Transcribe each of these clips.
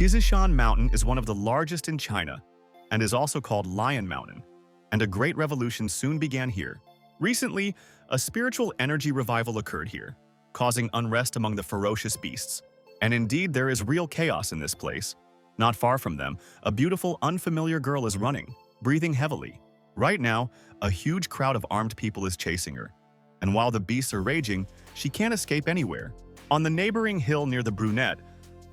Chizishan Mountain is one of the largest in China and is also called Lion Mountain, and a great revolution soon began here. Recently, a spiritual energy revival occurred here, causing unrest among the ferocious beasts. And indeed, there is real chaos in this place. Not far from them, a beautiful, unfamiliar girl is running, breathing heavily. Right now, a huge crowd of armed people is chasing her. And while the beasts are raging, she can't escape anywhere. On the neighboring hill near the brunette,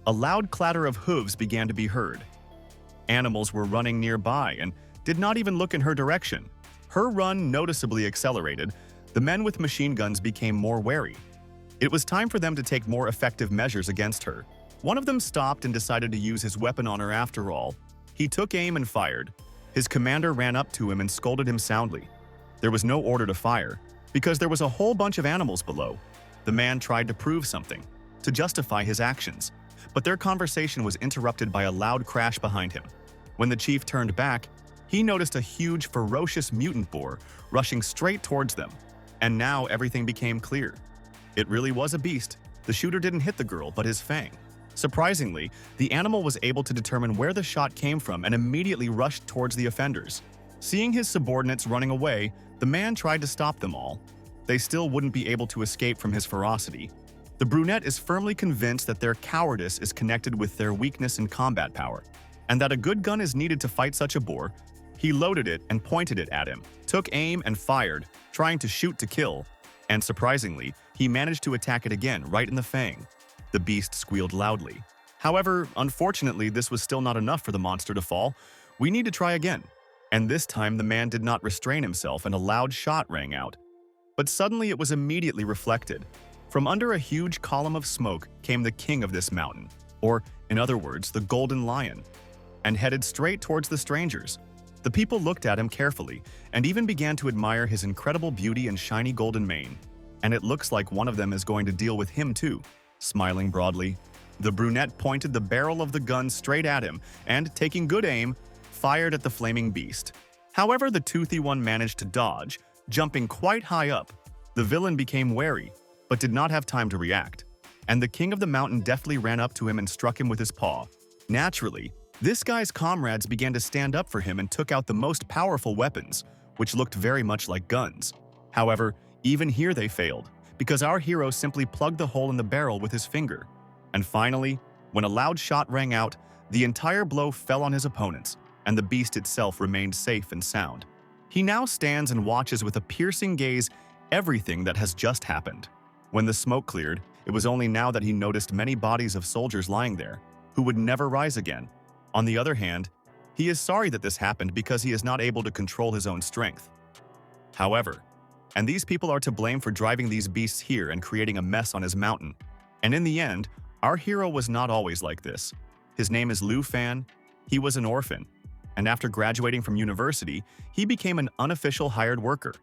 a loud clatter of hooves began to be heard. Animals were running nearby and did not even look in her direction. Her run noticeably accelerated. The men with machine guns became more wary. It was time for them to take more effective measures against her. One of them stopped and decided to use his weapon on her after all. He took aim and fired. His commander ran up to him and scolded him soundly. There was no order to fire, because there was a whole bunch of animals below. The man tried to prove something, to justify his actions, but their conversation was interrupted by a loud crash behind him. When the chief turned back, he noticed a huge, ferocious mutant boar rushing straight towards them. And now everything became clear. It really was a beast. The shooter didn't hit the girl, but his fang. Surprisingly, the animal was able to determine where the shot came from and immediately rushed towards the offenders. Seeing his subordinates running away, the man tried to stop them all. They still wouldn't be able to escape from his ferocity. The brunette is firmly convinced that their cowardice is connected with their weakness in combat power, and that a good gun is needed to fight such a boar. He loaded it and pointed it at him, took aim and fired, trying to shoot to kill, and surprisingly, he managed to attack it again right in the fang. The beast squealed loudly. However, unfortunately, this was still not enough for the monster to fall. We need to try again. And this time, the man did not restrain himself and a loud shot rang out. But suddenly, it was immediately reflected. From under a huge column of smoke came the king of this mountain, or, in other words, the golden lion, and headed straight towards the strangers. The people looked at him carefully and even began to admire his incredible beauty and shiny golden mane. And it looks like one of them is going to deal with him too. Smiling broadly, the brunette pointed the barrel of the gun straight at him and, taking good aim, fired at the flaming beast. However, the toothy one managed to dodge, jumping quite high up. The villain became wary, but did not have time to react, and the king of the mountain deftly ran up to him and struck him with his paw. Naturally, this guy's comrades began to stand up for him and took out the most powerful weapons, which looked very much like guns. However, even here they failed, because our hero simply plugged the hole in the barrel with his finger. And finally, when a loud shot rang out, the entire blow fell on his opponents, and the beast itself remained safe and sound. He now stands and watches with a piercing gaze everything that has just happened. When the smoke cleared, it was only now that he noticed many bodies of soldiers lying there, who would never rise again. On the other hand, he is sorry that this happened because he is not able to control his own strength. However, and these people are to blame for driving these beasts here and creating a mess on his mountain. And in the end, our hero was not always like this. His name is Liu Fan. He was an orphan, and after graduating from university, he became an unofficial hired worker.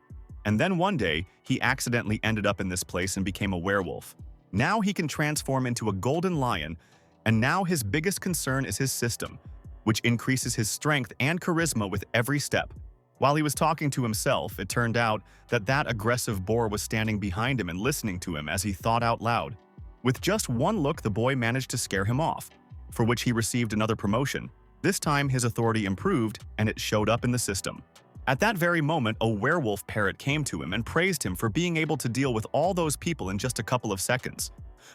And then one day, he accidentally ended up in this place and became a werewolf. Now he can transform into a golden lion, and now his biggest concern is his system, which increases his strength and charisma with every step. While he was talking to himself, it turned out that that aggressive boar was standing behind him and listening to him as he thought out loud. With just one look, the boy managed to scare him off, for which he received another promotion. This time, his authority improved, and it showed up in the system. At that very moment, a werewolf parrot came to him and praised him for being able to deal with all those people in just a couple of seconds.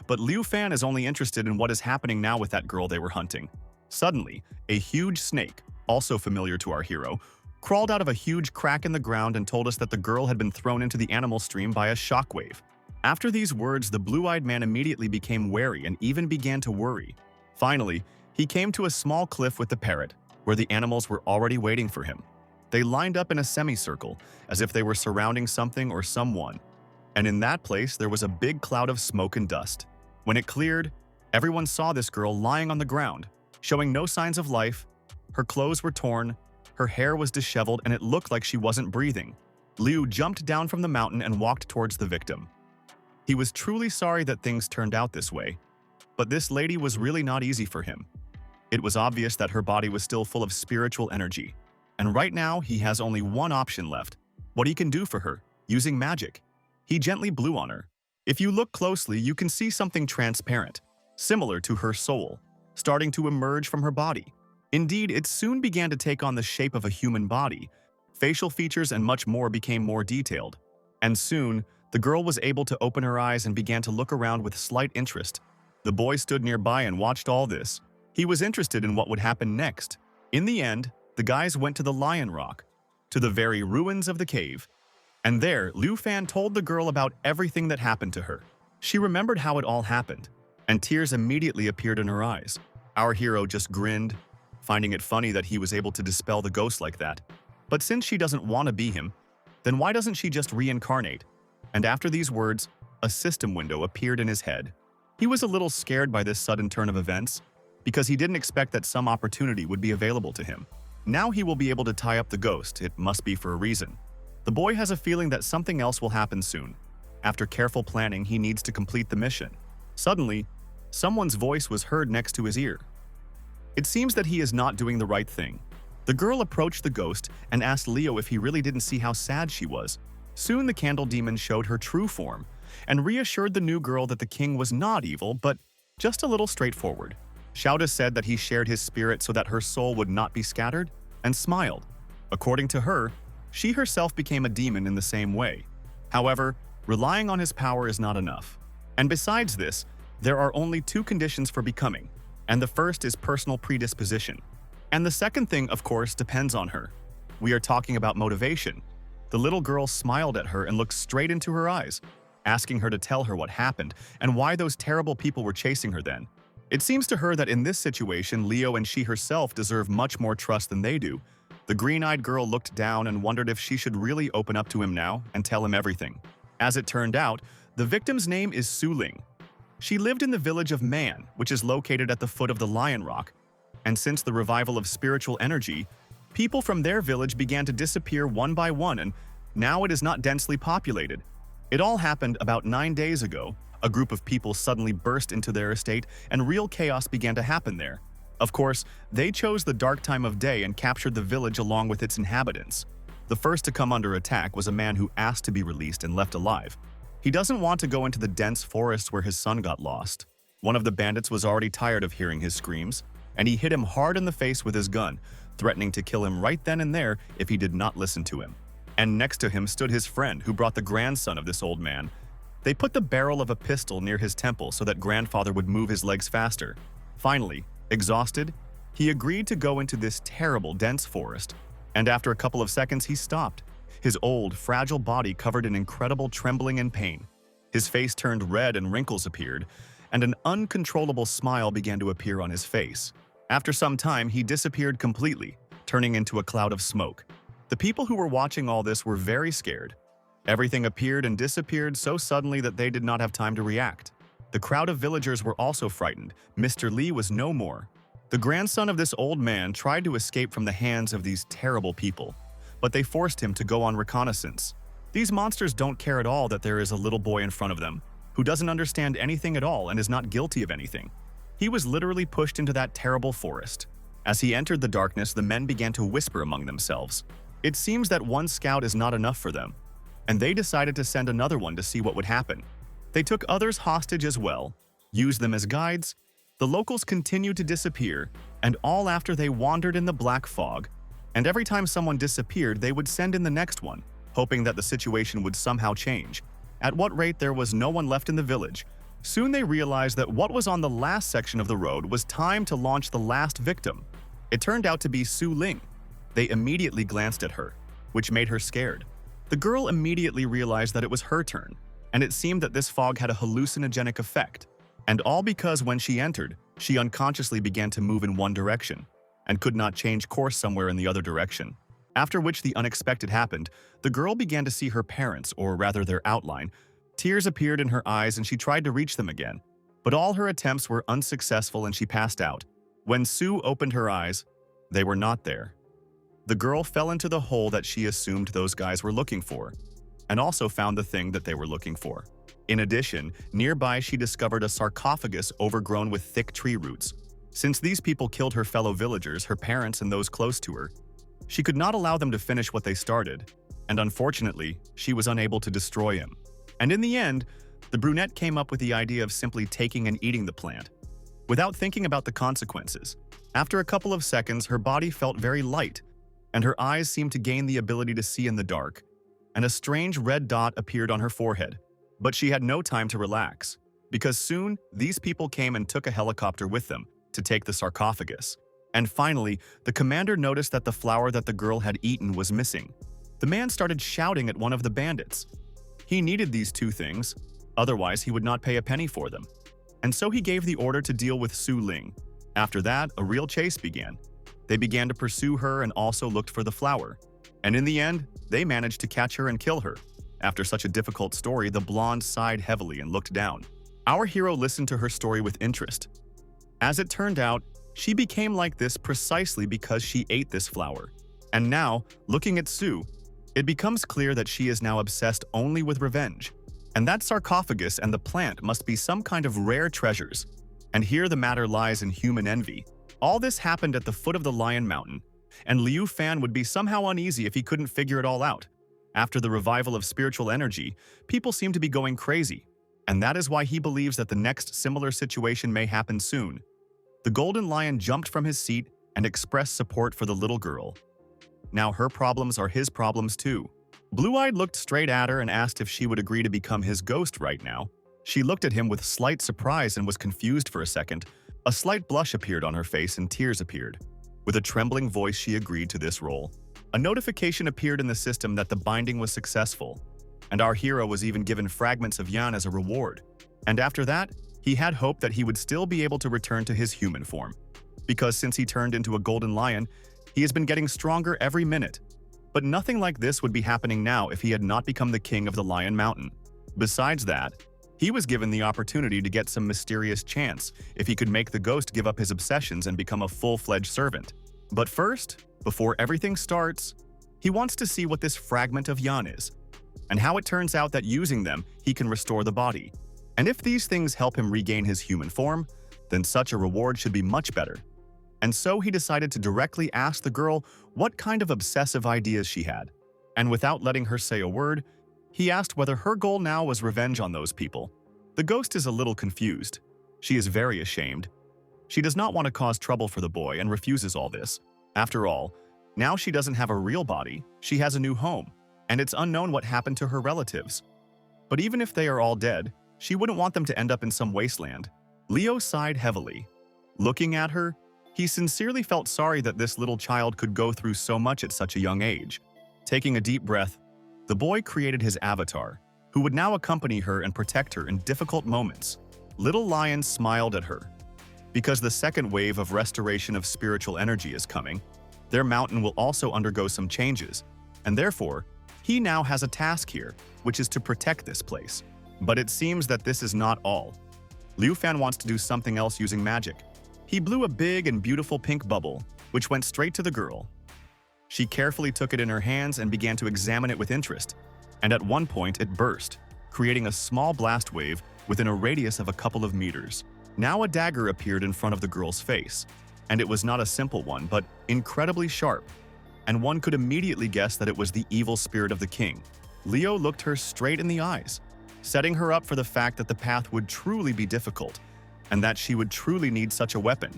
But Liu Fan is only interested in what is happening now with that girl they were hunting. Suddenly, a huge snake, also familiar to our hero, crawled out of a huge crack in the ground and told us that the girl had been thrown into the animal stream by a shockwave. After these words, the blue-eyed man immediately became wary and even began to worry. Finally, he came to a small cliff with the parrot, where the animals were already waiting for him. They lined up in a semicircle, as if they were surrounding something or someone. And in that place, there was a big cloud of smoke and dust. When it cleared, everyone saw this girl lying on the ground, showing no signs of life. Her clothes were torn, her hair was disheveled, and it looked like she wasn't breathing. Liu jumped down from the mountain and walked towards the victim. He was truly sorry that things turned out this way, but this lady was really not easy for him. It was obvious that her body was still full of spiritual energy, and right now he has only one option left: what he can do for her, using magic. He gently blew on her. If you look closely, you can see something transparent, similar to her soul. starting to emerge from her body. Indeed, it soon began to take on the shape of a human body. Facial features and much more became more detailed. And soon, the girl was able to open her eyes and began to look around with slight interest. The boy stood nearby and watched all this. He was interested in what would happen next. In the end, the guys went to the Lion Rock, to the very ruins of the cave. And there, Liu Fan told the girl about everything that happened to her. She remembered how it all happened, and tears immediately appeared in her eyes. Our hero just grinned, finding it funny that he was able to dispel the ghost like that. But since she doesn't want to be him, then why doesn't she just reincarnate? And after these words, a system window appeared in his head. He was a little scared by this sudden turn of events, because he didn't expect that some opportunity would be available to him. Now he will be able to tie up the ghost. It must be for a reason. The boy has a feeling that something else will happen soon. After careful planning, he needs to complete the mission. Suddenly, someone's voice was heard next to his ear. It seems that he is not doing the right thing. The girl approached the ghost and asked Leo if he really didn't see how sad she was. Soon the candle demon showed her true form and reassured the new girl that the king was not evil, but just a little straightforward. Shouda said that he shared his spirit so that her soul would not be scattered, and smiled. According to her, she herself became a demon in the same way. However, relying on his power is not enough. And besides this, there are only two conditions for becoming, and the first is personal predisposition. And the second thing, of course, depends on her. We are talking about motivation. The little girl smiled at her and looked straight into her eyes, asking her to tell her what happened and why those terrible people were chasing her then. It seems to her that in this situation, Leo and she herself deserve much more trust than they do. The green-eyed girl looked down and wondered if she should really open up to him now and tell him everything. As it turned out, the victim's name is Suling. She lived in the village of Man, which is located at the foot of the Lion Rock. And since the revival of spiritual energy, people from their village began to disappear one by one, and now it is not densely populated. It all happened about 9 days ago. A group of people suddenly burst into their estate, and real chaos began to happen there. Of course, they chose the dark time of day and captured the village along with its inhabitants. The first to come under attack was a man who asked to be released and left alive. He doesn't want to go into the dense forest where his son got lost. One of the bandits was already tired of hearing his screams, and he hit him hard in the face with his gun, threatening to kill him right then and there if he did not listen to him. And next to him stood his friend, who brought the grandson of this old man. They put the barrel of a pistol near his temple so that grandfather would move his legs faster. Finally, exhausted, he agreed to go into this terrible, dense forest. And after a couple of seconds, he stopped, his old, fragile body covered in incredible trembling and pain. His face turned red and wrinkles appeared, and an uncontrollable smile began to appear on his face. After some time, he disappeared completely, turning into a cloud of smoke. The people who were watching all this were very scared. Everything appeared and disappeared so suddenly that they did not have time to react. The crowd of villagers were also frightened. Mr. Lee was no more. The grandson of this old man tried to escape from the hands of these terrible people, but they forced him to go on reconnaissance. These monsters don't care at all that there is a little boy in front of them, who doesn't understand anything at all and is not guilty of anything. He was literally pushed into that terrible forest. As he entered the darkness, the men began to whisper among themselves. It seems that one scout is not enough for them, and they decided to send another one to see what would happen. They took others hostage as well, used them as guides. The locals continued to disappear, and all after they wandered in the black fog. And every time someone disappeared, they would send in the next one, hoping that the situation would somehow change. At what rate there was no one left in the village. Soon they realized that what was on the last section of the road was time to launch the last victim. It turned out to be Suling. They immediately glanced at her, which made her scared. The girl immediately realized that it was her turn, and it seemed that this fog had a hallucinogenic effect. And all because when she entered, she unconsciously began to move in one direction, and could not change course somewhere in the other direction. After which the unexpected happened, the girl began to see her parents, or rather their outline. Tears appeared in her eyes and she tried to reach them again. But all her attempts were unsuccessful and she passed out. When Sue opened her eyes, they were not there. The girl fell into the hole that she assumed those guys were looking for, and also found the thing that they were looking for. In addition, nearby she discovered a sarcophagus overgrown with thick tree roots. Since these people killed her fellow villagers, her parents and those close to her, she could not allow them to finish what they started, and unfortunately, she was unable to destroy him. And in the end, the brunette came up with the idea of simply taking and eating the plant. without thinking about the consequences. After a couple of seconds, her body felt very light, and her eyes seemed to gain the ability to see in the dark, and a strange red dot appeared on her forehead. But she had no time to relax, because soon these people came and took a helicopter with them to take the sarcophagus. And finally, the commander noticed that the flower that the girl had eaten was missing. The man started shouting at one of the bandits. He needed these two things, otherwise he would not pay a penny for them. And so he gave the order to deal with Suling. After that, a real chase began. They began to pursue her and also looked for the flower. And in the end, they managed to catch her and kill her. After such a difficult story, the blonde sighed heavily and looked down. Our hero listened to her story with interest. As it turned out, she became like this precisely because she ate this flower. And now, looking at Sue, it becomes clear that she is now obsessed only with revenge. And that sarcophagus and the plant must be some kind of rare treasures. And here the matter lies in human envy. All this happened at the foot of the Lion Mountain, and Liu Fan would be somehow uneasy if he couldn't figure it all out. After the revival of spiritual energy, people seem to be going crazy, and that is why he believes that the next similar situation may happen soon. The Golden Lion jumped from his seat and expressed support for the little girl. Now her problems are his problems too. Blue-Eyed looked straight at her and asked if she would agree to become his ghost right now. She looked at him with slight surprise and was confused for a second. A slight blush appeared on her face and tears appeared. With a trembling voice, she agreed to this role. A notification appeared in the system that the binding was successful, and our hero was even given fragments of Yan as a reward. And after that, he had hope that he would still be able to return to his human form. Because since he turned into a golden lion, he has been getting stronger every minute. But nothing like this would be happening now if he had not become the king of the Lion Mountain. Besides that, he was given the opportunity to get some mysterious chance if he could make the ghost give up his obsessions and become a full-fledged servant. But first, before everything starts, he wants to see what this fragment of Yan is, and how it turns out that using them, he can restore the body. And if these things help him regain his human form, then such a reward should be much better. And so he decided to directly ask the girl what kind of obsessive ideas she had. And without letting her say a word, he asked whether her goal now was revenge on those people. The ghost is a little confused. She is very ashamed. She does not want to cause trouble for the boy and refuses all this. After all, now she doesn't have a real body, she has a new home, and it's unknown what happened to her relatives. But even if they are all dead, she wouldn't want them to end up in some wasteland. Leo sighed heavily. Looking at her, he sincerely felt sorry that this little child could go through so much at such a young age. Taking a deep breath, the boy created his avatar, who would now accompany her and protect her in difficult moments. Little Lion smiled at her. Because the second wave of restoration of spiritual energy is coming, their mountain will also undergo some changes, and therefore, he now has a task here, which is to protect this place. But it seems that this is not all. Liu Fan wants to do something else using magic. He blew a big and beautiful pink bubble, which went straight to the girl. She carefully took it in her hands and began to examine it with interest, and at one point it burst, creating a small blast wave within a radius of a couple of meters. Now a dagger appeared in front of the girl's face, and it was not a simple one, but incredibly sharp, and one could immediately guess that it was the evil spirit of the king. Leo looked her straight in the eyes, setting her up for the fact that the path would truly be difficult, and that she would truly need such a weapon.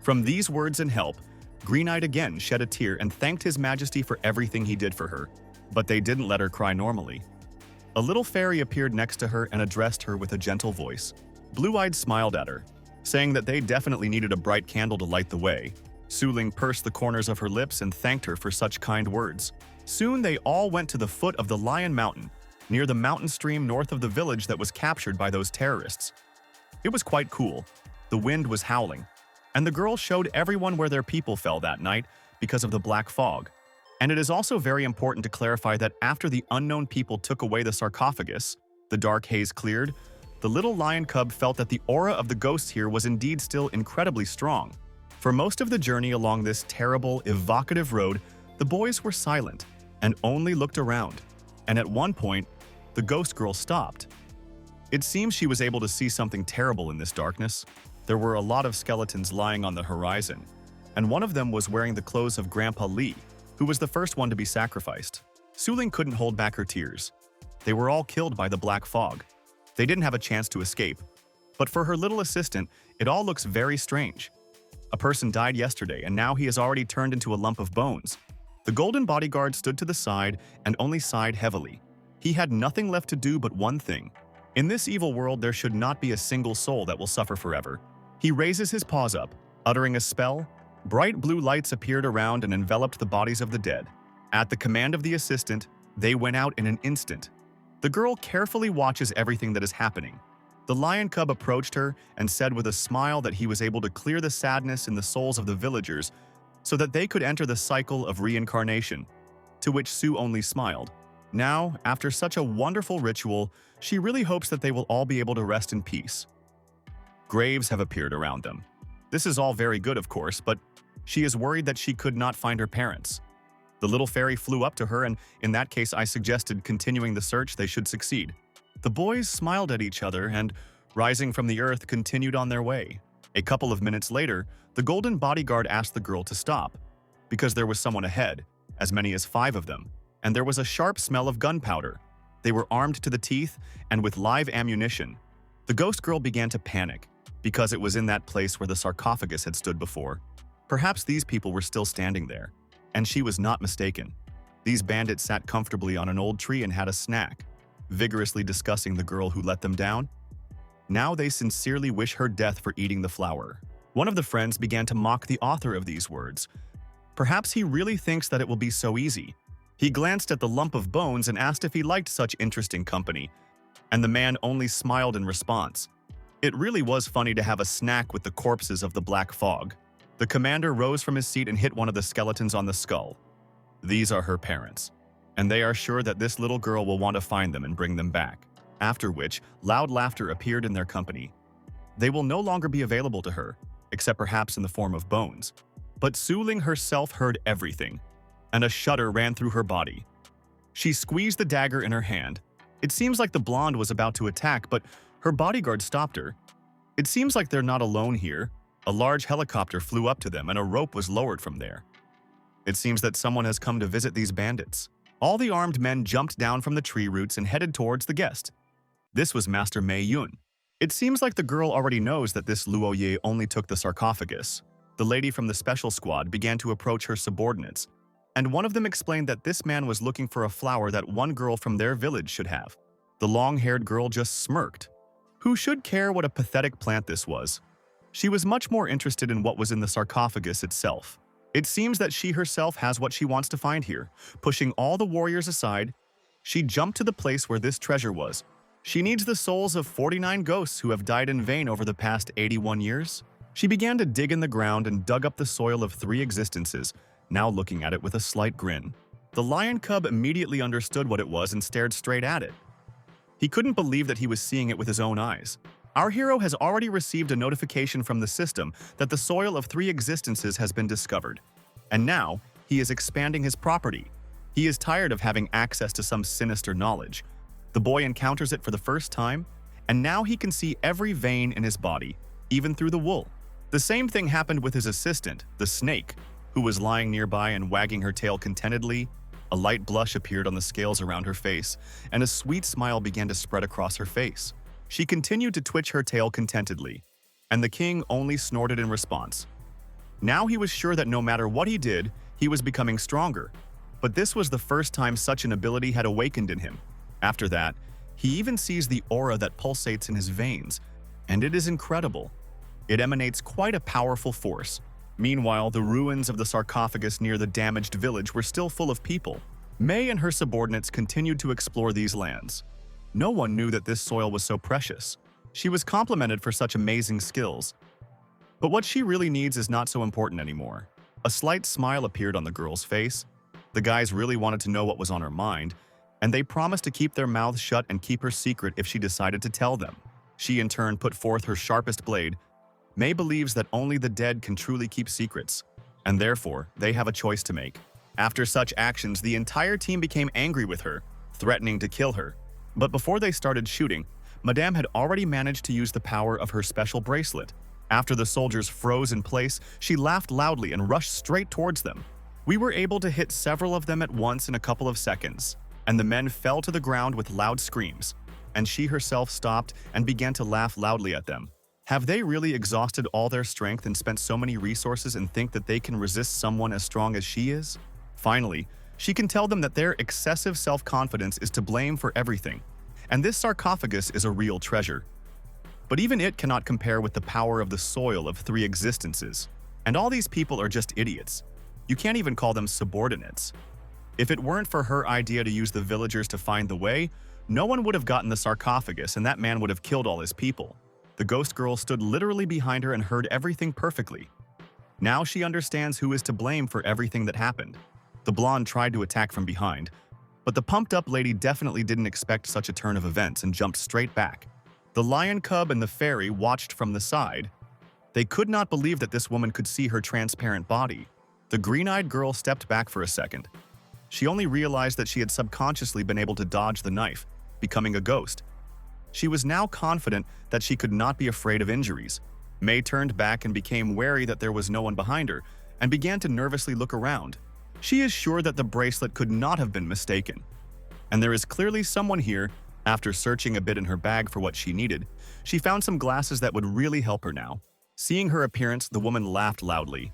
From these words and help, Green-Eyed again shed a tear and thanked His Majesty for everything he did for her, but they didn't let her cry normally. A little fairy appeared next to her and addressed her with a gentle voice. Blue-Eyed smiled at her, saying that they definitely needed a bright candle to light the way. Suling pursed the corners of her lips and thanked her for such kind words. Soon they all went to the foot of the Lion Mountain, near the mountain stream north of the village that was captured by those terrorists. It was quite cool. The wind was howling, and the girl showed everyone where their people fell that night because of the black fog. And it is also very important to clarify that after the unknown people took away the sarcophagus, the dark haze cleared, the little lion cub felt that the aura of the ghosts here was indeed still incredibly strong. For most of the journey along this terrible, evocative road, the boys were silent and only looked around. And at one point, the ghost girl stopped. It seems she was able to see something terrible in this darkness. There were a lot of skeletons lying on the horizon, and one of them was wearing the clothes of Grandpa Li, who was the first one to be sacrificed. Suling couldn't hold back her tears. They were all killed by the black fog. They didn't have a chance to escape. But for her little assistant, it all looks very strange. A person died yesterday, and now he has already turned into a lump of bones. The golden bodyguard stood to the side and only sighed heavily. He had nothing left to do but one thing. In this evil world, there should not be a single soul that will suffer forever. He raises his paws up, uttering a spell. Bright blue lights appeared around and enveloped the bodies of the dead. At the command of the assistant, they went out in an instant. The girl carefully watches everything that is happening. The lion cub approached her and said with a smile that he was able to clear the sadness in the souls of the villagers so that they could enter the cycle of reincarnation, to which Sue only smiled. Now, after such a wonderful ritual, she really hopes that they will all be able to rest in peace. Graves have appeared around them. This is all very good, of course, but she is worried that she could not find her parents. The little fairy flew up to her, and in that case I suggested continuing the search. They should succeed. The boys smiled at each other and, rising from the earth, continued on their way. A couple of minutes later, the golden bodyguard asked the girl to stop, because there was someone ahead, as many as 5 of them, and there was a sharp smell of gunpowder. They were armed to the teeth and with live ammunition. The ghost girl began to panic, because it was in that place where the sarcophagus had stood before. Perhaps these people were still standing there, and she was not mistaken. These bandits sat comfortably on an old tree and had a snack, vigorously discussing the girl who let them down. Now they sincerely wish her death for eating the flower. One of the friends began to mock the author of these words. Perhaps he really thinks that it will be so easy. He glanced at the lump of bones and asked if he liked such interesting company, and the man only smiled in response. It really was funny to have a snack with the corpses of the black fog. The commander rose from his seat and hit one of the skeletons on the skull. These are her parents, and they are sure that this little girl will want to find them and bring them back, after which loud laughter appeared in their company. They will no longer be available to her, except perhaps in the form of bones. But Suling herself heard everything, and a shudder ran through her body. She squeezed the dagger in her hand. It seems like the blonde was about to attack, but her bodyguard stopped her. It seems like they're not alone here. A large helicopter flew up to them and a rope was lowered from there. It seems that someone has come to visit these bandits. All the armed men jumped down from the tree roots and headed towards the guest. This was Master Mei Yun. It seems like the girl already knows that this Luo Ye only took the sarcophagus. The lady from the special squad began to approach her subordinates, and one of them explained that this man was looking for a flower that one girl from their village should have. The long-haired girl just smirked. Who should care what a pathetic plant this was? She was much more interested in what was in the sarcophagus itself. It seems that she herself has what she wants to find here. Pushing all the warriors aside, she jumped to the place where this treasure was. She needs the souls of 49 ghosts who have died in vain over the past 81 years. She began to dig in the ground and dug up the soil of 3 existences, now looking at it with a slight grin. The lion cub immediately understood what it was and stared straight at it. He couldn't believe that he was seeing it with his own eyes. Our hero has already received a notification from the system that the soil of 3 existences has been discovered. And now, he is expanding his property. He is tired of having access to some sinister knowledge. The boy encounters it for the first time, and now he can see every vein in his body, even through the wool. The same thing happened with his assistant, the snake, who was lying nearby and wagging her tail contentedly. A light blush appeared on the scales around her face, and a sweet smile began to spread across her face. She continued to twitch her tail contentedly, and the king only snorted in response. Now he was sure that no matter what he did, he was becoming stronger. But this was the first time such an ability had awakened in him. After that, he even sees the aura that pulsates in his veins, and it is incredible. It emanates quite a powerful force. Meanwhile, the ruins of the sarcophagus near the damaged village were still full of people. Mei and her subordinates continued to explore these lands. No one knew that this soil was so precious. She was complimented for such amazing skills. But what she really needs is not so important anymore. A slight smile appeared on the girl's face. The guys really wanted to know what was on her mind, and they promised to keep their mouths shut and keep her secret if she decided to tell them. She in turn put forth her sharpest blade. Mei believes that only the dead can truly keep secrets, and therefore they have a choice to make. After such actions, the entire team became angry with her, threatening to kill her. But before they started shooting, Madame had already managed to use the power of her special bracelet. After the soldiers froze in place, she laughed loudly and rushed straight towards them. We were able to hit several of them at once in a couple of seconds, and the men fell to the ground with loud screams, and she herself stopped and began to laugh loudly at them. Have they really exhausted all their strength and spent so many resources and think that they can resist someone as strong as she is? Finally, she can tell them that their excessive self-confidence is to blame for everything, and this sarcophagus is a real treasure. But even it cannot compare with the power of the soil of three existences. And all these people are just idiots. You can't even call them subordinates. If it weren't for her idea to use the villagers to find the way, no one would have gotten the sarcophagus and that man would have killed all his people. The ghost girl stood literally behind her and heard everything perfectly. Now she understands who is to blame for everything that happened. The blonde tried to attack from behind, but the pumped-up lady definitely didn't expect such a turn of events and jumped straight back. The lion cub and the fairy watched from the side. They could not believe that this woman could see her transparent body. The green-eyed girl stepped back for a second. She only realized that she had subconsciously been able to dodge the knife, becoming a ghost. She was now confident that she could not be afraid of injuries. May turned back and became wary that there was no one behind her, and began to nervously look around. She is sure that the bracelet could not have been mistaken. And there is clearly someone here. After searching a bit in her bag for what she needed, she found some glasses that would really help her now. Seeing her appearance, the woman laughed loudly.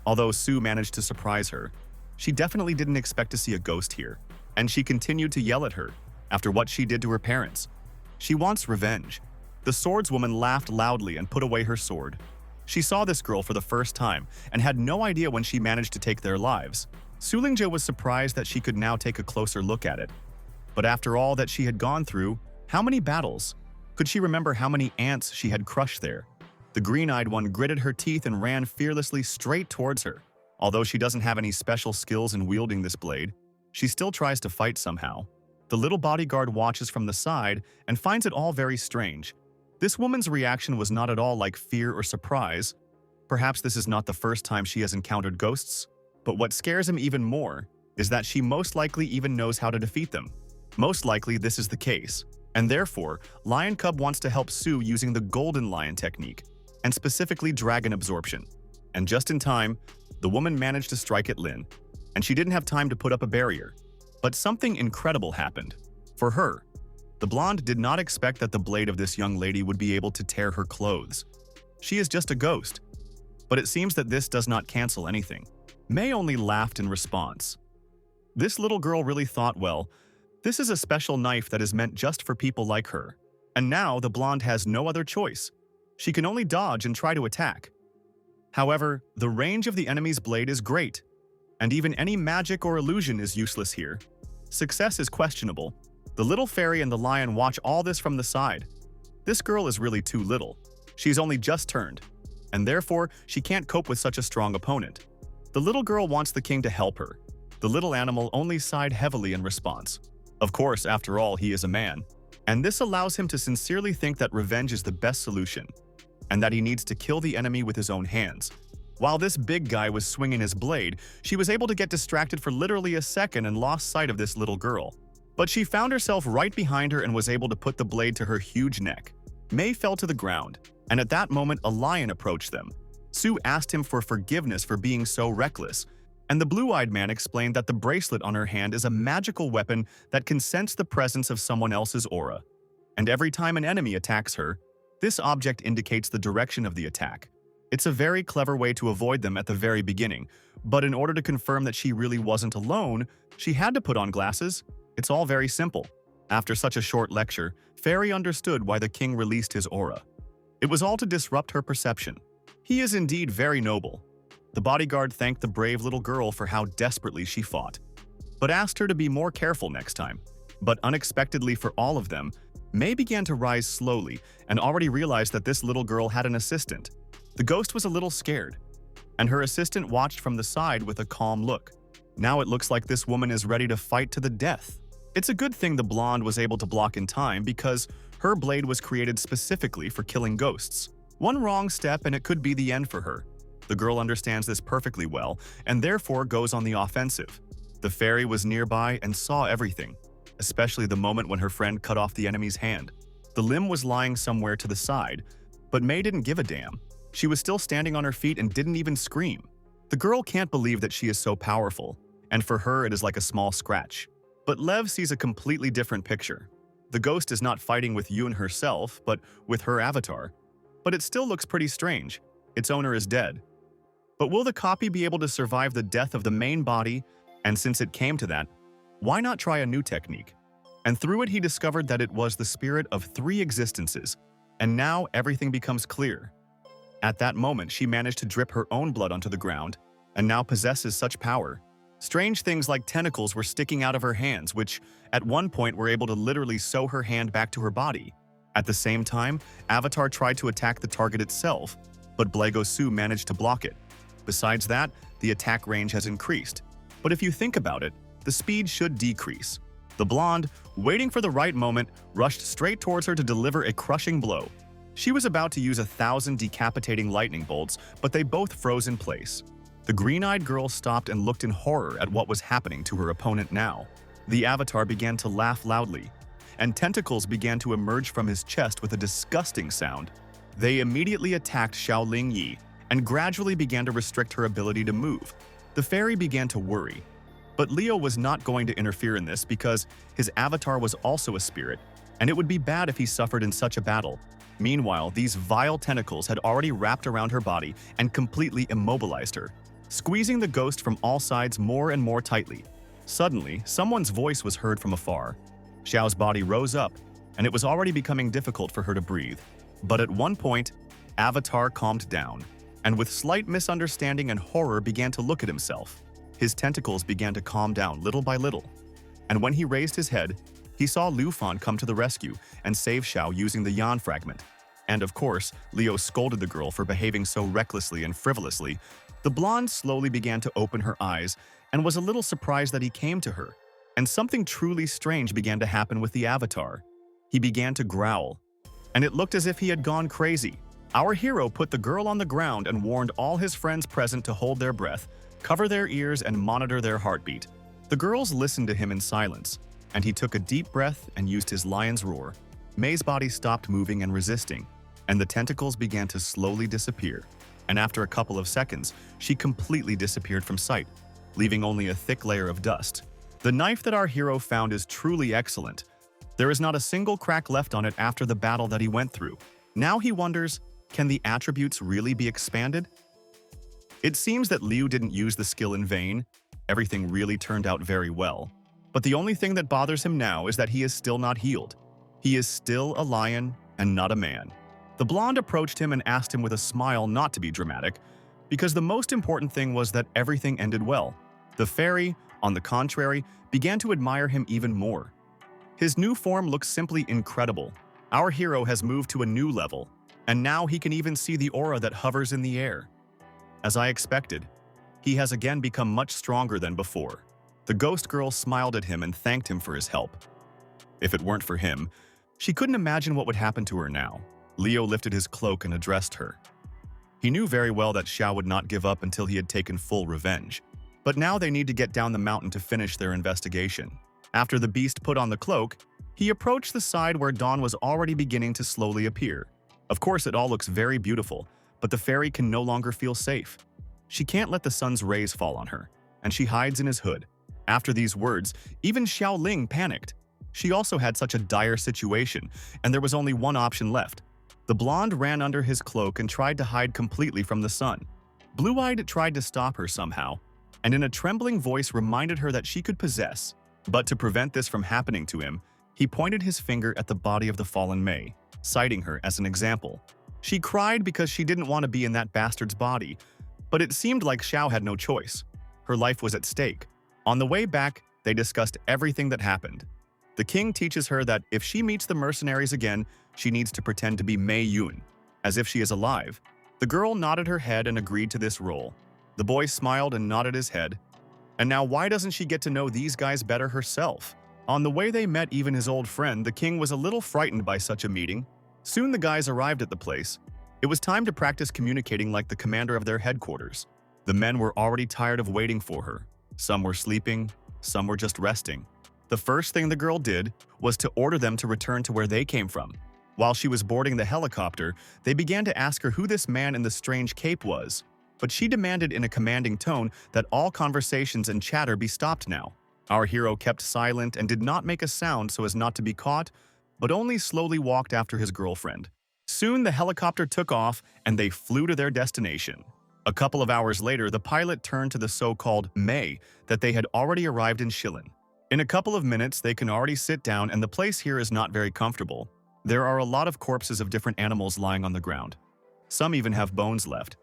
Although Sue managed to surprise her, she definitely didn't expect to see a ghost here, and she continued to yell at her after what she did to her parents. She wants revenge. The swordswoman laughed loudly and put away her sword. She saw this girl for the first time and had no idea when she managed to take their lives. Suling was surprised that she could now take a closer look at it. But after all that she had gone through, how many battles? Could she remember how many ants she had crushed there? The green-eyed one gritted her teeth and ran fearlessly straight towards her. Although she doesn't have any special skills in wielding this blade, she still tries to fight somehow. The little bodyguard watches from the side and finds it all very strange. This woman's reaction was not at all like fear or surprise. Perhaps this is not the first time she has encountered ghosts, but what scares him even more is that she most likely even knows how to defeat them. Most likely this is the case, and therefore, Lion Cub wants to help Sue using the Golden Lion technique, and specifically Dragon Absorption. And just in time, the woman managed to strike at Lin, and she didn't have time to put up a barrier. But something incredible happened. For her, the blonde did not expect that the blade of this young lady would be able to tear her clothes. She is just a ghost. But it seems that this does not cancel anything. May only laughed in response. This little girl really thought, well, this is a special knife that is meant just for people like her. And now the blonde has no other choice. She can only dodge and try to attack. However, the range of the enemy's blade is great, and even any magic or illusion is useless here. Success is questionable. The little fairy and the lion watch all this from the side. This girl is really too little. She's only just turned, and therefore she can't cope with such a strong opponent. The little girl wants the king to help her. The little animal only sighed heavily in response. Of course, after all, he is a man, and this allows him to sincerely think that revenge is the best solution, and that he needs to kill the enemy with his own hands. While this big guy was swinging his blade, she was able to get distracted for literally a second and lost sight of this little girl. But she found herself right behind her and was able to put the blade to her huge neck. May fell to the ground, and at that moment a lion approached them. Sue asked him for forgiveness for being so reckless, and the blue-eyed man explained that the bracelet on her hand is a magical weapon that can sense the presence of someone else's aura. And every time an enemy attacks her, this object indicates the direction of the attack. It's a very clever way to avoid them at the very beginning, but in order to confirm that she really wasn't alone, she had to put on glasses. It's all very simple. After such a short lecture, Fairy understood why the king released his aura. It was all to disrupt her perception. He is indeed very noble. The bodyguard thanked the brave little girl for how desperately she fought, but asked her to be more careful next time. But unexpectedly for all of them, May began to rise slowly and already realized that this little girl had an assistant. The ghost was a little scared, and her assistant watched from the side with a calm look. Now it looks like this woman is ready to fight to the death. It's a good thing the blonde was able to block in time because her blade was created specifically for killing ghosts. One wrong step and it could be the end for her. The girl understands this perfectly well and therefore goes on the offensive. The fairy was nearby and saw everything, especially the moment when her friend cut off the enemy's hand. The limb was lying somewhere to the side, but May didn't give a damn. She was still standing on her feet and didn't even scream. The girl can't believe that she is so powerful, and for her it is like a small scratch. But Lev sees a completely different picture. The ghost is not fighting with Yoon herself, but with her avatar. but it still looks pretty strange. Its owner is dead. But will the copy be able to survive the death of the main body? And since it came to that, why not try a new technique? And through it he discovered that it was the spirit of 3 existences, and now everything becomes clear. At that moment, she managed to drip her own blood onto the ground, and now possesses such power. Strange things like tentacles were sticking out of her hands, which at one point were able to literally sew her hand back to her body. At the same time, Avatar tried to attack the target itself, but Blagosu managed to block it. Besides that, the attack range has increased. But if you think about it, the speed should decrease. The blonde, waiting for the right moment, rushed straight towards her to deliver a crushing blow. She was about to use 1,000 decapitating lightning bolts, but they both froze in place. The green-eyed girl stopped and looked in horror at what was happening to her opponent now. The Avatar began to laugh loudly, and tentacles began to emerge from his chest with a disgusting sound. They immediately attacked Xiaoling Yi and gradually began to restrict her ability to move. The fairy began to worry. But Leo was not going to interfere in this because his avatar was also a spirit, and it would be bad if he suffered in such a battle. Meanwhile, these vile tentacles had already wrapped around her body and completely immobilized her, squeezing the ghost from all sides more and more tightly. Suddenly, someone's voice was heard from afar. Xiao's body rose up, and it was already becoming difficult for her to breathe. But at one point, Avatar calmed down, and with slight misunderstanding and horror began to look at himself. His tentacles began to calm down little by little, and when he raised his head, he saw Lu Fan come to the rescue and save Xiao using the Yan fragment. And of course, Leo scolded the girl for behaving so recklessly and frivolously. The blonde slowly began to open her eyes and was a little surprised that he came to her. And something truly strange began to happen with the avatar. He began to growl, and it looked as if he had gone crazy. Our hero put the girl on the ground and warned all his friends present to hold their breath, cover their ears, and monitor their heartbeat. The girls listened to him in silence, and he took a deep breath and used his lion's roar. May's body stopped moving and resisting, and the tentacles began to slowly disappear. And after a couple of seconds, she completely disappeared from sight, leaving only a thick layer of dust. The knife that our hero found is truly excellent. There is not a single crack left on it after the battle that he went through. Now he wonders, can the attributes really be expanded? It seems that Liu didn't use the skill in vain. Everything really turned out very well. But the only thing that bothers him now is that he is still not healed. He is still a lion and not a man. The blonde approached him and asked him with a smile not to be dramatic, because the most important thing was that everything ended well. The fairy, on the contrary, began to admire him even more. His new form looks simply incredible. Our hero has moved to a new level, and now he can even see the aura that hovers in the air. As I expected, he has again become much stronger than before. The ghost girl smiled at him and thanked him for his help. If it weren't for him, she couldn't imagine what would happen to her now. Leo lifted his cloak and addressed her. He knew very well that Xiao would not give up until he had taken full revenge. But now they need to get down the mountain to finish their investigation. After the beast put on the cloak, he approached the side where dawn was already beginning to slowly appear. Of course, it all looks very beautiful, but the fairy can no longer feel safe. She can't let the sun's rays fall on her, and she hides in his hood. After these words, even Xiaoling panicked. She also had such a dire situation, and there was only one option left. The blonde ran under his cloak and tried to hide completely from the sun. Blue-Eyed tried to stop her somehow, and in a trembling voice reminded her that she could possess. But to prevent this from happening to him, he pointed his finger at the body of the fallen May, citing her as an example. She cried because she didn't want to be in that bastard's body, but it seemed like Xiao had no choice. Her life was at stake. On the way back, they discussed everything that happened. The king teaches her that if she meets the mercenaries again, she needs to pretend to be Mei Yun, as if she is alive. The girl nodded her head and agreed to this role. The boy smiled and nodded his head. And now why doesn't she get to know these guys better herself? On the way they met even his old friend, the king was a little frightened by such a meeting. Soon the guys arrived at the place. It was time to practice communicating like the commander of their headquarters. The men were already tired of waiting for her. Some were sleeping, some were just resting. The first thing the girl did was to order them to return to where they came from. While she was boarding the helicopter, they began to ask her who this man in the strange cape was. But she demanded in a commanding tone that all conversations and chatter be stopped now. Our hero kept silent and did not make a sound so as not to be caught, but only slowly walked after his girlfriend. Soon, the helicopter took off and they flew to their destination. A couple of hours later, the pilot turned to the so-called May that they had already arrived in Shilin. In a couple of minutes, they can already sit down, and the place here is not very comfortable. There are a lot of corpses of different animals lying on the ground. Some even have bones left.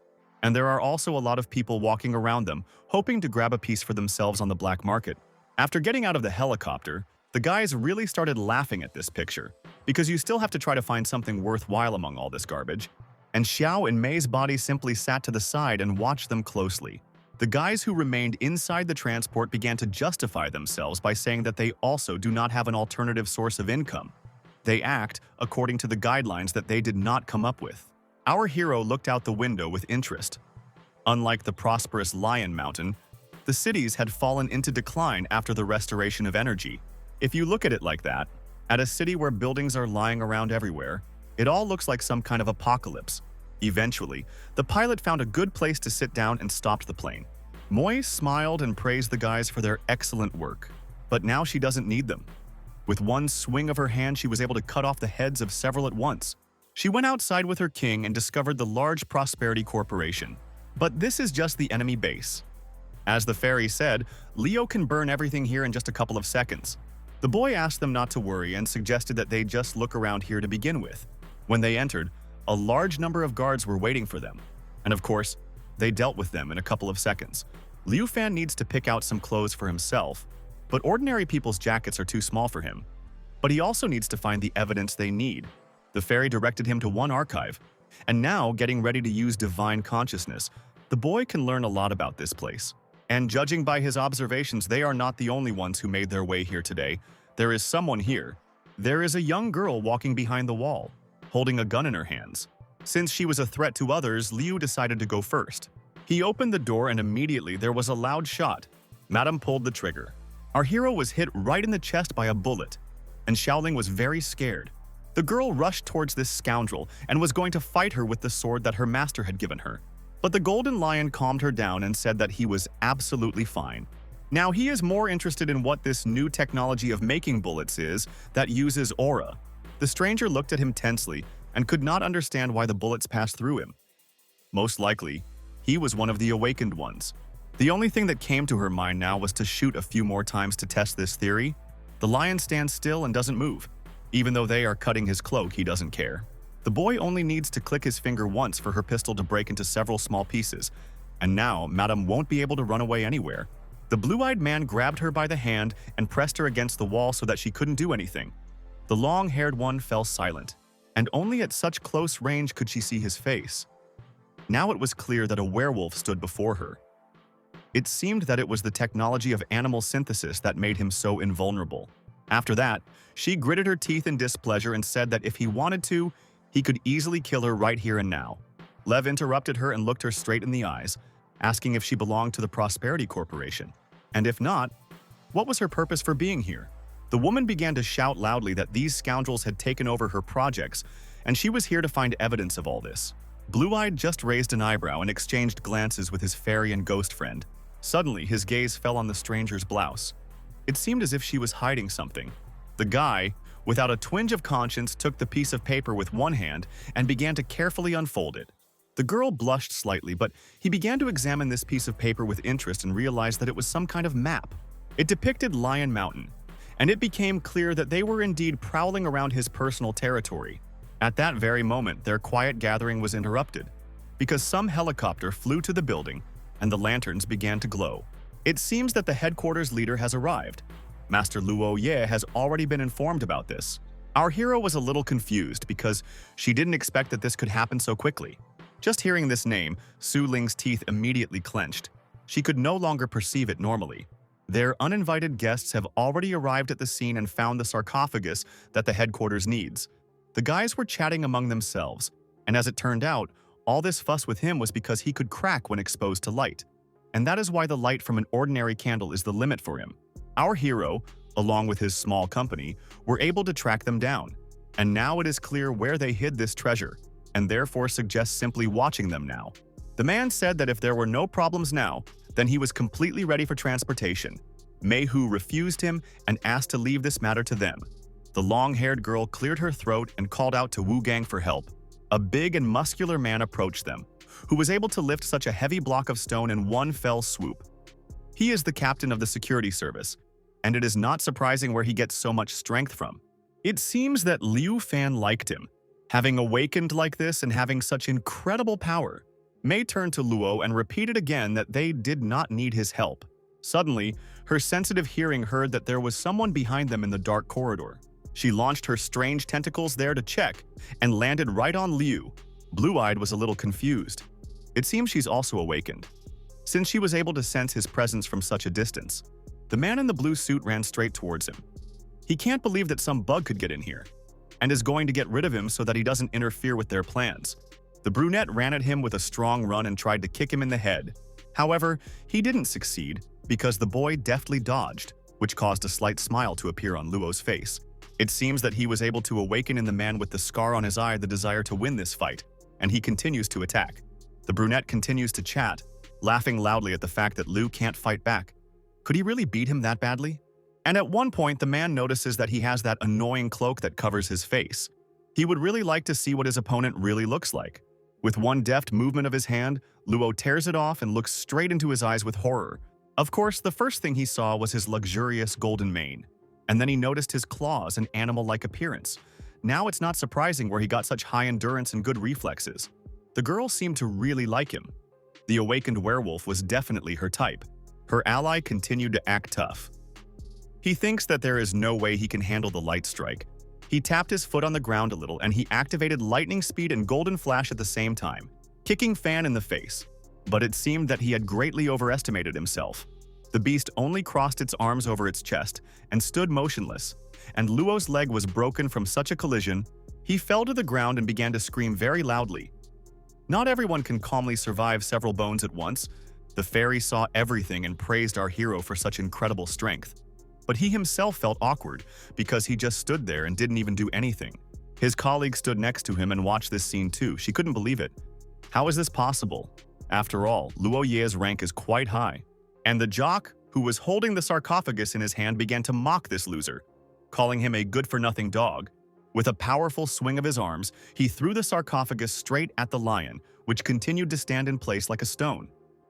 And there are also a lot of people walking around them, hoping to grab a piece for themselves on the black market. After getting out of the helicopter, the guys really started laughing at this picture, because you still have to try to find something worthwhile among all this garbage. And Xiao and Mei's body simply sat to the side and watched them closely. The guys who remained inside the transport began to justify themselves by saying that they also do not have an alternative source of income. They act according to the guidelines that they did not come up with. Our hero looked out the window with interest. Unlike the prosperous Lion Mountain, the cities had fallen into decline after the restoration of energy. If you look at it like that, at a city where buildings are lying around everywhere, it all looks like some kind of apocalypse. Eventually, the pilot found a good place to sit down and stopped the plane. Moi smiled and praised the guys for their excellent work, but now she doesn't need them. With one swing of her hand, she was able to cut off the heads of several at once. She went outside with her king and discovered the large Prosperity Corporation. But this is just the enemy base. As the fairy said, Leo can burn everything here in just a couple of seconds. The boy asked them not to worry and suggested that they just look around here to begin with. When they entered, a large number of guards were waiting for them. And of course, they dealt with them in a couple of seconds. Liu Fan needs to pick out some clothes for himself, but ordinary people's jackets are too small for him. But he also needs to find the evidence they need. The fairy directed him to one archive, and now, getting ready to use divine consciousness, the boy can learn a lot about this place. And judging by his observations, they are not the only ones who made their way here today. There is someone here. There is a young girl walking behind the wall, holding a gun in her hands. Since she was a threat to others, Liu decided to go first. He opened the door and immediately there was a loud shot. Madame pulled the trigger. Our hero was hit right in the chest by a bullet, and Xiaoling was very scared. The girl rushed towards this scoundrel and was going to fight her with the sword that her master had given her. But the Golden Lion calmed her down and said that he was absolutely fine. Now he is more interested in what this new technology of making bullets is that uses aura. The stranger looked at him tensely and could not understand why the bullets passed through him. Most likely, he was one of the awakened ones. The only thing that came to her mind now was to shoot a few more times to test this theory. The lion stands still and doesn't move. Even though they are cutting his cloak, he doesn't care. The boy only needs to click his finger once for her pistol to break into several small pieces. And now, Madame won't be able to run away anywhere. The blue-eyed man grabbed her by the hand and pressed her against the wall so that she couldn't do anything. The long-haired one fell silent, and only at such close range could she see his face. Now it was clear that a werewolf stood before her. It seemed that it was the technology of animal synthesis that made him so invulnerable. After that, she gritted her teeth in displeasure and said that if he wanted to, he could easily kill her right here and now. Lev interrupted her and looked her straight in the eyes, asking if she belonged to the Prosperity Corporation. And if not, what was her purpose for being here? The woman began to shout loudly that these scoundrels had taken over her projects, and she was here to find evidence of all this. Blue-Eyed just raised an eyebrow and exchanged glances with his fairy and ghost friend. Suddenly, his gaze fell on the stranger's blouse. It seemed as if she was hiding something. The guy, without a twinge of conscience, took the piece of paper with one hand and began to carefully unfold it. The girl blushed slightly, but he began to examine this piece of paper with interest and realized that it was some kind of map. It depicted Lion Mountain, and it became clear that they were indeed prowling around his personal territory. At that very moment, their quiet gathering was interrupted, because some helicopter flew to the building and the lanterns began to glow. It seems that the headquarters leader has arrived. Master Luo Ye has already been informed about this. Our hero was a little confused because she didn't expect that this could happen so quickly. Just hearing this name, Suling's teeth immediately clenched. She could no longer perceive it normally. Their uninvited guests have already arrived at the scene and found the sarcophagus that the headquarters needs. The guys were chatting among themselves, and as it turned out, all this fuss with him was because he could crack when exposed to light. And that is why the light from an ordinary candle is the limit for him. Our hero, along with his small company, were able to track them down. And now it is clear where they hid this treasure, and therefore suggests simply watching them now. The man said that if there were no problems now, then he was completely ready for transportation. Mei Hu refused him and asked to leave this matter to them. The long-haired girl cleared her throat and called out to Wu Gang for help. A big and muscular man approached them, who was able to lift such a heavy block of stone in one fell swoop. He is the captain of the security service, and it is not surprising where he gets so much strength from. It seems that Liu Fan liked him. Having awakened like this and having such incredible power, Mei turned to Luo and repeated again that they did not need his help. Suddenly, her sensitive hearing heard that there was someone behind them in the dark corridor. She launched her strange tentacles there to check and landed right on Liu. Blue-Eyed was a little confused. It seems she's also awakened, since she was able to sense his presence from such a distance. The man in the blue suit ran straight towards him. He can't believe that some bug could get in here, and is going to get rid of him so that he doesn't interfere with their plans. The brunette ran at him with a strong run and tried to kick him in the head. However, he didn't succeed because the boy deftly dodged, which caused a slight smile to appear on Luo's face. It seems that he was able to awaken in the man with the scar on his eye the desire to win this fight, and he continues to attack. The brunette continues to chat, laughing loudly at the fact that Liu can't fight back. Could he really beat him that badly? And at one point, the man notices that he has that annoying cloak that covers his face. He would really like to see what his opponent really looks like. With one deft movement of his hand, Luo tears it off and looks straight into his eyes with horror. Of course, the first thing he saw was his luxurious golden mane. And then he noticed his claws and animal-like appearance. Now it's not surprising where he got such high endurance and good reflexes. The girl seemed to really like him. The awakened werewolf was definitely her type. Her ally continued to act tough. He thinks that there is no way he can handle the light strike. He tapped his foot on the ground a little and he activated lightning speed and golden flash at the same time, kicking Fan in the face. But it seemed that he had greatly overestimated himself. The beast only crossed its arms over its chest and stood motionless, and Luo's leg was broken from such a collision. He fell to the ground and began to scream very loudly. Not everyone can calmly survive several bones at once. The fairy saw everything and praised our hero for such incredible strength. But he himself felt awkward because he just stood there and didn't even do anything. His colleague stood next to him and watched this scene too. She couldn't believe it. How is this possible? After all, Luo Ye's rank is quite high. And the jock, who was holding the sarcophagus in his hand, began to mock this loser, calling him a good-for-nothing dog. With a powerful swing of his arms, he threw the sarcophagus straight at the lion, which continued to stand in place like a stone.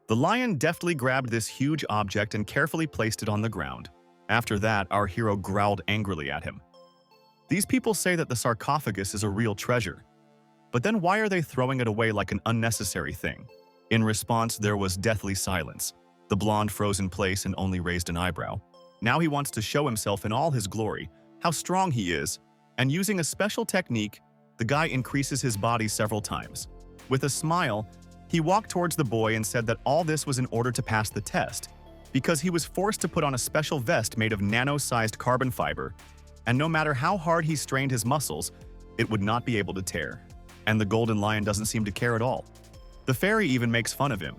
The lion deftly grabbed this huge object and carefully placed it on the ground. After that, our hero growled angrily at him. These people say that the sarcophagus is a real treasure. But then why are they throwing it away like an unnecessary thing? In response, there was deathly silence. The blonde froze in place and only raised an eyebrow. Now he wants to show himself in all his glory, how strong he is, and using a special technique, the guy increases his body several times. With a smile, he walked towards the boy and said that all this was in order to pass the test, because he was forced to put on a special vest made of nano-sized carbon fiber, and no matter how hard he strained his muscles, it would not be able to tear. And the golden lion doesn't seem to care at all. The fairy even makes fun of him.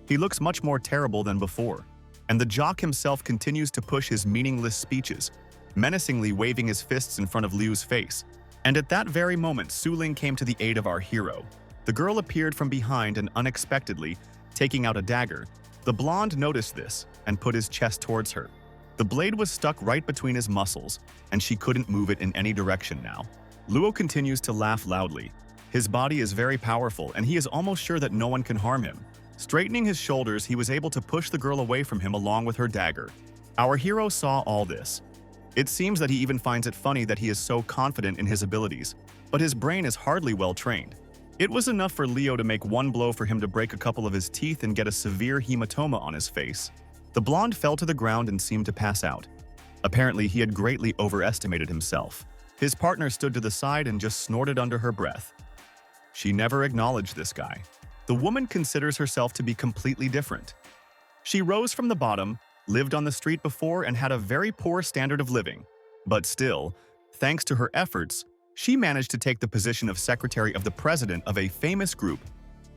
He looks much more terrible than before, and the jock himself continues to push his meaningless speeches, menacingly waving his fists in front of Liu's face. And at that very moment, Suling came to the aid of our hero. The girl appeared from behind and unexpectedly, taking out a dagger. The blonde noticed this and put his chest towards her. The blade was stuck right between his muscles, and she couldn't move it in any direction now. Luo continues to laugh loudly. His body is very powerful, and he is almost sure that no one can harm him. Straightening his shoulders, he was able to push the girl away from him along with her dagger. Our hero saw all this. It seems that he even finds it funny that he is so confident in his abilities, but his brain is hardly well trained. It was enough for Leo to make one blow for him to break a couple of his teeth and get a severe hematoma on his face. The blonde fell to the ground and seemed to pass out. Apparently, he had greatly overestimated himself. His partner stood to the side and just snorted under her breath. She never acknowledged this guy. The woman considers herself to be completely different. She rose from the bottom, lived on the street before, and had a very poor standard of living. But still, thanks to her efforts, she managed to take the position of secretary of the president of a famous group.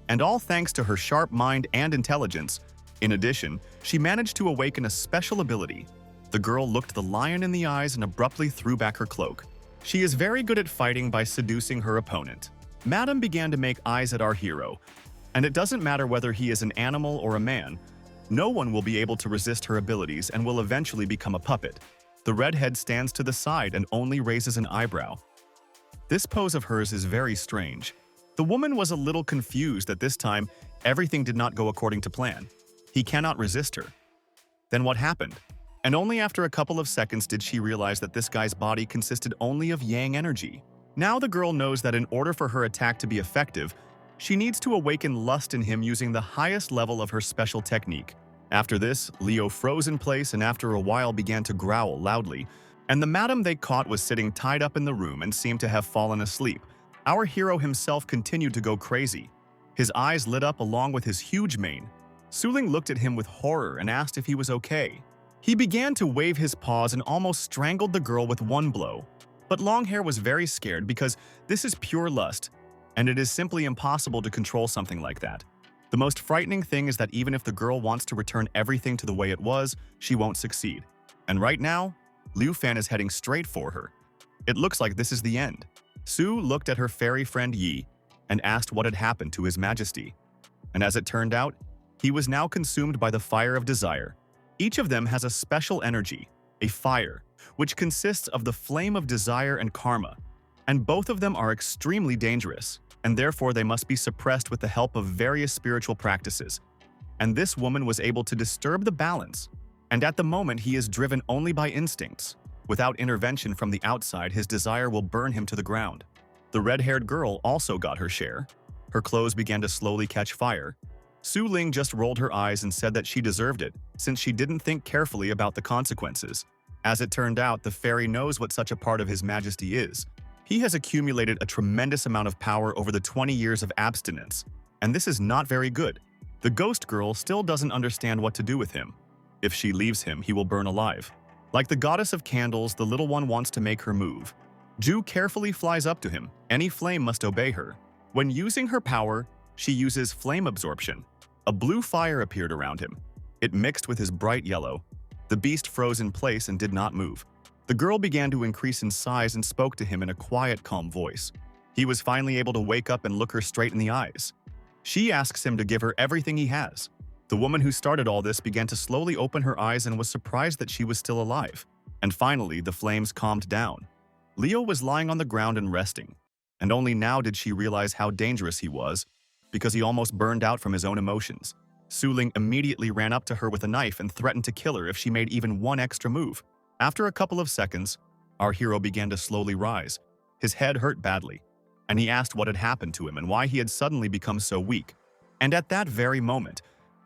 And all thanks to her sharp mind and intelligence. In addition, she managed to awaken a special ability. The girl looked the lion in the eyes and abruptly threw back her cloak. She is very good at fighting by seducing her opponent. Madame began to make eyes at our hero, and it doesn't matter whether he is an animal or a man, no one will be able to resist her abilities and will eventually become a puppet. The redhead stands to the side and only raises an eyebrow. This pose of hers is very strange. The woman was a little confused that this time everything did not go according to plan. He cannot resist her. Then what happened? And only after a couple of seconds did she realize that this guy's body consisted only of yang energy. Now the girl knows that in order for her attack to be effective, she needs to awaken lust in him using the highest level of her special technique. After this, Leo froze in place and after a while began to growl loudly, and the madam they caught was sitting tied up in the room and seemed to have fallen asleep. Our hero himself continued to go crazy. His eyes lit up along with his huge mane. Suling looked at him with horror and asked if he was okay. He began to wave his paws and almost strangled the girl with one blow. But Longhair was very scared because this is pure lust, and it is simply impossible to control something like that. The most frightening thing is that even if the girl wants to return everything to the way it was, she won't succeed. And right now, Liu Fan is heading straight for her. It looks like this is the end. Su looked at her fairy friend Yi and asked what had happened to His Majesty. And as it turned out, he was now consumed by the fire of desire. Each of them has a special energy, a fire, which consists of the flame of desire and karma, and both of them are extremely dangerous, and therefore they must be suppressed with the help of various spiritual practices. And this woman was able to disturb the balance, and at the moment he is driven only by instincts. Without intervention from the outside, his desire will burn him to the ground. The red-haired girl also got her share. Her clothes began to slowly catch fire. Suling just rolled her eyes and said that she deserved it, since she didn't think carefully about the consequences. As it turned out, the fairy knows what such a part of His Majesty is. He has accumulated a tremendous amount of power over the 20 years of abstinence, and this is not very good. The ghost girl still doesn't understand what to do with him. If she leaves him, he will burn alive. Like the goddess of candles, the little one wants to make her move. Ju carefully flies up to him. Any flame must obey her. When using her power, she uses flame absorption. A blue fire appeared around him. It mixed with his bright yellow. The beast froze in place and did not move. The girl began to increase in size and spoke to him in a quiet, calm voice. He was finally able to wake up and look her straight in the eyes. She asks him to give her everything he has. The woman who started all this began to slowly open her eyes and was surprised that she was still alive. And finally, the flames calmed down. Leo was lying on the ground and resting, and only now did she realize how dangerous he was, because he almost burned out from his own emotions. Suling immediately ran up to her with a knife and threatened to kill her if she made even one extra move. After a couple of seconds, our hero began to slowly rise. His head hurt badly, and he asked what had happened to him and why he had suddenly become so weak. And at that very moment,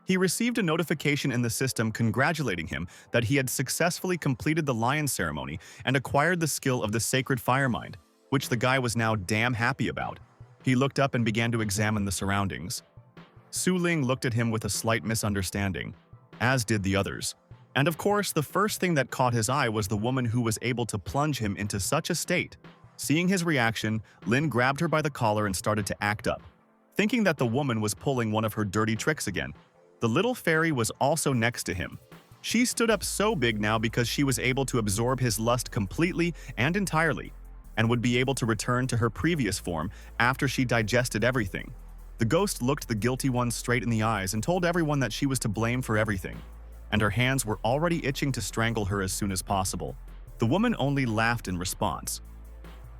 he received a notification in the system congratulating him that he had successfully completed the lion ceremony and acquired the skill of the sacred fire mind, which the guy was now damn happy about. He looked up and began to examine the surroundings. Suling looked at him with a slight misunderstanding, as did the others. And of course, the first thing that caught his eye was the woman who was able to plunge him into such a state. Seeing his reaction, Lin grabbed her by the collar and started to act up, thinking that the woman was pulling one of her dirty tricks again. The little fairy was also next to him. She stood up so big now because she was able to absorb his lust completely and entirely, and would be able to return to her previous form after she digested everything. The ghost looked the guilty one straight in the eyes and told everyone that she was to blame for everything, and her hands were already itching to strangle her as soon as possible. The woman only laughed in response.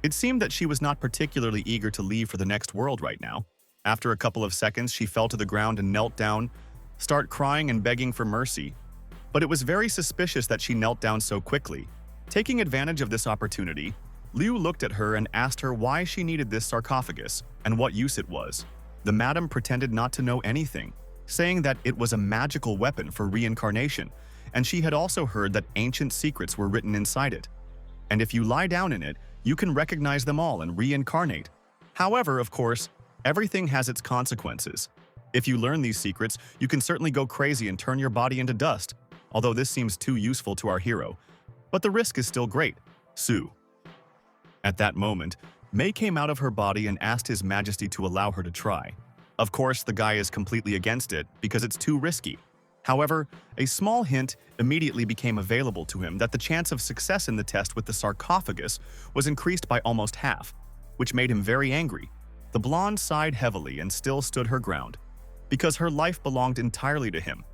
It seemed that she was not particularly eager to leave for the next world right now. After a couple of seconds, she fell to the ground and knelt down, start crying and begging for mercy. But it was very suspicious that she knelt down so quickly. Taking advantage of this opportunity, Liu looked at her and asked her why she needed this sarcophagus and what use it was. The madam pretended not to know anything, saying that it was a magical weapon for reincarnation, and she had also heard that ancient secrets were written inside it. And if you lie down in it, you can recognize them all and reincarnate. However, of course, everything has its consequences. If you learn these secrets, you can certainly go crazy and turn your body into dust, although this seems too useful to our hero. But the risk is still great. Su. At that moment, Mei came out of her body and asked His Majesty to allow her to try. Of course, the guy is completely against it because it's too risky. However, a small hint immediately became available to him that the chance of success in the test with the sarcophagus was increased by almost half, which made him very angry. The blonde sighed heavily and still stood her ground, because her life belonged entirely to him.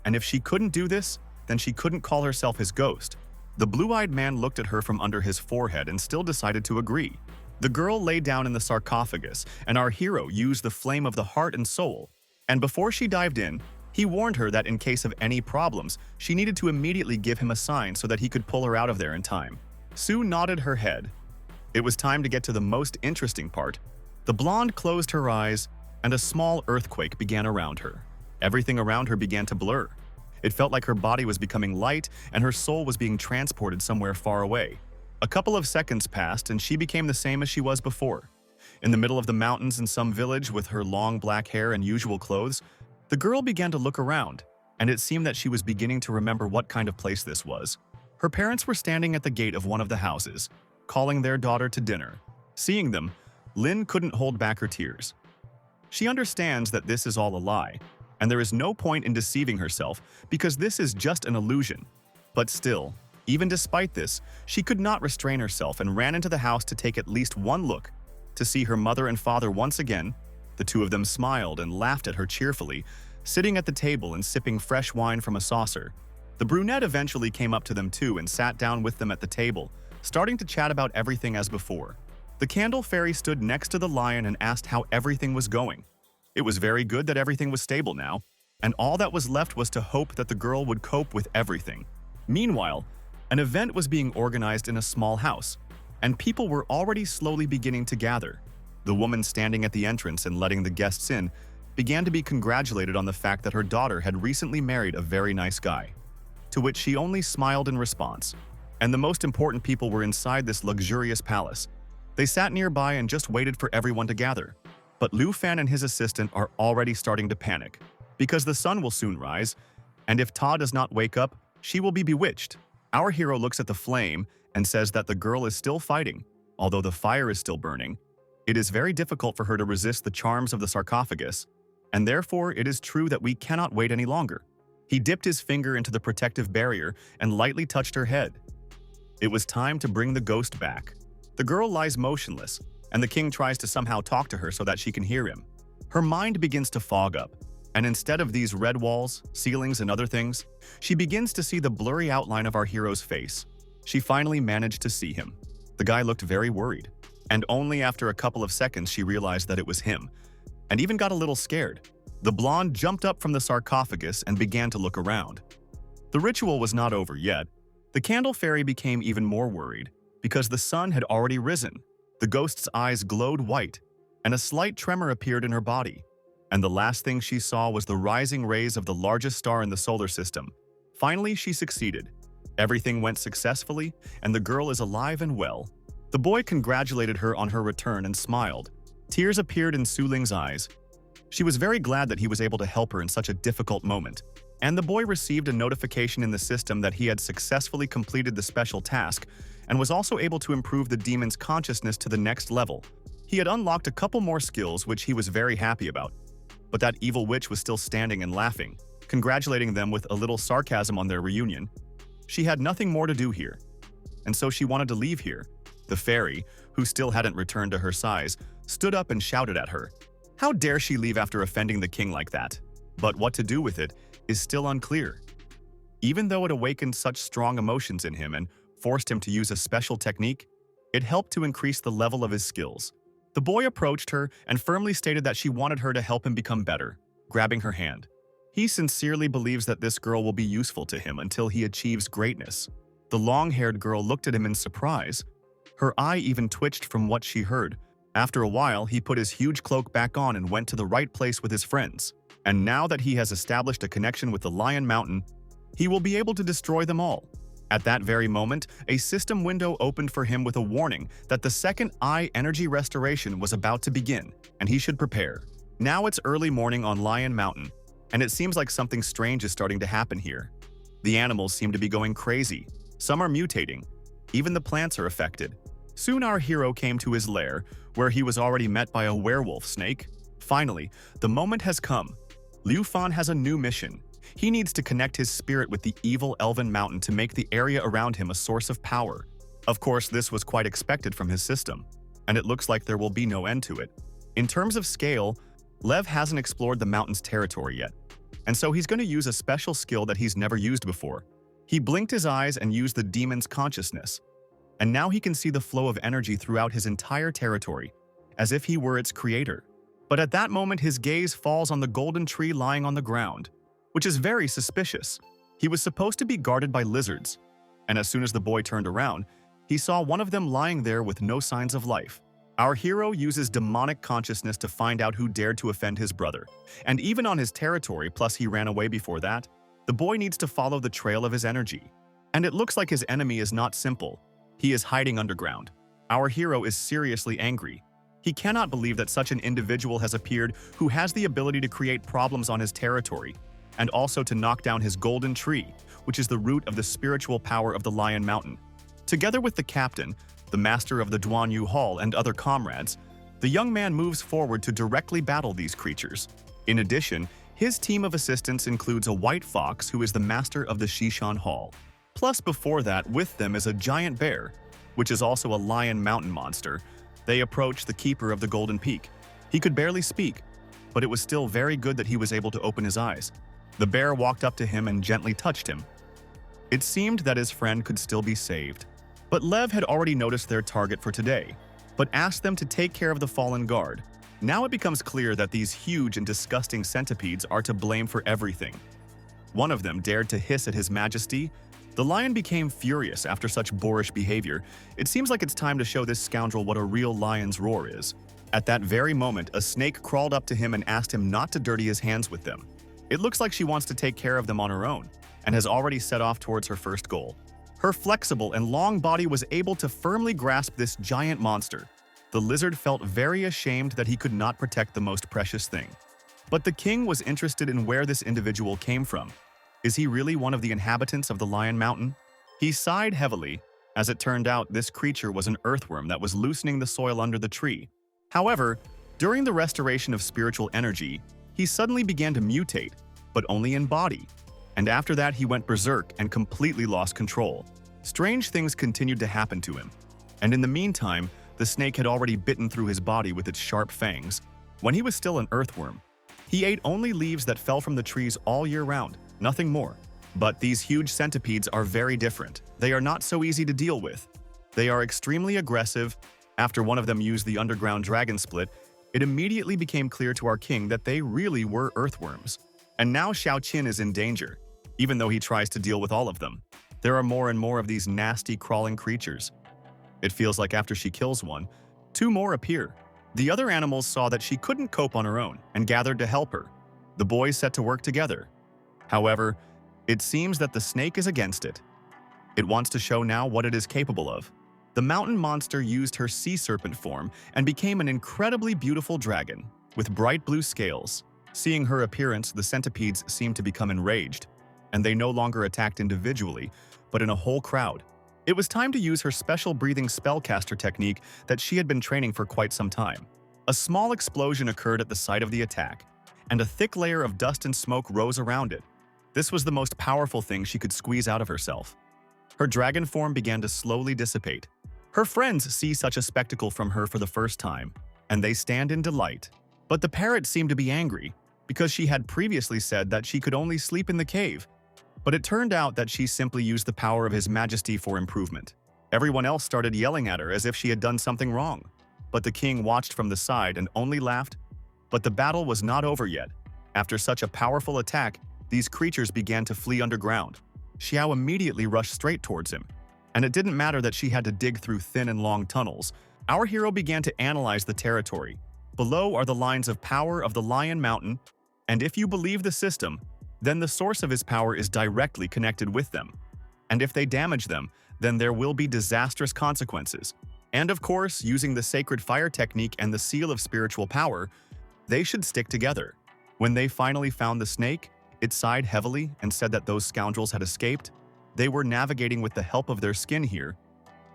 And if she couldn't do this, then she couldn't call herself his ghost. The blue-eyed man looked at her from under his forehead and still decided to agree. The girl lay down in the sarcophagus, and our hero used the flame of the heart and soul. And before she dived in, he warned her that in case of any problems, she needed to immediately give him a sign so that he could pull her out of there in time. Sue nodded her head. It was time to get to the most interesting part. The blonde closed her eyes, and a small earthquake began around her. Everything around her began to blur. It felt like her body was becoming light and her soul was being transported somewhere far away. A couple of seconds passed and she became the same as she was before. In the middle of the mountains in some village with her long black hair and usual clothes, the girl began to look around, and it seemed that she was beginning to remember what kind of place this was. Her parents were standing at the gate of one of the houses, calling their daughter to dinner. Seeing them, Lynn couldn't hold back her tears. She understands that this is all a lie, and there is no point in deceiving herself because this is just an illusion. But still, even despite this, she could not restrain herself and ran into the house to take at least one look. To see her mother and father once again, the two of them smiled and laughed at her cheerfully, sitting at the table and sipping fresh wine from a saucer. The brunette eventually came up to them too and sat down with them at the table, starting to chat about everything as before. The candle fairy stood next to the lion and asked how everything was going. It was very good that everything was stable now, and all that was left was to hope that the girl would cope with everything. Meanwhile, an event was being organized in a small house, and people were already slowly beginning to gather. The woman standing at the entrance and letting the guests in began to be congratulated on the fact that her daughter had recently married a very nice guy, to which she only smiled in response. And the most important people were inside this luxurious palace. They sat nearby and just waited for everyone to gather. But Liu Fan and his assistant are already starting to panic, because the sun will soon rise, and if Ta does not wake up, she will be bewitched. Our hero looks at the flame and says that the girl is still fighting, although the fire is still burning. It is very difficult for her to resist the charms of the sarcophagus, and therefore it is true that we cannot wait any longer. He dipped his finger into the protective barrier and lightly touched her head. It was time to bring the ghost back. The girl lies motionless, and the king tries to somehow talk to her so that she can hear him. Her mind begins to fog up, and instead of these red walls, ceilings, and other things, she begins to see the blurry outline of our hero's face. She finally managed to see him. The guy looked very worried, and only after a couple of seconds she realized that it was him, and even got a little scared. The blonde jumped up from the sarcophagus and began to look around. The ritual was not over yet. The candle fairy became even more worried, because the sun had already risen. The ghost's eyes glowed white, and a slight tremor appeared in her body. And the last thing she saw was the rising rays of the largest star in the solar system. Finally, she succeeded. Everything went successfully, and the girl is alive and well. The boy congratulated her on her return and smiled. Tears appeared in Suling's eyes. She was very glad that he was able to help her in such a difficult moment. And the boy received a notification in the system that he had successfully completed the special task and was also able to improve the demon's consciousness to the next level. He had unlocked a couple more skills which he was very happy about. But that evil witch was still standing and laughing, congratulating them with a little sarcasm on their reunion. She had nothing more to do here, and so she wanted to leave here. The fairy, who still hadn't returned to her size, stood up and shouted at her. How dare she leave after offending the king like that? But what to do with it is still unclear. Even though it awakened such strong emotions in him and forced him to use a special technique, it helped to increase the level of his skills. The boy approached her and firmly stated that she wanted her to help him become better, grabbing her hand. He sincerely believes that this girl will be useful to him until he achieves greatness. The long-haired girl looked at him in surprise. Her eye even twitched from what she heard. After a while, he put his huge cloak back on and went to the right place with his friends. And now that he has established a connection with the Lion Mountain, he will be able to destroy them all. At that very moment, a system window opened for him with a warning that the second eye energy restoration was about to begin, and he should prepare. Now it's early morning on Lion Mountain, and it seems like something strange is starting to happen here. The animals seem to be going crazy. Some are mutating. Even the plants are affected. Soon our hero came to his lair, where he was already met by a werewolf snake. Finally, the moment has come. Liu Fan has a new mission. He needs to connect his spirit with the evil elven mountain to make the area around him a source of power. Of course, this was quite expected from his system, and it looks like there will be no end to it. In terms of scale, Lev hasn't explored the mountain's territory yet, and so he's going to use a special skill that he's never used before. He blinked his eyes and used the demon's consciousness, and now he can see the flow of energy throughout his entire territory, as if he were its creator. But at that moment, his gaze falls on the golden tree lying on the ground, which is very suspicious. He was supposed to be guarded by lizards, and as soon as the boy turned around, he saw one of them lying there with no signs of life. Our hero uses demonic consciousness to find out who dared to offend his brother, and even on his territory, plus he ran away before that, the boy needs to follow the trail of his energy. And it looks like his enemy is not simple. He is hiding underground. Our hero is seriously angry. He cannot believe that such an individual has appeared who has the ability to create problems on his territory, and also to knock down his golden tree, which is the root of the spiritual power of the Lion Mountain. Together with the captain, the master of the Duanyu Hall, and other comrades, the young man moves forward to directly battle these creatures. In addition, his team of assistants includes a white fox who is the master of the Shishan Hall. Plus, before that, with them is a giant bear, which is also a lion mountain monster. They approach the keeper of the Golden Peak. He could barely speak, but it was still very good that he was able to open his eyes. The bear walked up to him and gently touched him. It seemed that his friend could still be saved. But Lev had already noticed their target for today, but asked them to take care of the fallen guard. Now it becomes clear that these huge and disgusting centipedes are to blame for everything. One of them dared to hiss at His Majesty. The lion became furious after such boorish behavior. It seems like it's time to show this scoundrel what a real lion's roar is. At that very moment, a snake crawled up to him and asked him not to dirty his hands with them. It looks like she wants to take care of them on her own, and has already set off towards her first goal. Her flexible and long body was able to firmly grasp this giant monster. The lizard felt very ashamed that he could not protect the most precious thing. But the king was interested in where this individual came from. Is he really one of the inhabitants of the Lion Mountain? He sighed heavily. As it turned out, this creature was an earthworm that was loosening the soil under the tree. However, during the restoration of spiritual energy, he suddenly began to mutate, but only in body. And after that, he went berserk and completely lost control. Strange things continued to happen to him. And in the meantime, the snake had already bitten through his body with its sharp fangs. When he was still an earthworm, he ate only leaves that fell from the trees all year round, nothing more. But these huge centipedes are very different. They are not so easy to deal with. They are extremely aggressive. After one of them used the underground dragon split, it immediately became clear to our king that they really were earthworms. And now Xiao Qin is in danger, even though he tries to deal with all of them. There are more and more of these nasty crawling creatures. It feels like after she kills one, two more appear. The other animals saw that she couldn't cope on her own and gathered to help her. The boys set to work together. However, it seems that the snake is against it. It wants to show now what it is capable of. The mountain monster used her sea serpent form and became an incredibly beautiful dragon with bright blue scales. Seeing her appearance, the centipedes seemed to become enraged, and they no longer attacked individually, but in a whole crowd. It was time to use her special breathing spellcaster technique that she had been training for quite some time. A small explosion occurred at the site of the attack, and a thick layer of dust and smoke rose around it. This was the most powerful thing she could squeeze out of herself. Her dragon form began to slowly dissipate. Her friends see such a spectacle from her for the first time, and they stand in delight. But the parrot seemed to be angry, because she had previously said that she could only sleep in the cave. But it turned out that she simply used the power of His Majesty for improvement. Everyone else started yelling at her as if she had done something wrong. But the king watched from the side and only laughed. But the battle was not over yet. After such a powerful attack, these creatures began to flee underground. Xiao immediately rushed straight towards him. And it didn't matter that she had to dig through thin and long tunnels. Our hero began to analyze the territory. Below are the lines of power of the Lion Mountain, and if you believe the system, then the source of his power is directly connected with them. And if they damage them, then there will be disastrous consequences. And of course, using the sacred fire technique and the seal of spiritual power, they should stick together. When they finally found the snake, it sighed heavily and said that those scoundrels had escaped. They were navigating with the help of their skin here,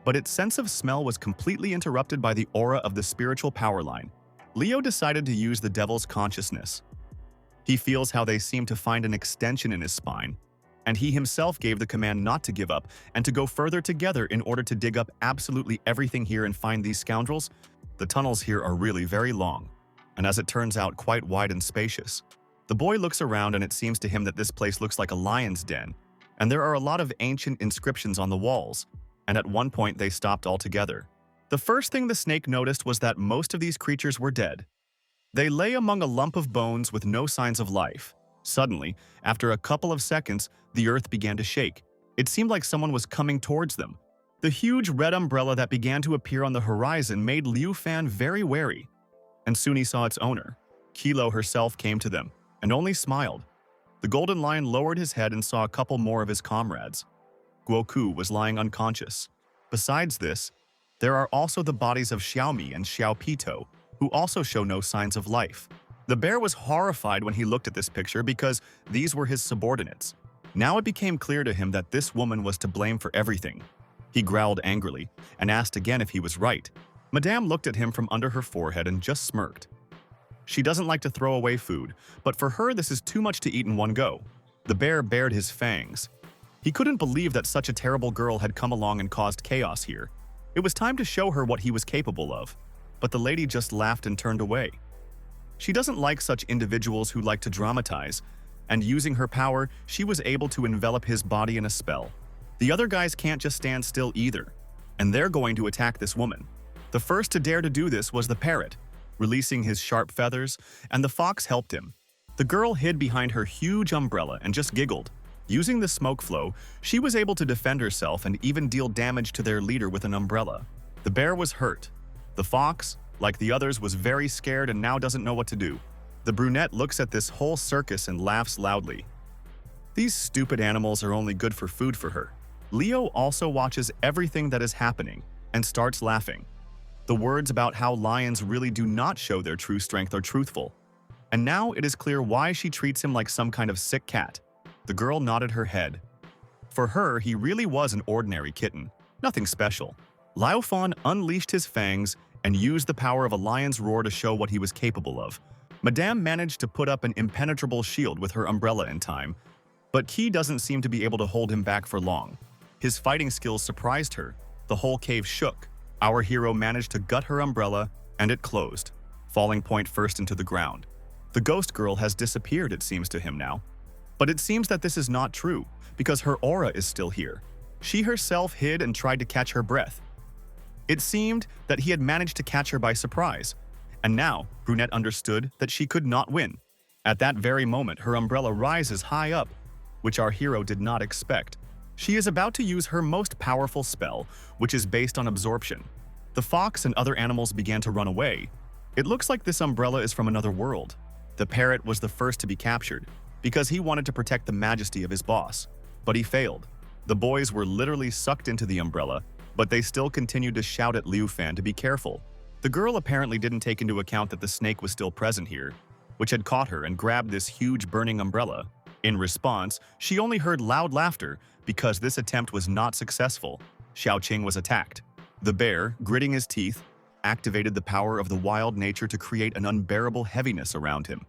but its sense of smell was completely interrupted by the aura of the spiritual power line. Leo decided to use the devil's consciousness. He feels how they seem to find an extension in his spine, and he himself gave the command not to give up and to go further together in order to dig up absolutely everything here and find these scoundrels. The tunnels here are really very long, and as it turns out, quite wide and spacious. The boy looks around and it seems to him that this place looks like a lion's den, and there are a lot of ancient inscriptions on the walls. and at one point they stopped altogether. The first thing the snake noticed was that most of these creatures were dead. They lay among a lump of bones with no signs of life. Suddenly, after a couple of seconds, the earth began to shake. It seemed like someone was coming towards them. The huge red umbrella that began to appear on the horizon made Liu Fan very wary, and soon he saw its owner. Kilo herself came to them, and only smiled. The golden lion lowered his head and saw a couple more of his comrades. Guoku was lying unconscious. Besides this, there are also the bodies of Xiaomi and Xiaopito, who also show no signs of life. The bear was horrified when he looked at this picture because these were his subordinates. Now it became clear to him that this woman was to blame for everything. He growled angrily and asked again if he was right. Madame looked at him from under her forehead and just smirked. She doesn't like to throw away food, but for her this is too much to eat in one go. The bear bared his fangs. He couldn't believe that such a terrible girl had come along and caused chaos here. It was time to show her what he was capable of. But the lady just laughed and turned away. She doesn't like such individuals who like to dramatize, and using her power, she was able to envelop his body in a spell. The other guys can't just stand still either, and they're going to attack this woman. The first to dare to do this was the parrot, releasing his sharp feathers, and the fox helped him. The girl hid behind her huge umbrella and just giggled. Using the smoke flow, she was able to defend herself and even deal damage to their leader with an umbrella. The bear was hurt. The fox, like the others, was very scared and now doesn't know what to do. The brunette looks at this whole circus and laughs loudly. These stupid animals are only good for food for her. Leo also watches everything that is happening and starts laughing. The words about how lions really do not show their true strength are truthful. And now it is clear why she treats him like some kind of sick cat. The girl nodded her head. For her, he really was an ordinary kitten, nothing special. Liu Fan unleashed his fangs and used the power of a lion's roar to show what he was capable of. Madame managed to put up an impenetrable shield with her umbrella in time, but Qi doesn't seem to be able to hold him back for long. His fighting skills surprised her. The whole cave shook. Our hero managed to gut her umbrella, and it closed, falling point first into the ground. The ghost girl has disappeared, it seems to him now. But it seems that this is not true, because her aura is still here. She herself hid and tried to catch her breath. It seemed that he had managed to catch her by surprise, and now Brunette understood that she could not win. At that very moment, her umbrella rises high up, which our hero did not expect. She is about to use her most powerful spell, which is based on absorption. The fox and other animals began to run away. It looks like this umbrella is from another world. The parrot was the first to be captured, because he wanted to protect the majesty of his boss. But he failed. The boys were literally sucked into the umbrella, but they still continued to shout at Liu Fan to be careful. The girl apparently didn't take into account that the snake was still present here, which had caught her and grabbed this huge burning umbrella. In response, she only heard loud laughter because this attempt was not successful. Xiaoqing was attacked. The bear, gritting his teeth, activated the power of the wild nature to create an unbearable heaviness around him.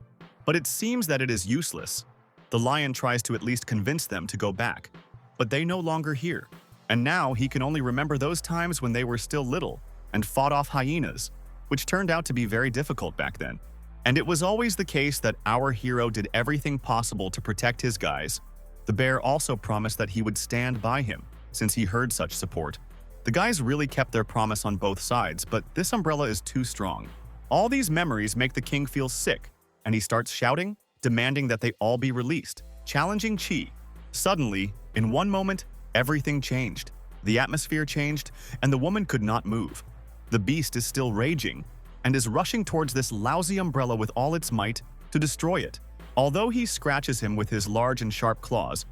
But it seems that it is useless. The lion tries to at least convince them to go back, but they no longer hear. And now he can only remember those times when they were still little and fought off hyenas, which turned out to be very difficult back then. And it was always the case that our hero did everything possible to protect his guys. The bear also promised that he would stand by him, since he heard such support. The guys really kept their promise on both sides, but this umbrella is too strong. All these memories make the king feel sick, and he starts shouting, demanding that they all be released, challenging Qi. Suddenly, in one moment, everything changed. The atmosphere changed, and the woman could not move. The beast is still raging, and is rushing towards this lousy umbrella with all its might to destroy it. Although he scratches him with his large and sharp claws,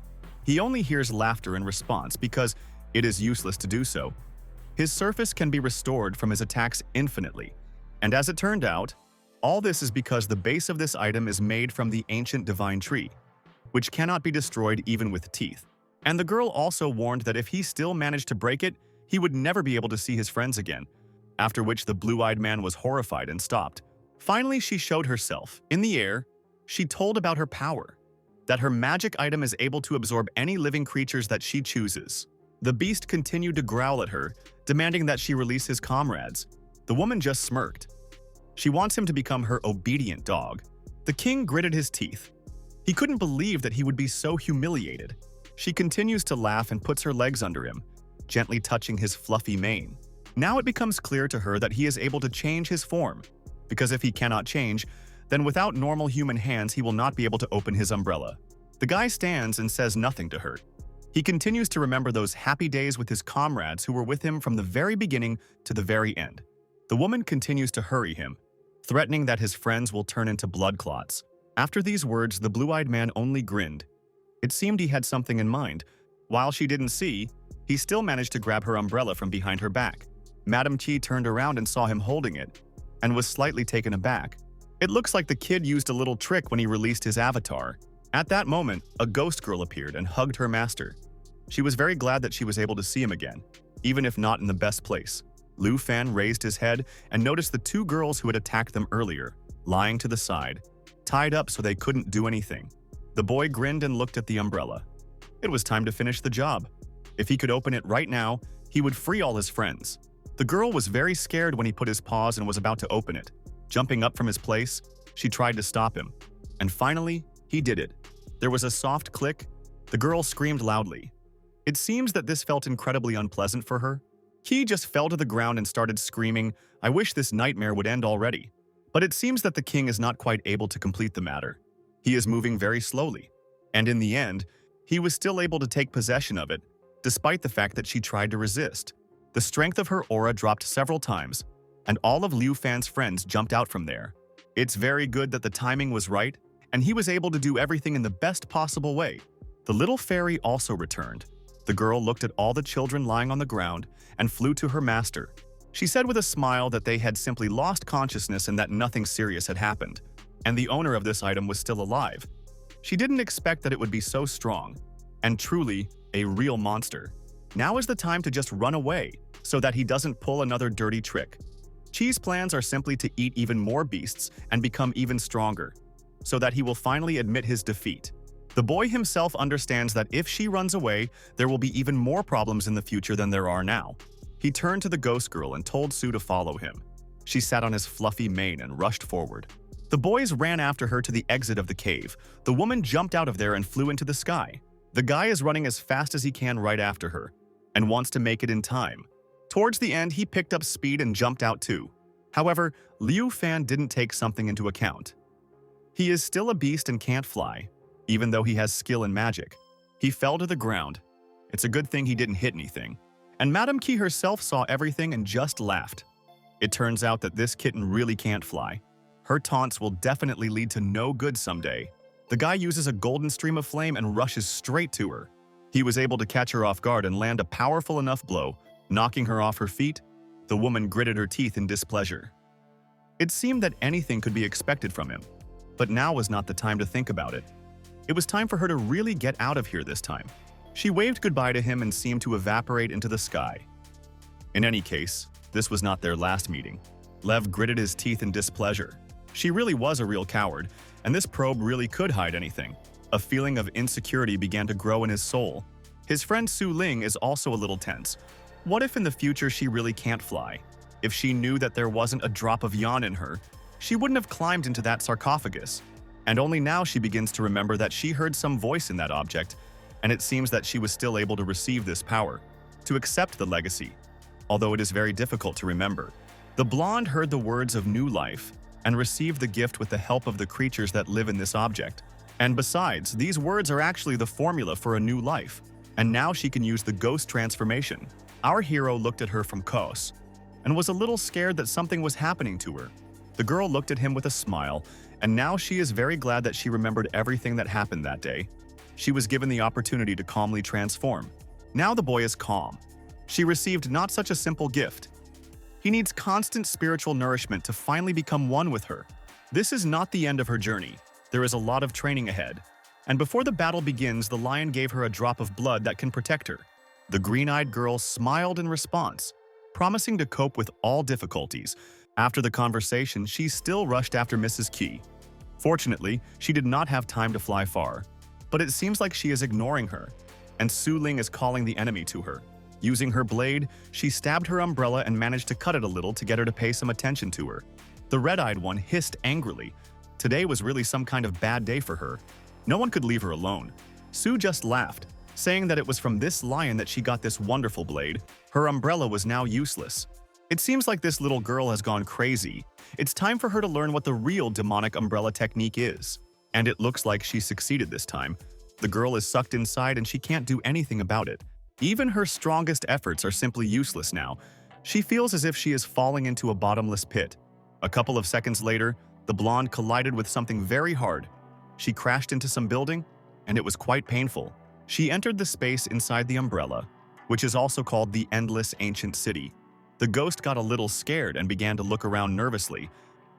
he only hears laughter in response because it is useless to do so. His surface can be restored from his attacks infinitely, and as it turned out, all this is because the base of this item is made from the ancient divine tree, which cannot be destroyed even with teeth. And the girl also warned that if he still managed to break it, he would never be able to see his friends again, after which the blue-eyed man was horrified and stopped. Finally, she showed herself. In the air, she told about her power, that her magic item is able to absorb any living creatures that she chooses. The beast continued to growl at her, demanding that she release his comrades. The woman just smirked. She wants him to become her obedient dog. The king gritted his teeth. He couldn't believe that he would be so humiliated. She continues to laugh and puts her legs under him. gently touching his fluffy mane. Now it becomes clear to her that he is able to change his form, because if he cannot change, then without normal human hands he will not be able to open his umbrella. The guy stands and says nothing to her. He continues to remember those happy days with his comrades who were with him from the very beginning to the very end. The woman continues to hurry him, threatening that his friends will turn into blood clots. After these words, the blue-eyed man only grinned. It seemed he had something in mind. While she didn't see, he still managed to grab her umbrella from behind her back. Madame Qi turned around and saw him holding it, and was slightly taken aback. It looks like the kid used a little trick when he released his avatar. At that moment, a ghost girl appeared and hugged her master. She was very glad that she was able to see him again, even if not in the best place. Liu Fan raised his head and noticed the two girls who had attacked them earlier, lying to the side, tied up so they couldn't do anything. The boy grinned and looked at the umbrella. It was time to finish the job. If he could open it right now, he would free all his friends. The girl was very scared when he put his paws and was about to open it. Jumping up from his place, she tried to stop him. And finally, he did it. There was a soft click. The girl screamed loudly. It seems that this felt incredibly unpleasant for her. He just fell to the ground and started screaming, "I wish this nightmare would end already." But it seems that the king is not quite able to complete the matter. He is moving very slowly. And in the end, he was still able to take possession of it, despite the fact that she tried to resist. The strength of her aura dropped several times, and all of Liu Fan's friends jumped out from there. It's very good that the timing was right, and he was able to do everything in the best possible way. The little fairy also returned. The girl looked at all the children lying on the ground and flew to her master. She said with a smile that they had simply lost consciousness and that nothing serious had happened, and the owner of this item was still alive. She didn't expect that it would be so strong, and truly a real monster. Now is the time to just run away, so that he doesn't pull another dirty trick. Qi's plans are simply to eat even more beasts and become even stronger, so that he will finally admit his defeat. The boy himself understands that if she runs away, there will be even more problems in the future than there are now. He turned to the ghost girl and told Su to follow him. She sat on his fluffy mane and rushed forward. The boys ran after her to the exit of the cave. The woman jumped out of there and flew into the sky. The guy is running as fast as he can right after her, and wants to make it in time. Towards the end, he picked up speed and jumped out too. However, Liu Fan didn't take something into account. He is still a beast and can't fly, even though he has skill in magic. He fell to the ground. It's a good thing he didn't hit anything. And Madame Qi herself saw everything and just laughed. It turns out that this kitten really can't fly. Her taunts will definitely lead to no good someday. The guy uses a golden stream of flame and rushes straight to her. He was able to catch her off guard and land a powerful enough blow, knocking her off her feet. The woman gritted her teeth in displeasure. It seemed that anything could be expected from him, but now was not the time to think about it. It was time for her to really get out of here this time. She waved goodbye to him and seemed to evaporate into the sky. In any case, this was not their last meeting. Lev gritted his teeth in displeasure. She really was a real coward, and this probe really could hide anything. A feeling of insecurity began to grow in his soul. His friend Suling is also a little tense. What if in the future she really can't fly? If she knew that there wasn't a drop of yan in her, she wouldn't have climbed into that sarcophagus. And only now she begins to remember that she heard some voice in that object, and it seems that she was still able to receive this power, to accept the legacy, although it is very difficult to remember. The blonde heard the words of new life and received the gift with the help of the creatures that live in this object. And besides, these words are actually the formula for a new life, and now she can use the ghost transformation. Our hero looked at her from Kos and was a little scared that something was happening to her. The girl looked at him with a smile, and now she is very glad that she remembered everything that happened that day. She was given the opportunity to calmly transform. Now the boy is calm. She received not such a simple gift. He needs constant spiritual nourishment to finally become one with her. This is not the end of her journey. There is a lot of training ahead. And before the battle begins, the lion gave her a drop of blood that can protect her. The green-eyed girl smiled in response, promising to cope with all difficulties. After the conversation, she still rushed after Mrs. Qi. Fortunately, she did not have time to fly far, but it seems like she is ignoring her, and Suling is calling the enemy to her. Using her blade, she stabbed her umbrella and managed to cut it a little to get her to pay some attention to her. The red-eyed one hissed angrily. Today was really some kind of bad day for her. No one could leave her alone. Su just laughed. saying that it was from this lion that she got this wonderful blade. Her umbrella was now useless. It seems like this little girl has gone crazy. It's time for her to learn what the real demonic umbrella technique is. And it looks like she succeeded this time. The girl is sucked inside and she can't do anything about it. Even her strongest efforts are simply useless now. She feels as if she is falling into a bottomless pit. A couple of seconds later, the blonde collided with something very hard. She crashed into some building, and it was quite painful. She entered the space inside the umbrella, which is also called the Endless Ancient City. The ghost got a little scared and began to look around nervously,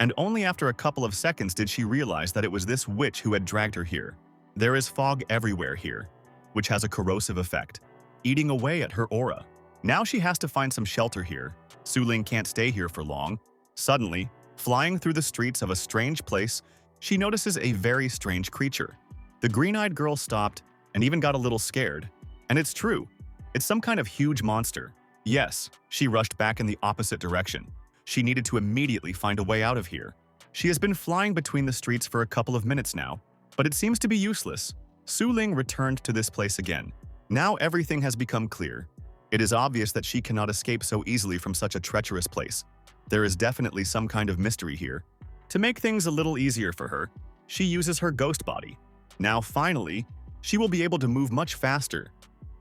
and only after a couple of seconds did she realize that it was this witch who had dragged her here. There is fog everywhere here, which has a corrosive effect, eating away at her aura. Now she has to find some shelter here. Suling can't stay here for long. Suddenly, flying through the streets of a strange place, she notices a very strange creature. The green-eyed girl stopped and even got a little scared. And it's true. It's some kind of huge monster. Yes, she rushed back in the opposite direction. She needed to immediately find a way out of here. She has been flying between the streets for a couple of minutes now, but it seems to be useless. Suling returned to this place again. Now everything has become clear. It is obvious that she cannot escape so easily from such a treacherous place. There is definitely some kind of mystery here. To make things a little easier for her, she uses her ghost body. Now finally, she will be able to move much faster.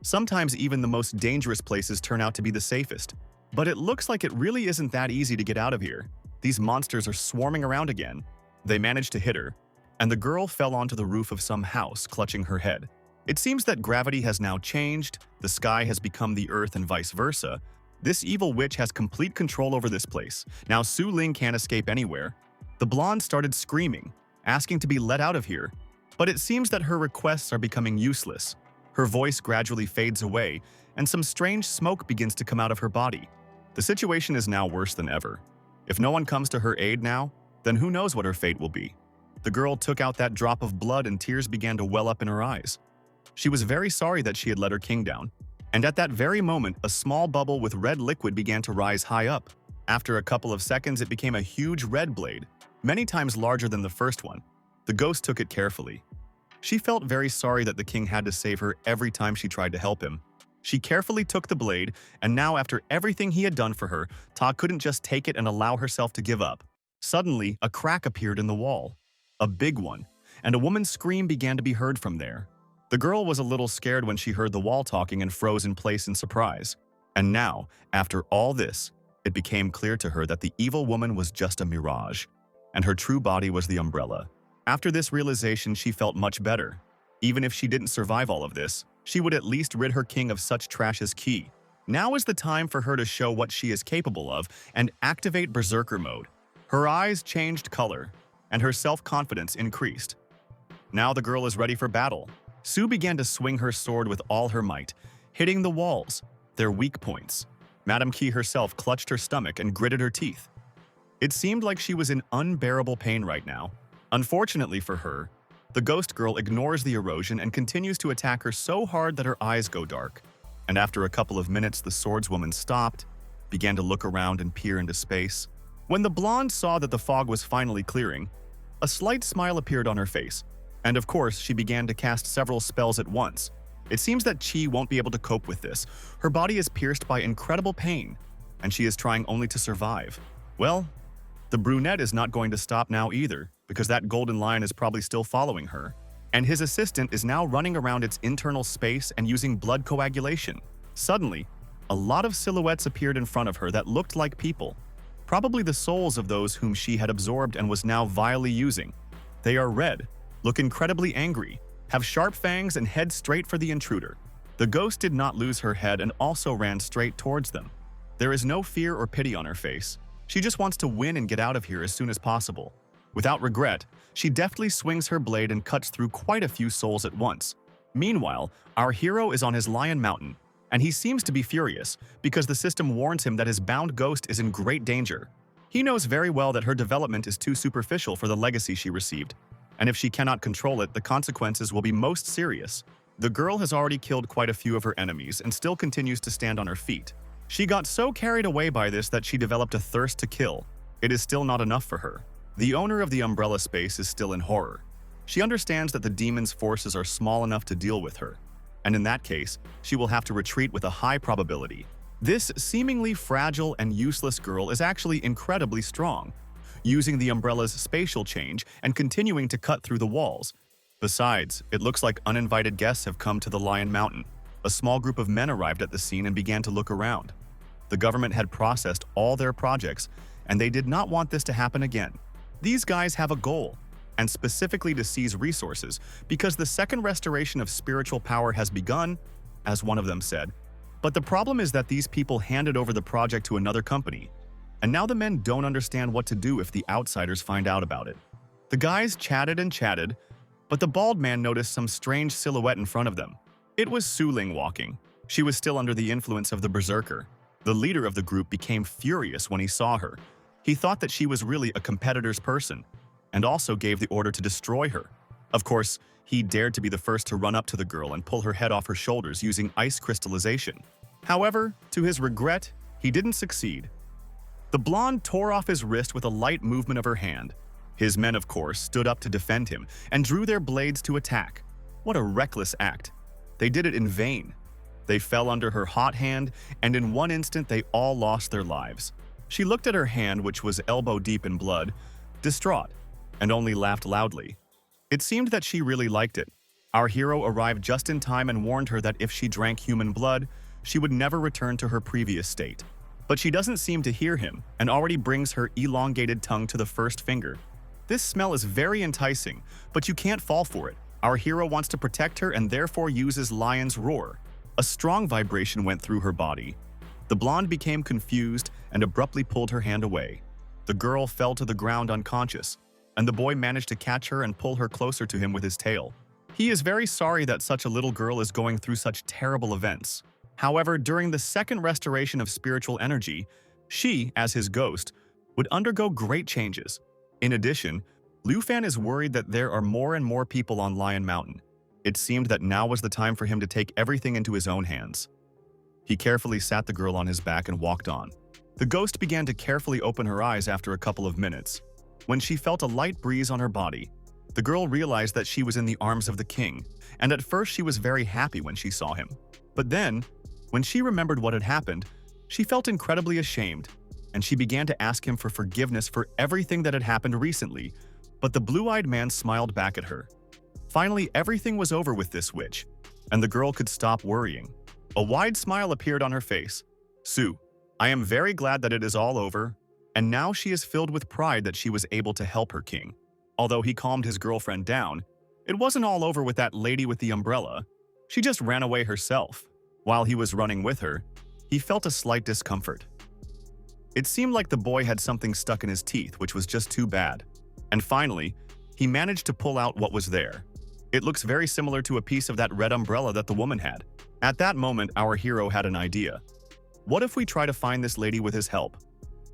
Sometimes even the most dangerous places turn out to be the safest. But it looks like it really isn't that easy to get out of here. These monsters are swarming around again. They managed to hit her, and the girl fell onto the roof of some house, clutching her head. It seems that gravity has now changed, the sky has become the earth and vice versa. This evil witch has complete control over this place. Now Suling can't escape anywhere. The blonde started screaming, asking to be let out of here. But it seems that her requests are becoming useless. Her voice gradually fades away, and some strange smoke begins to come out of her body. The situation is now worse than ever. If no one comes to her aid now, then who knows what her fate will be. The girl took out that drop of blood and tears began to well up in her eyes. She was very sorry that she had let her king down. And at that very moment, a small bubble with red liquid began to rise high up. After a couple of seconds, it became a huge red blade, many times larger than the first one. The ghost took it carefully. She felt very sorry that the king had to save her every time she tried to help him. She carefully took the blade, and now after everything he had done for her, Ta couldn't just take it and allow herself to give up. Suddenly, a crack appeared in the wall. A big one, and a woman's scream began to be heard from there. The girl was a little scared when she heard the wall talking and froze in place in surprise. And now, after all this, it became clear to her that the evil woman was just a mirage, and her true body was the umbrella. After this realization, she felt much better. Even if she didn't survive all of this, she would at least rid her king of such trash as Ki. Now is the time for her to show what she is capable of and activate Berserker mode. Her eyes changed color, and her self-confidence increased. Now the girl is ready for battle. Sue began to swing her sword with all her might, hitting the walls, their weak points. Madame Ki herself clutched her stomach and gritted her teeth. It seemed like she was in unbearable pain right now. Unfortunately for her, the ghost girl ignores the erosion and continues to attack her so hard that her eyes go dark. And after a couple of minutes, the swordswoman stopped, began to look around and peer into space. When the blonde saw that the fog was finally clearing, a slight smile appeared on her face. And of course, she began to cast several spells at once. It seems that Chi won't be able to cope with this. Her body is pierced by incredible pain, and she is trying only to survive. Well, the brunette is not going to stop now either, because that golden lion is probably still following her. And his assistant is now running around its internal space and using blood coagulation. Suddenly, a lot of silhouettes appeared in front of her that looked like people. Probably the souls of those whom she had absorbed and was now vilely using. They are red, look incredibly angry, have sharp fangs and head straight for the intruder. The ghost did not lose her head and also ran straight towards them. There is no fear or pity on her face. She just wants to win and get out of here as soon as possible. Without regret, she deftly swings her blade and cuts through quite a few souls at once. Meanwhile, our hero is on his lion mountain, and he seems to be furious because the system warns him that his bound ghost is in great danger. He knows very well that her development is too superficial for the legacy she received, and if she cannot control it, the consequences will be most serious. The girl has already killed quite a few of her enemies and still continues to stand on her feet. She got so carried away by this that she developed a thirst to kill. It is still not enough for her. The owner of the umbrella space is still in horror. She understands that the demon's forces are small enough to deal with her. and in that case, she will have to retreat with a high probability. This seemingly fragile and useless girl is actually incredibly strong, using the umbrella's spatial change and continuing to cut through the walls. Besides, it looks like uninvited guests have come to the Lion Mountain. A small group of men arrived at the scene and began to look around. The government had processed all their projects, and they did not want this to happen again. These guys have a goal, and specifically to seize resources, because the second restoration of spiritual power has begun, as one of them said. But the problem is that these people handed over the project to another company, and now the men don't understand what to do if the outsiders find out about it. The guys chatted and chatted, but the bald man noticed some strange silhouette in front of them. It was Suling walking. She was still under the influence of the berserker. The leader of the group became furious when he saw her. He thought that she was really a competitor's person, and also gave the order to destroy her. Of course, he dared to be the first to run up to the girl and pull her head off her shoulders using ice crystallization. However, to his regret, he didn't succeed. The blonde tore off his wrist with a light movement of her hand. His men, of course, stood up to defend him and drew their blades to attack. What a reckless act. They did it in vain. They fell under her hot hand, and in one instant they all lost their lives. She looked at her hand, which was elbow-deep in blood, distraught, and only laughed loudly. It seemed that she really liked it. Our hero arrived just in time and warned her that if she drank human blood, she would never return to her previous state. But she doesn't seem to hear him and already brings her elongated tongue to the first finger. This smell is very enticing, but you can't fall for it. Our hero wants to protect her and therefore uses Lion's Roar. A strong vibration went through her body. The blonde became confused and abruptly pulled her hand away. The girl fell to the ground unconscious, and the boy managed to catch her and pull her closer to him with his tail. He is very sorry that such a little girl is going through such terrible events. However, during the second restoration of spiritual energy, she, as his ghost, would undergo great changes. In addition, Liu Fan is worried that there are more and more people on Lion Mountain. It seemed that now was the time for him to take everything into his own hands. He carefully sat the girl on his back and walked on. The ghost began to carefully open her eyes after a couple of minutes. When she felt a light breeze on her body, the girl realized that she was in the arms of the king, and at first she was very happy when she saw him. But then, when she remembered what had happened, she felt incredibly ashamed, and she began to ask him for forgiveness for everything that had happened recently, but the blue-eyed man smiled back at her. Finally, everything was over with this witch, and the girl could stop worrying. A wide smile appeared on her face. "Sue, I am very glad that it is all over," and now she is filled with pride that she was able to help her king. Although he calmed his girlfriend down, it wasn't all over with that lady with the umbrella. She just ran away herself. While he was running with her, he felt a slight discomfort. It seemed like the boy had something stuck in his teeth, which was just too bad. And finally, he managed to pull out what was there. It looks very similar to a piece of that red umbrella that the woman had. At that moment, our hero had an idea. What if we try to find this lady with his help?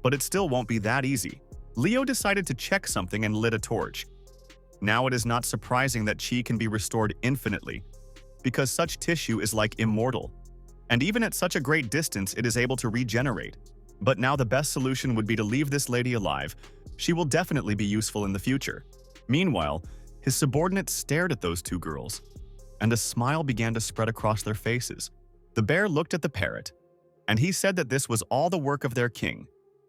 But it still won't be that easy. Leo decided to check something and lit a torch. Now it is not surprising that chi can be restored infinitely, because such tissue is like immortal. And even at such a great distance, it is able to regenerate. But now the best solution would be to leave this lady alive. She will definitely be useful in the future. Meanwhile, his subordinates stared at those two girls, and a smile began to spread across their faces. The bear looked at the parrot, and he said that this was all the work of their king.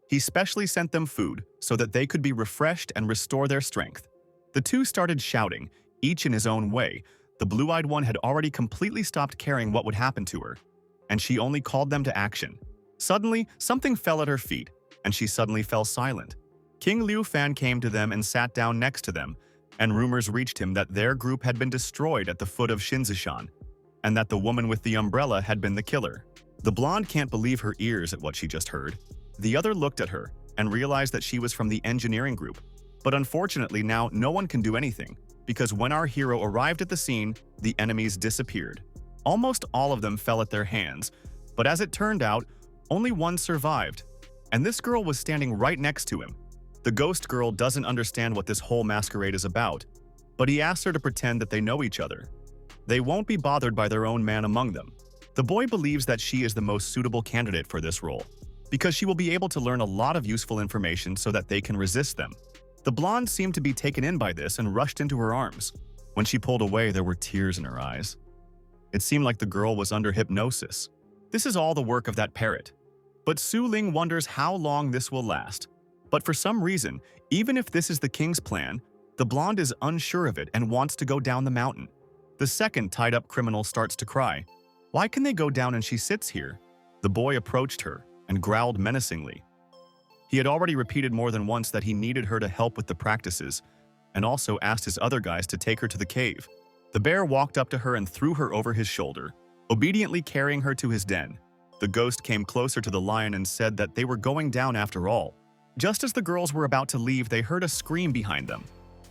He specially sent them food so that they could be refreshed and restore their strength. The two started shouting, each in his own way. The blue-eyed one had already completely stopped caring what would happen to her, and she only called them to action. Suddenly, something fell at her feet, and she suddenly fell silent. King Liu Fan came to them and sat down next to them, and rumors reached him that their group had been destroyed at the foot of Shinzishan, and that the woman with the umbrella had been the killer. The blonde can't believe her ears at what she just heard. The other looked at her and realized that she was from the engineering group. But unfortunately now no one can do anything, because when our hero arrived at the scene, the enemies disappeared. Almost all of them fell at their hands, but as it turned out, only one survived, and this girl was standing right next to him. The ghost girl doesn't understand what this whole masquerade is about, but he asks her to pretend that they know each other. They won't be bothered by their own man among them. The boy believes that she is the most suitable candidate for this role, because she will be able to learn a lot of useful information so that they can resist them. The blonde seemed to be taken in by this and rushed into her arms. When she pulled away, there were tears in her eyes. It seemed like the girl was under hypnosis. This is all the work of that parrot. But Suling wonders how long this will last. But for some reason, even if this is the king's plan, the blonde is unsure of it and wants to go down the mountain. The second tied-up criminal starts to cry. Why can they go down and she sits here? The boy approached her and growled menacingly. He had already repeated more than once that he needed her to help with the practices, and also asked his other guys to take her to the cave. The bear walked up to her and threw her over his shoulder, obediently carrying her to his den. The ghost came closer to the lion and said that they were going down after all. Just as the girls were about to leave, they heard a scream behind them.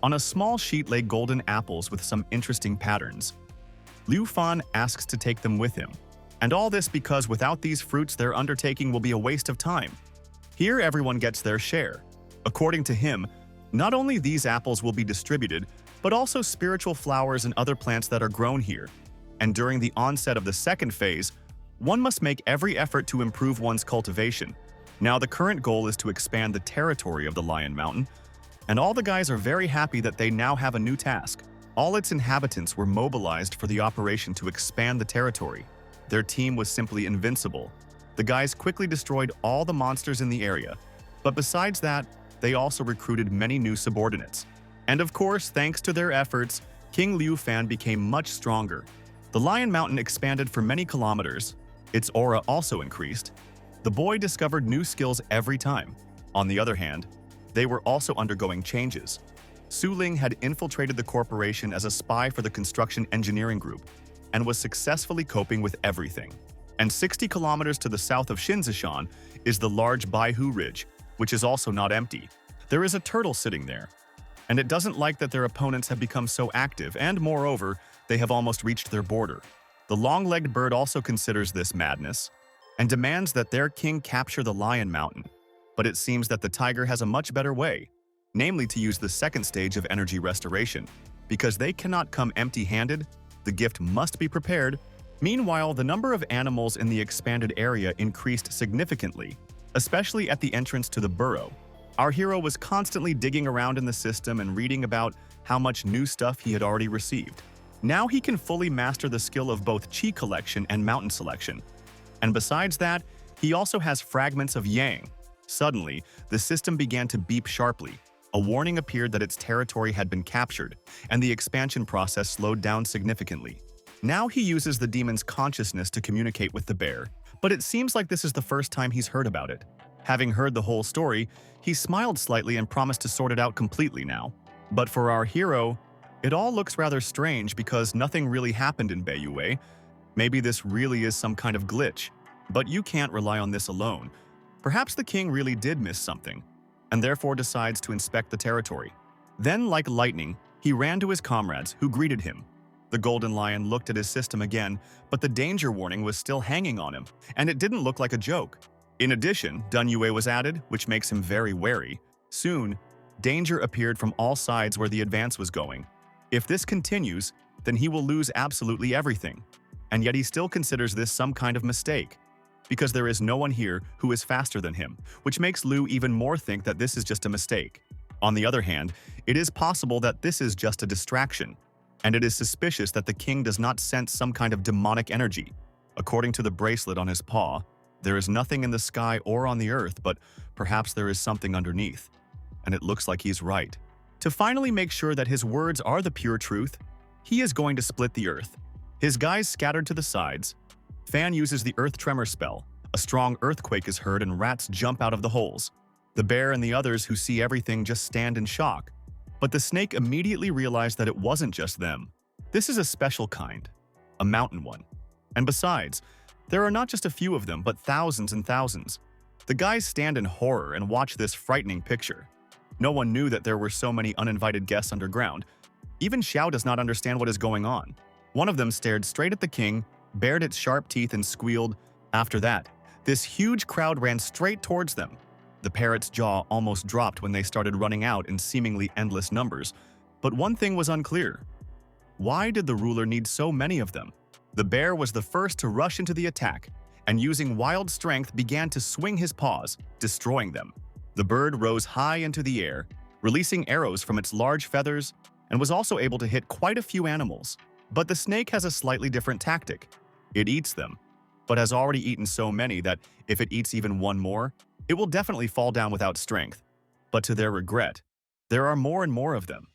On a small sheet lay golden apples with some interesting patterns. Liu Fan asks to take them with him. And all this because without these fruits, their undertaking will be a waste of time. Here, everyone gets their share. According to him, not only these apples will be distributed, but also spiritual flowers and other plants that are grown here. And during the onset of the second phase, one must make every effort to improve one's cultivation. Now, the current goal is to expand the territory of the Lion Mountain, and all the guys are very happy that they now have a new task. All its inhabitants were mobilized for the operation to expand the territory. Their team was simply invincible. The guys quickly destroyed all the monsters in the area, but besides that, they also recruited many new subordinates. And of course, thanks to their efforts, King Liu Fan became much stronger. The Lion Mountain expanded for many kilometers. Its aura also increased. The boy discovered new skills every time. On the other hand, they were also undergoing changes. Suling had infiltrated the corporation as a spy for the construction engineering group and was successfully coping with everything. And 60 kilometers to the south of Shinzishan is the large Baihu Ridge, which is also not empty. There is a turtle sitting there, and it doesn't like that their opponents have become so active, and moreover, they have almost reached their border. The long-legged bird also considers this madness and demands that their king capture the Lion Mountain. But it seems that the tiger has a much better way, namely to use the second stage of energy restoration. Because they cannot come empty-handed, the gift must be prepared. Meanwhile, the number of animals in the expanded area increased significantly, especially at the entrance to the burrow. Our hero was constantly digging around in the system and reading about how much new stuff he had already received. Now he can fully master the skill of both chi collection and mountain selection. And besides that, he also has fragments of yang. Suddenly, the system began to beep sharply. A warning appeared that its territory had been captured, and the expansion process slowed down significantly. Now he uses the demon's consciousness to communicate with the bear, but it seems like this is the first time he's heard about it. Having heard the whole story, he smiled slightly and promised to sort it out completely now. But for our hero, it all looks rather strange because nothing really happened in Beiyue. Maybe this really is some kind of glitch, but you can't rely on this alone. Perhaps the king really did miss something, and therefore decides to inspect the territory. Then, like lightning, he ran to his comrades, who greeted him. The golden lion looked at his system again, but the danger warning was still hanging on him, and it didn't look like a joke. In addition, Dunyue was added, which makes him very wary. Soon, danger appeared from all sides where the advance was going. If this continues, then he will lose absolutely everything. And yet he still considers this some kind of mistake, because there is no one here who is faster than him, which makes Liu even more think that this is just a mistake. On the other hand, it is possible that this is just a distraction, and it is suspicious that the king does not sense some kind of demonic energy. According to the bracelet on his paw, there is nothing in the sky or on the earth, but perhaps there is something underneath. And it looks like he's right. To finally make sure that his words are the pure truth, he is going to split the earth. His guys scattered to the sides. Fan uses the earth tremor spell. A strong earthquake is heard and rats jump out of the holes. The bear and the others who see everything just stand in shock. But the snake immediately realized that it wasn't just them. This is a special kind, a mountain one. And besides, there are not just a few of them, but thousands and thousands. The guys stand in horror and watch this frightening picture. No one knew that there were so many uninvited guests underground. Even Xiao does not understand what is going on. One of them stared straight at the king, bared its sharp teeth and squealed. After that, this huge crowd ran straight towards them. The parrot's jaw almost dropped when they started running out in seemingly endless numbers. But one thing was unclear. Why did the ruler need so many of them? The bear was the first to rush into the attack, and using wild strength began to swing his paws, destroying them. The bird rose high into the air, releasing arrows from its large feathers, and was also able to hit quite a few animals. But the snake has a slightly different tactic. It eats them, but has already eaten so many that if it eats even one more, it will definitely fall down without strength. But to their regret, there are more and more of them.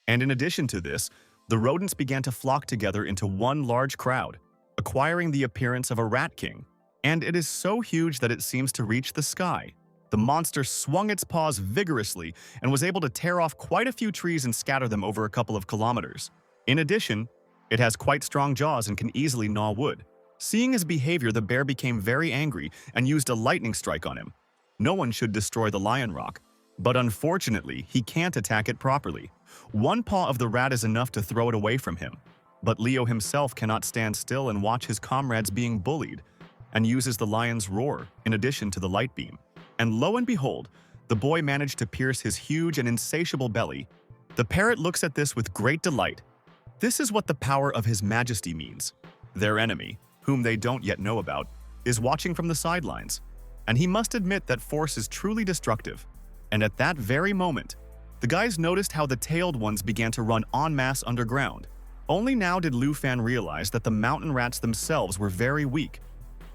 And in addition to this, the rodents began to flock together into one large crowd, acquiring the appearance of a rat king. And it is so huge that it seems to reach the sky. The monster swung its paws vigorously and was able to tear off quite a few trees and scatter them over a couple of kilometers. In addition, it has quite strong jaws and can easily gnaw wood. Seeing his behavior, the bear became very angry and used a lightning strike on him. No one should destroy the lion rock, but unfortunately, he can't attack it properly. One paw of the rat is enough to throw it away from him. But Leo himself cannot stand still and watch his comrades being bullied, and uses the lion's roar in addition to the light beam. And lo and behold, the boy managed to pierce his huge and insatiable belly. The parrot looks at this with great delight. This is what the power of His Majesty means. Their enemy, whom they don't yet know about, is watching from the sidelines, and he must admit that force is truly destructive. And at that very moment, the guys noticed how the tailed ones began to run en masse underground. Only now did Lu Fan realize that the mountain rats themselves were very weak,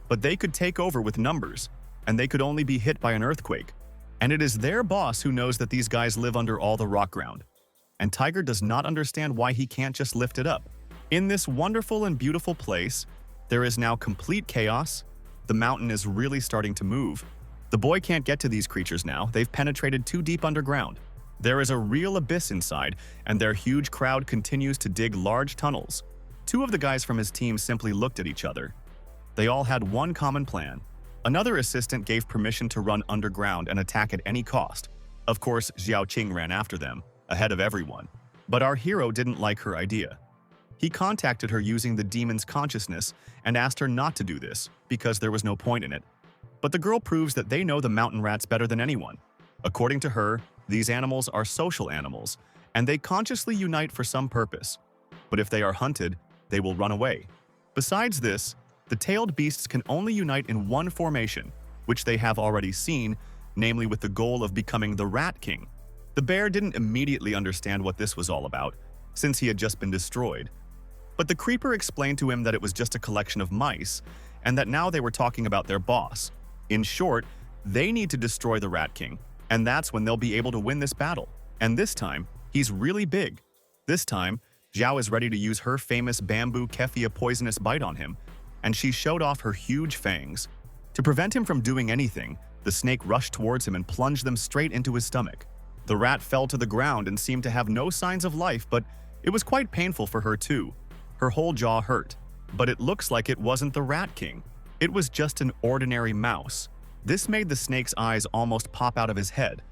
but they could take over with numbers, and they could only be hit by an earthquake. And it is their boss who knows that these guys live under all the rock ground. And Tiger does not understand why he can't just lift it up. In this wonderful and beautiful place, there is now complete chaos. The mountain is really starting to move. The boy can't get to these creatures now. They've penetrated too deep underground. There is a real abyss inside, and their huge crowd continues to dig large tunnels. Two of the guys from his team simply looked at each other. They all had one common plan. Another assistant gave permission to run underground and attack at any cost. Of course, Xiao Qing ran after them, ahead of everyone. But our hero didn't like her idea. He contacted her using the demon's consciousness and asked her not to do this, because there was no point in it. But the girl proves that they know the mountain rats better than anyone. According to her, these animals are social animals, and they consciously unite for some purpose. But if they are hunted, they will run away. Besides this, the tailed beasts can only unite in one formation, which they have already seen, namely with the goal of becoming the Rat King. The bear didn't immediately understand what this was all about, since he had just been destroyed. But the creeper explained to him that it was just a collection of mice, and that now they were talking about their boss. In short, they need to destroy the Rat King, and that's when they'll be able to win this battle. And this time, he's really big. This time, Zhao is ready to use her famous bamboo keffia poisonous bite on him, and she showed off her huge fangs. To prevent him from doing anything, the snake rushed towards him and plunged them straight into his stomach. The rat fell to the ground and seemed to have no signs of life, but it was quite painful for her too. Her whole jaw hurt. But it looks like it wasn't the Rat King. It was just an ordinary mouse. This made the snake's eyes almost pop out of his head.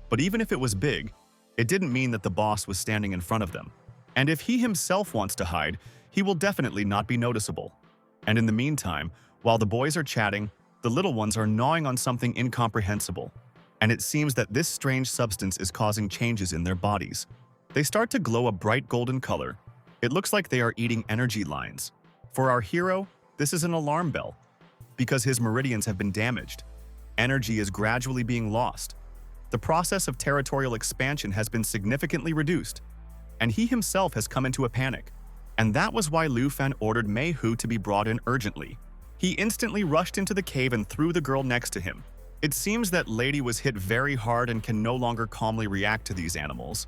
But even if it was big, it didn't mean that the boss was standing in front of them. And if he himself wants to hide, he will definitely not be noticeable. And in the meantime, while the boys are chatting, the little ones are gnawing on something incomprehensible. And it seems that this strange substance is causing changes in their bodies. They start to glow a bright golden color. It looks like they are eating energy lines. For our hero, this is an alarm bell, because his meridians have been damaged. Energy is gradually being lost. The process of territorial expansion has been significantly reduced, and he himself has come into a panic. And that was why Lu Fan ordered Mei Hu to be brought in urgently. He instantly rushed into the cave and threw the girl next to him. It seems that Lady was hit very hard and can no longer calmly react to these animals.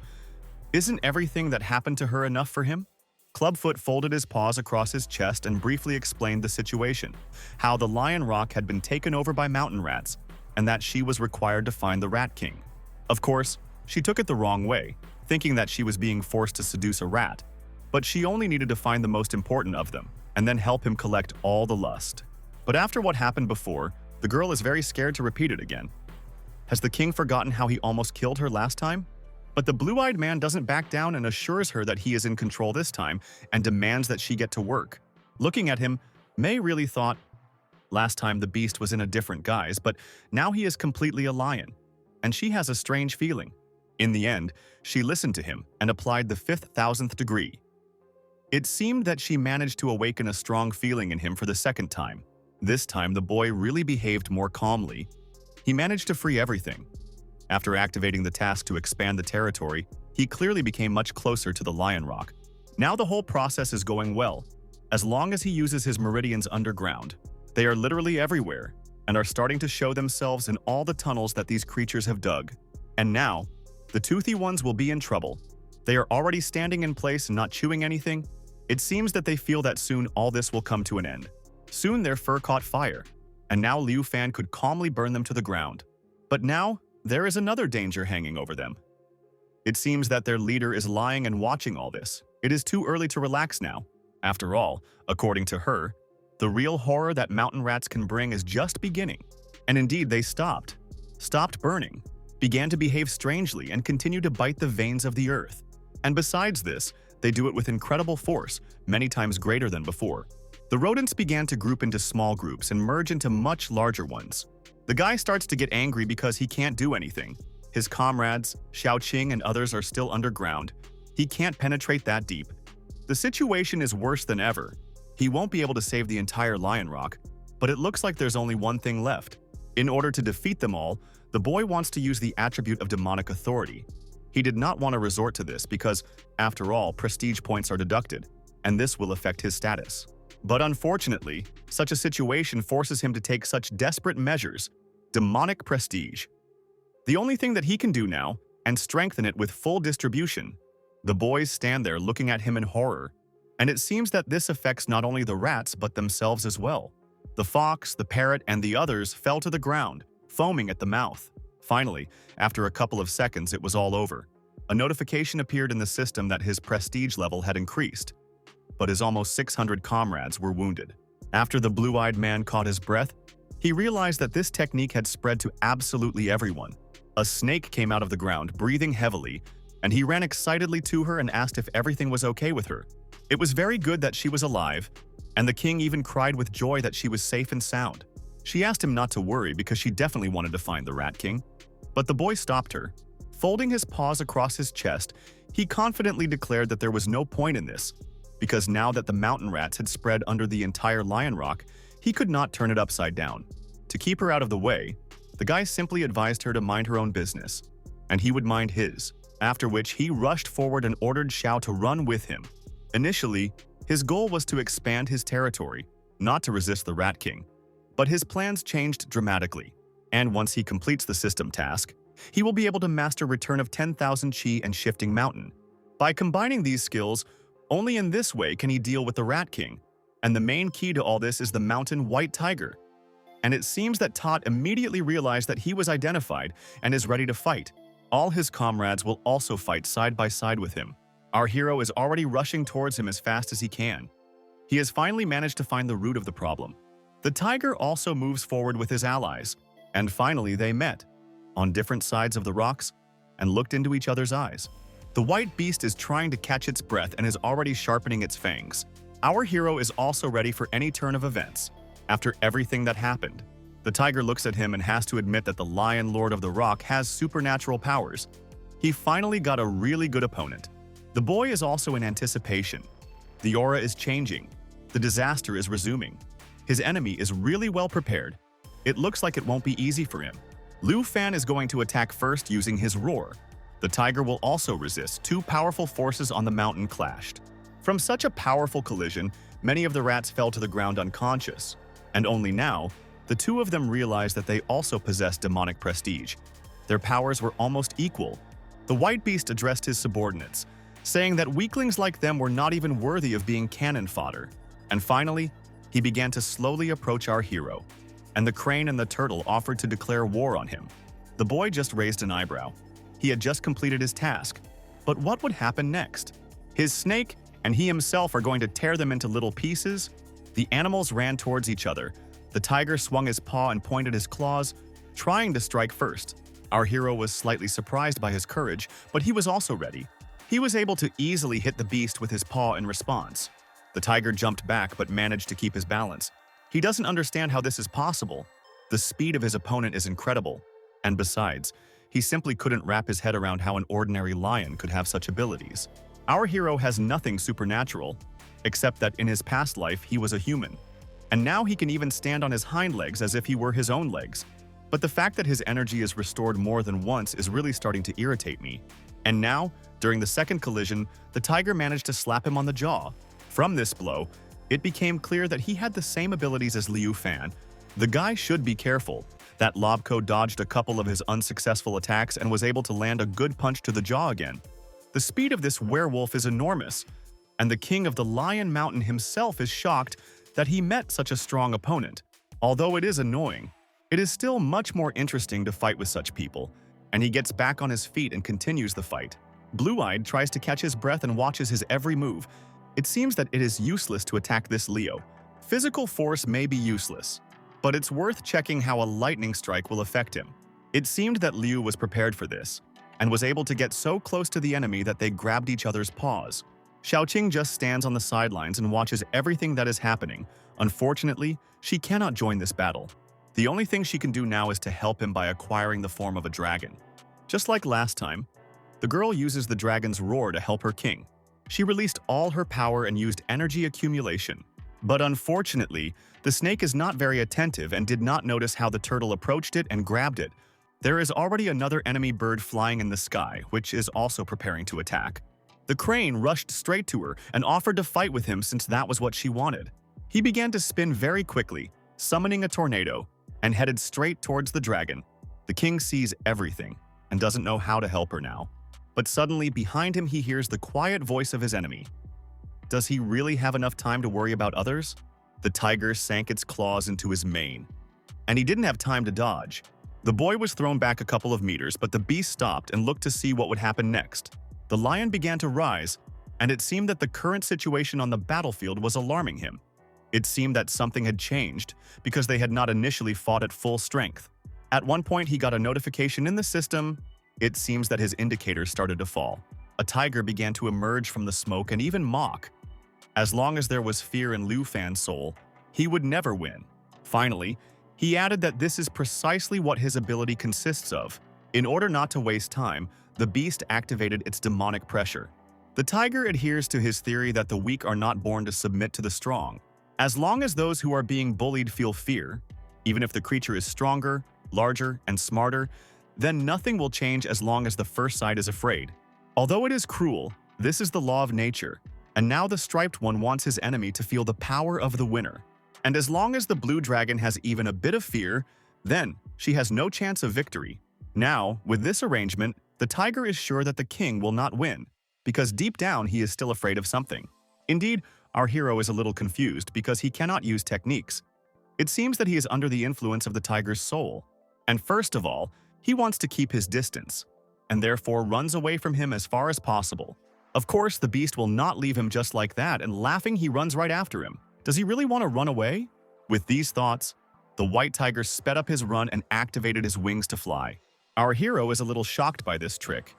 Isn't everything that happened to her enough for him? Clubfoot folded his paws across his chest and briefly explained the situation, how the Lion Rock had been taken over by mountain rats, and that she was required to find the Rat King. Of course, she took it the wrong way, thinking that she was being forced to seduce a rat. But she only needed to find the most important of them, and then help him collect all the lust. But after what happened before, the girl is very scared to repeat it again. Has the king forgotten how he almost killed her last time? But the blue-eyed man doesn't back down and assures her that he is in control this time and demands that she get to work. Looking at him, Mei really thought, last time the beast was in a different guise, but now he is completely a lion. And she has a strange feeling. In the end, she listened to him and applied the 5,000th degree. It seemed that she managed to awaken a strong feeling in him for the second time. This time, the boy really behaved more calmly. He managed to free everything. After activating the task to expand the territory, he clearly became much closer to the Lion Rock. Now the whole process is going well. As long as he uses his meridians underground, they are literally everywhere and are starting to show themselves in all the tunnels that these creatures have dug. And now, the toothy ones will be in trouble. They are already standing in place and not chewing anything. It seems that they feel that soon all this will come to an end. Soon their fur caught fire, and now Liu Fan could calmly burn them to the ground. But now, there is another danger hanging over them. It seems that their leader is lying and watching all this. It is too early to relax now. After all, according to her, the real horror that mountain rats can bring is just beginning. And indeed, they stopped burning, began to behave strangely, and continue to bite the veins of the earth. And besides this, they do it with incredible force, many times greater than before. The rodents began to group into small groups and merge into much larger ones. The guy starts to get angry because he can't do anything. His comrades, Xiaoqing and others, are still underground. He can't penetrate that deep. The situation is worse than ever. He won't be able to save the entire Lion Rock, but it looks like there's only one thing left. In order to defeat them all, the boy wants to use the attribute of demonic authority. He did not want to resort to this because, after all, prestige points are deducted, and this will affect his status. But unfortunately, such a situation forces him to take such desperate measures, demonic prestige. The only thing that he can do now, and strengthen it with full distribution. The boys stand there looking at him in horror, and it seems that this affects not only the rats but themselves as well. The fox, the parrot, and the others fell to the ground, foaming at the mouth. Finally, after a couple of seconds, it was all over. A notification appeared in the system that his prestige level had increased, but his almost 600 comrades were wounded. After the blue-eyed man caught his breath, he realized that this technique had spread to absolutely everyone. A snake came out of the ground, breathing heavily, and he ran excitedly to her and asked if everything was okay with her. It was very good that she was alive, and the king even cried with joy that she was safe and sound. She asked him not to worry because she definitely wanted to find the Rat King. But the boy stopped her. Folding his paws across his chest, he confidently declared that there was no point in this, because now that the mountain rats had spread under the entire Lion Rock, he could not turn it upside down. To keep her out of the way, the guy simply advised her to mind her own business, and he would mind his, after which he rushed forward and ordered Xiao to run with him. Initially, his goal was to expand his territory, not to resist the Rat King. But his plans changed dramatically, and once he completes the system task, he will be able to master Return of 10,000 Qi and Shifting Mountain. By combining these skills, only in this way can he deal with the Rat King, and the main key to all this is the mountain white tiger. And it seems that Tot immediately realized that he was identified and is ready to fight. All his comrades will also fight side by side with him. Our hero is already rushing towards him as fast as he can. He has finally managed to find the root of the problem. The tiger also moves forward with his allies, and finally they met, on different sides of the rocks, and looked into each other's eyes. The white beast is trying to catch its breath and is already sharpening its fangs. Our hero is also ready for any turn of events. After everything that happened, the tiger looks at him and has to admit that the Lion Lord of the Rock has supernatural powers. He finally got a really good opponent. The boy is also in anticipation. The aura is changing. The disaster is resuming. His enemy is really well prepared. It looks like it won't be easy for him. Liu Fan is going to attack first using his roar. The tiger will also resist. Two powerful forces on the mountain clashed. From such a powerful collision, many of the rats fell to the ground unconscious. And only now, the two of them realized that they also possessed demonic prestige. Their powers were almost equal. The white beast addressed his subordinates, saying that weaklings like them were not even worthy of being cannon fodder. And finally, he began to slowly approach our hero, and the crane and the turtle offered to declare war on him. The boy just raised an eyebrow. He had just completed his task. But what would happen next? His snake and he himself are going to tear them into little pieces? The animals ran towards each other. The tiger swung his paw and pointed his claws, trying to strike first. Our hero was slightly surprised by his courage, but he was also ready. He was able to easily hit the beast with his paw in response. The tiger jumped back but managed to keep his balance. He doesn't understand how this is possible. The speed of his opponent is incredible. And besides, he simply couldn't wrap his head around how an ordinary lion could have such abilities. Our hero has nothing supernatural, except that in his past life he was a human. And now he can even stand on his hind legs as if he were his own legs. But the fact that his energy is restored more than once is really starting to irritate me. And now, during the second collision, the tiger managed to slap him on the jaw. From this blow, it became clear that he had the same abilities as Liu Fan. The guy should be careful. That Lobko dodged a couple of his unsuccessful attacks and was able to land a good punch to the jaw again. The speed of this werewolf is enormous, and the king of the Lion Mountain himself is shocked that he met such a strong opponent. Although it is annoying, it is still much more interesting to fight with such people, and he gets back on his feet and continues the fight. Blue-Eyed tries to catch his breath and watches his every move. It seems that it is useless to attack this Leo. Physical force may be useless, but it's worth checking how a lightning strike will affect him. It seemed that Liu was prepared for this, and was able to get so close to the enemy that they grabbed each other's paws. Xiaoqing just stands on the sidelines and watches everything that is happening. Unfortunately, she cannot join this battle. The only thing she can do now is to help him by acquiring the form of a dragon. Just like last time, the girl uses the dragon's roar to help her king. She released all her power and used energy accumulation. But unfortunately, the snake is not very attentive and did not notice how the turtle approached it and grabbed it. There is already another enemy bird flying in the sky, which is also preparing to attack. The crane rushed straight to her and offered to fight with him since that was what she wanted. He began to spin very quickly, summoning a tornado, and headed straight towards the dragon. The king sees everything and doesn't know how to help her now. But suddenly, behind him, he hears the quiet voice of his enemy. Does he really have enough time to worry about others? The tiger sank its claws into his mane, and he didn't have time to dodge. The boy was thrown back a couple of meters, but the beast stopped and looked to see what would happen next. The lion began to rise, and it seemed that the current situation on the battlefield was alarming him. It seemed that something had changed, because they had not initially fought at full strength. At one point, he got a notification in the system. It seems that his indicators started to fall. A tiger began to emerge from the smoke and even mock. As long as there was fear in Liu Fan's soul, he would never win. Finally, he added that this is precisely what his ability consists of. In order not to waste time, the beast activated its demonic pressure. The tiger adheres to his theory that the weak are not born to submit to the strong. As long as those who are being bullied feel fear, even if the creature is stronger, larger, and smarter, then nothing will change as long as the first side is afraid. Although it is cruel, this is the law of nature, and now the striped one wants his enemy to feel the power of the winner. And as long as the blue dragon has even a bit of fear, then she has no chance of victory. Now, with this arrangement, the tiger is sure that the king will not win, because deep down he is still afraid of something. Indeed, our hero is a little confused because he cannot use techniques. It seems that he is under the influence of the tiger's soul. And first of all, he wants to keep his distance, and therefore runs away from him as far as possible. Of course, the beast will not leave him just like that, and laughing, he runs right after him. Does he really want to run away? With these thoughts, the white tiger sped up his run and activated his wings to fly. Our hero is a little shocked by this trick.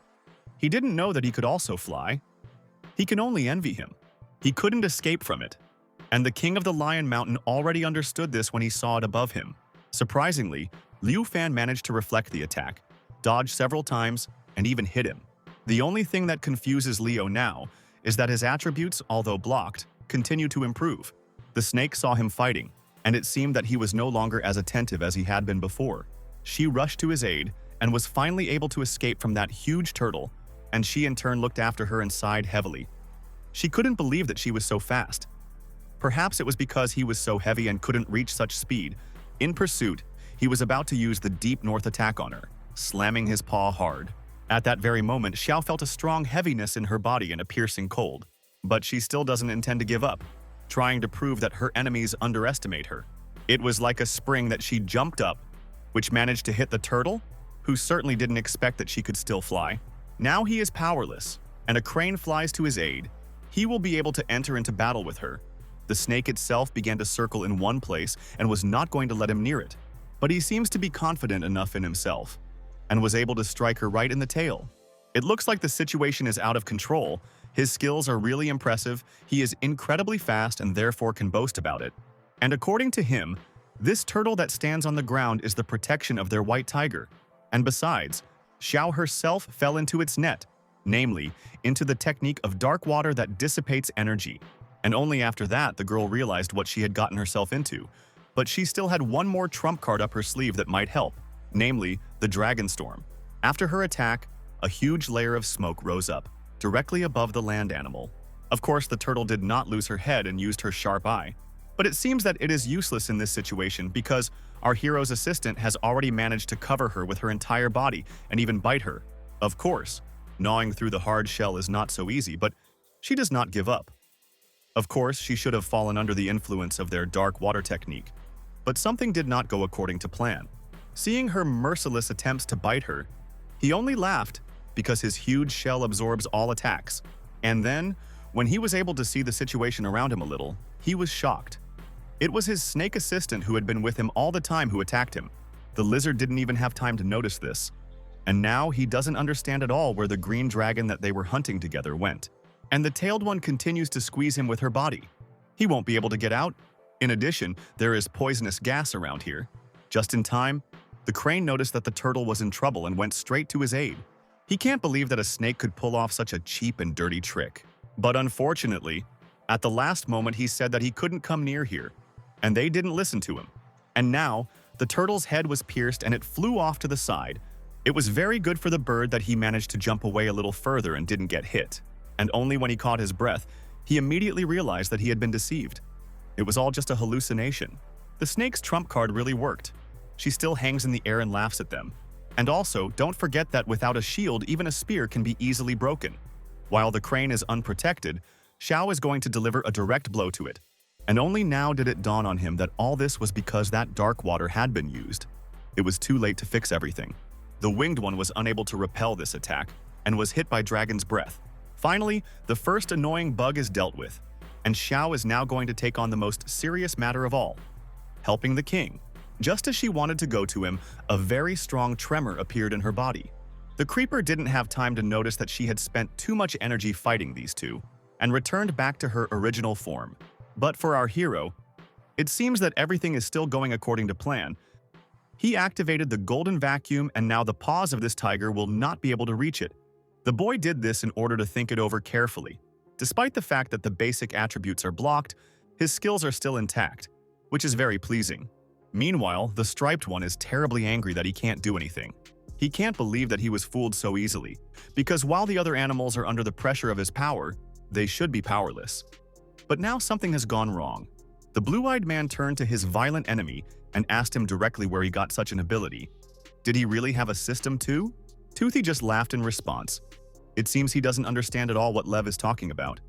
He didn't know that he could also fly. He can only envy him. He couldn't escape from it. And the king of the Lion Mountain already understood this when he saw it above him. Surprisingly, Liu Fan managed to reflect the attack, dodge several times, and even hit him. The only thing that confuses Leo now is that his attributes, although blocked, continue to improve. The snake saw him fighting, and it seemed that he was no longer as attentive as he had been before. She rushed to his aid and was finally able to escape from that huge turtle, and she in turn looked after her and sighed heavily. She couldn't believe that she was so fast. Perhaps it was because he was so heavy and couldn't reach such speed. In pursuit, he was about to use the deep north attack on her, slamming his paw hard. At that very moment, Xiao felt a strong heaviness in her body and a piercing cold. But she still doesn't intend to give up, trying to prove that her enemies underestimate her. It was like a spring that she jumped up, which managed to hit the turtle, who certainly didn't expect that she could still fly. Now he is powerless, and a crane flies to his aid. He will be able to enter into battle with her. The snake itself began to circle in one place and was not going to let him near it. But he seems to be confident enough in himself, and was able to strike her right in the tail. It looks like the situation is out of control. His skills are really impressive, he is incredibly fast and therefore can boast about it. And according to him, this turtle that stands on the ground is the protection of their white tiger. And besides, Xiao herself fell into its net, namely, into the technique of dark water that dissipates energy. And only after that the girl realized what she had gotten herself into. But she still had one more trump card up her sleeve that might help, namely, the Dragon Storm. After her attack, a huge layer of smoke rose up, directly above the land animal. Of course, the turtle did not lose her head and used her sharp eye. But it seems that it is useless in this situation because our hero's assistant has already managed to cover her with her entire body and even bite her. Of course, gnawing through the hard shell is not so easy, but she does not give up. Of course, she should have fallen under the influence of their dark water technique. But something did not go according to plan. Seeing her merciless attempts to bite her, he only laughed because his huge shell absorbs all attacks. And then, when he was able to see the situation around him a little, he was shocked. It was his snake assistant who had been with him all the time who attacked him. The lizard didn't even have time to notice this. And now he doesn't understand at all where the green dragon that they were hunting together went. And the tailed one continues to squeeze him with her body. He won't be able to get out. In addition, there is poisonous gas around here. Just in time, the crane noticed that the turtle was in trouble and went straight to his aid. He can't believe that a snake could pull off such a cheap and dirty trick. But unfortunately, at the last moment he said that he couldn't come near here, and they didn't listen to him. And now, the turtle's head was pierced and it flew off to the side. It was very good for the bird that he managed to jump away a little further and didn't get hit. And only when he caught his breath, he immediately realized that he had been deceived. It was all just a hallucination. The snake's trump card really worked. She still hangs in the air and laughs at them. And also, don't forget that without a shield, even a spear can be easily broken. While the crane is unprotected, Xiao is going to deliver a direct blow to it. And only now did it dawn on him that all this was because that dark water had been used. It was too late to fix everything. The winged one was unable to repel this attack and was hit by Dragon's breath. Finally, the first annoying bug is dealt with, and Xiao is now going to take on the most serious matter of all, helping the king. Just as she wanted to go to him, a very strong tremor appeared in her body. The creeper didn't have time to notice that she had spent too much energy fighting these two, and returned back to her original form. But for our hero, it seems that everything is still going according to plan. He activated the golden vacuum, and now the paws of this tiger will not be able to reach it. The boy did this in order to think it over carefully. Despite the fact that the basic attributes are blocked, his skills are still intact, which is very pleasing. Meanwhile, the striped one is terribly angry that he can't do anything. He can't believe that he was fooled so easily, because while the other animals are under the pressure of his power, they should be powerless. But now something has gone wrong. The blue-eyed man turned to his violent enemy and asked him directly where he got such an ability. Did he really have a system too? Toothy just laughed in response. It seems he doesn't understand at all what Lev is talking about.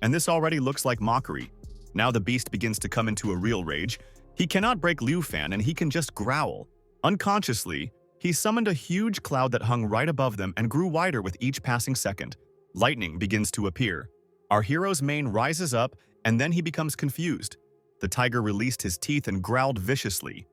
And this already looks like mockery. Now the beast begins to come into a real rage. He cannot break Liu Fan and he can just growl. Unconsciously, he summoned a huge cloud that hung right above them and grew wider with each passing second. Lightning begins to appear. Our hero's mane rises up and then he becomes confused. The tiger released his teeth and growled viciously.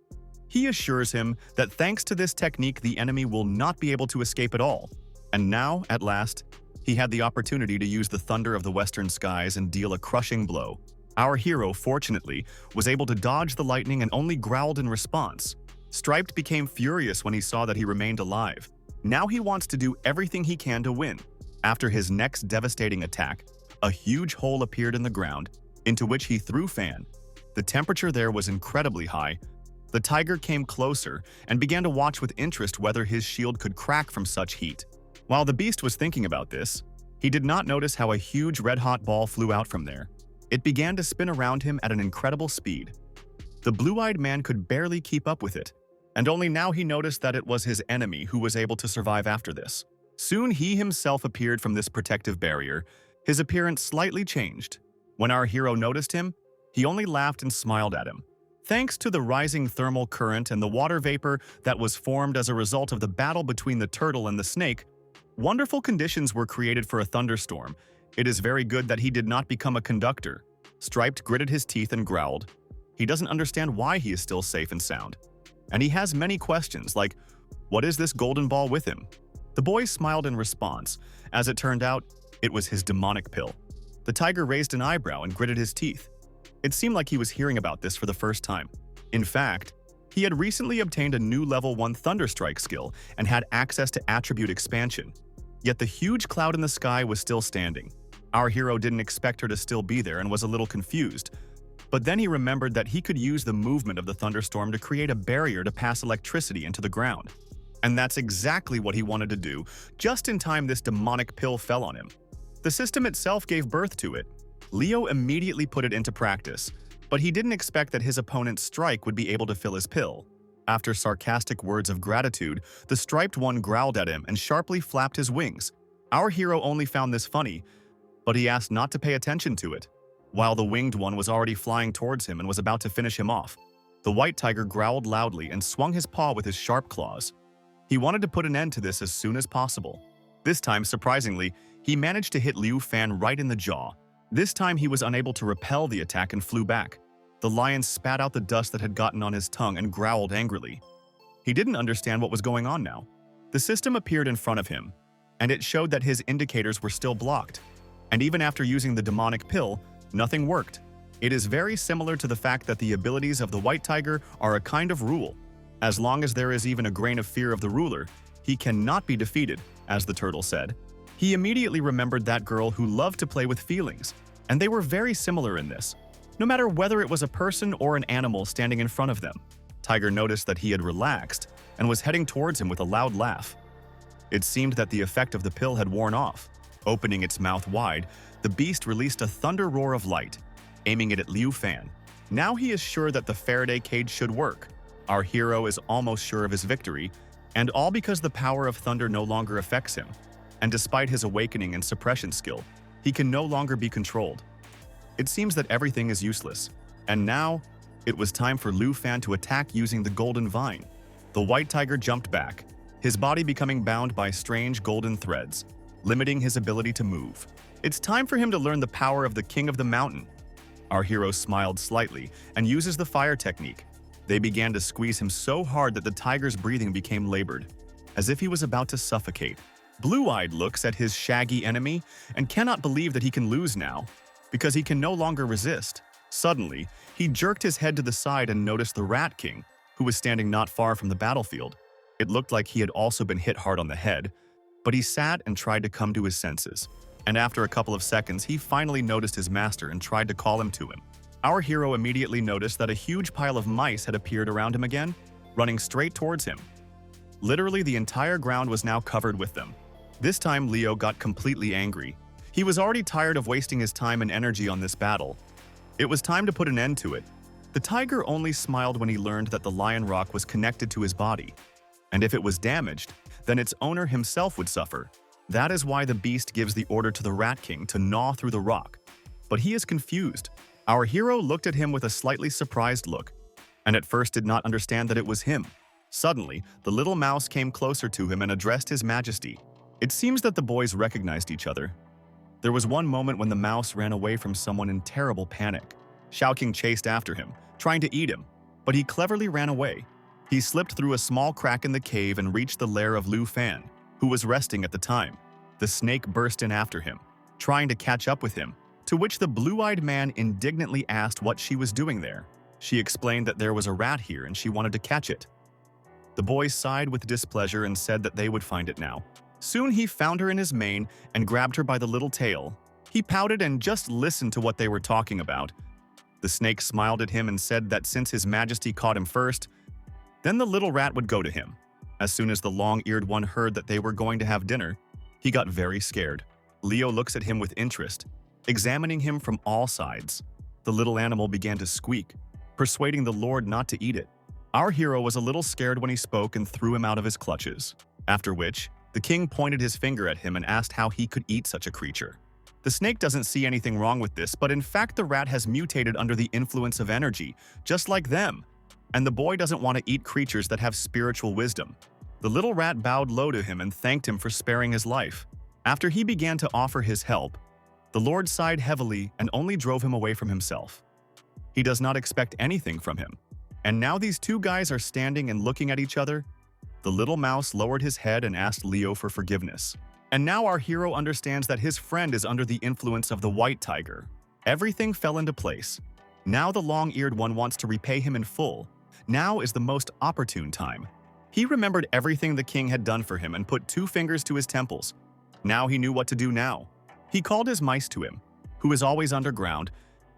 He assures him that thanks to this technique the enemy will not be able to escape at all. And now, at last, he had the opportunity to use the thunder of the western skies and deal a crushing blow. Our hero, fortunately, was able to dodge the lightning and only growled in response. Striped became furious when he saw that he remained alive. Now he wants to do everything he can to win. After his next devastating attack, a huge hole appeared in the ground, into which he threw Fan. The temperature there was incredibly high. The tiger came closer and began to watch with interest whether his shield could crack from such heat. While the beast was thinking about this, he did not notice how a huge red-hot ball flew out from there. It began to spin around him at an incredible speed. The blue-eyed man could barely keep up with it, and only now he noticed that it was his enemy who was able to survive after this. Soon he himself appeared from this protective barrier. His appearance slightly changed. When our hero noticed him, he only laughed and smiled at him. Thanks to the rising thermal current and the water vapor that was formed as a result of the battle between the turtle and the snake, wonderful conditions were created for a thunderstorm. It is very good that he did not become a conductor. Striped gritted his teeth and growled. He doesn't understand why he is still safe and sound. And he has many questions like, what is this golden ball with him? The boy smiled in response. As it turned out, it was his demonic pill. The tiger raised an eyebrow and gritted his teeth. It seemed like he was hearing about this for the first time. In fact, he had recently obtained a new level 1 Thunderstrike skill and had access to attribute expansion. Yet the huge cloud in the sky was still standing. Our hero didn't expect her to still be there and was a little confused. But then he remembered that he could use the movement of the thunderstorm to create a barrier to pass electricity into the ground. And that's exactly what he wanted to do. Just in time, this demonic pill fell on him. The system itself gave birth to it. Leo immediately put it into practice, but he didn't expect that his opponent's strike would be able to fill his pill. After sarcastic words of gratitude, the striped one growled at him and sharply flapped his wings. Our hero only found this funny, but he asked not to pay attention to it. While the winged one was already flying towards him and was about to finish him off, the white tiger growled loudly and swung his paw with his sharp claws. He wanted to put an end to this as soon as possible. This time, surprisingly, he managed to hit Liu Fan right in the jaw. This time he was unable to repel the attack and flew back. The lion spat out the dust that had gotten on his tongue and growled angrily. He didn't understand what was going on now. The system appeared in front of him, and it showed that his indicators were still blocked. And even after using the demonic pill, nothing worked. It is very similar to the fact that the abilities of the white tiger are a kind of rule. As long as there is even a grain of fear of the ruler, he cannot be defeated, as the turtle said. He immediately remembered that girl who loved to play with feelings, and they were very similar in this. No matter whether it was a person or an animal standing in front of them, Tiger noticed that he had relaxed and was heading towards him with a loud laugh. It seemed that the effect of the pill had worn off. Opening its mouth wide, the beast released a thunder roar of light, aiming it at Liu Fan. Now he is sure that the Faraday cage should work. Our hero is almost sure of his victory, and all because the power of thunder no longer affects him. And despite his awakening and suppression skill, he can no longer be controlled. It seems that everything is useless, and now it was time for Liu Fan to attack using the golden vine. The white tiger jumped back, his body becoming bound by strange golden threads, limiting his ability to move. It's time for him to learn the power of the king of the mountain. Our hero smiled slightly and uses the fire technique. They began to squeeze him so hard that the tiger's breathing became labored, as if he was about to suffocate. Blue-eyed looks at his shaggy enemy and cannot believe that he can lose now, because he can no longer resist. Suddenly, he jerked his head to the side and noticed the Rat King, who was standing not far from the battlefield. It looked like he had also been hit hard on the head, but he sat and tried to come to his senses. And after a couple of seconds, he finally noticed his master and tried to call him to him. Our hero immediately noticed that a huge pile of mice had appeared around him again, running straight towards him. Literally, the entire ground was now covered with them. This time, Leo got completely angry. He was already tired of wasting his time and energy on this battle. It was time to put an end to it. The tiger only smiled when he learned that the lion rock was connected to his body, and if it was damaged, then its owner himself would suffer. That is why the beast gives the order to the Rat King to gnaw through the rock. But he is confused. Our hero looked at him with a slightly surprised look, and at first did not understand that it was him. Suddenly, the little mouse came closer to him and addressed his majesty. It seems that the boys recognized each other. There was one moment when the mouse ran away from someone in terrible panic. Shao King chased after him, trying to eat him, but he cleverly ran away. He slipped through a small crack in the cave and reached the lair of Liu Fan, who was resting at the time. The snake burst in after him, trying to catch up with him, to which the blue-eyed man indignantly asked what she was doing there. She explained that there was a rat here and she wanted to catch it. The boys sighed with displeasure and said that they would find it now. Soon he found her in his mane and grabbed her by the little tail. He pouted and just listened to what they were talking about. The snake smiled at him and said that since his majesty caught him first, then the little rat would go to him. As soon as the long-eared one heard that they were going to have dinner, he got very scared. Leo looks at him with interest, examining him from all sides. The little animal began to squeak, persuading the lord not to eat it. Our hero was a little scared when he spoke and threw him out of his clutches, after which, the king pointed his finger at him and asked how he could eat such a creature. The snake doesn't see anything wrong with this, but in fact the rat has mutated under the influence of energy, just like them. And the boy doesn't want to eat creatures that have spiritual wisdom. The little rat bowed low to him and thanked him for sparing his life. After he began to offer his help, the lord sighed heavily and only drove him away from himself. He does not expect anything from him. And now these two guys are standing and looking at each other. The little mouse lowered his head and asked Leo for forgiveness. And now our hero understands that his friend is under the influence of the white tiger. Everything fell into place. Now the long-eared one wants to repay him in full. Now is the most opportune time. He remembered everything the king had done for him and put 2 fingers to his temples. Now he knew what to do now. He called his mice to him, who is always underground,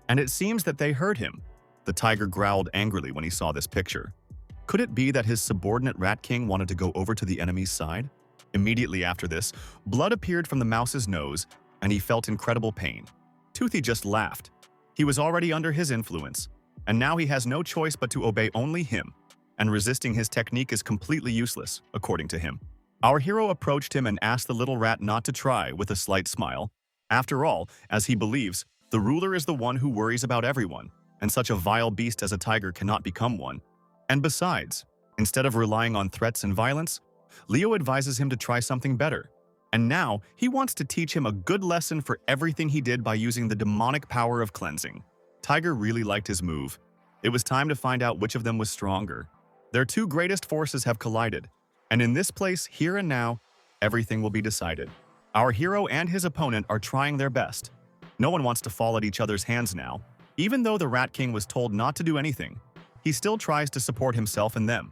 and it seems that they heard him. The tiger growled angrily when he saw this picture. Could it be that his subordinate Rat King wanted to go over to the enemy's side? Immediately after this, blood appeared from the mouse's nose, and he felt incredible pain. Toothy just laughed. He was already under his influence, and now he has no choice but to obey only him, and resisting his technique is completely useless, according to him. Our hero approached him and asked the little rat not to try, with a slight smile. After all, as he believes, the ruler is the one who worries about everyone, and such a vile beast as a tiger cannot become one. And besides, instead of relying on threats and violence, Leo advises him to try something better. And now, he wants to teach him a good lesson for everything he did by using the demonic power of cleansing. Tiger really liked his move. It was time to find out which of them was stronger. Their two greatest forces have collided, and in this place, here and now, everything will be decided. Our hero and his opponent are trying their best. No one wants to fall at each other's hands now. Even though the Rat King was told not to do anything, he still tries to support himself and them.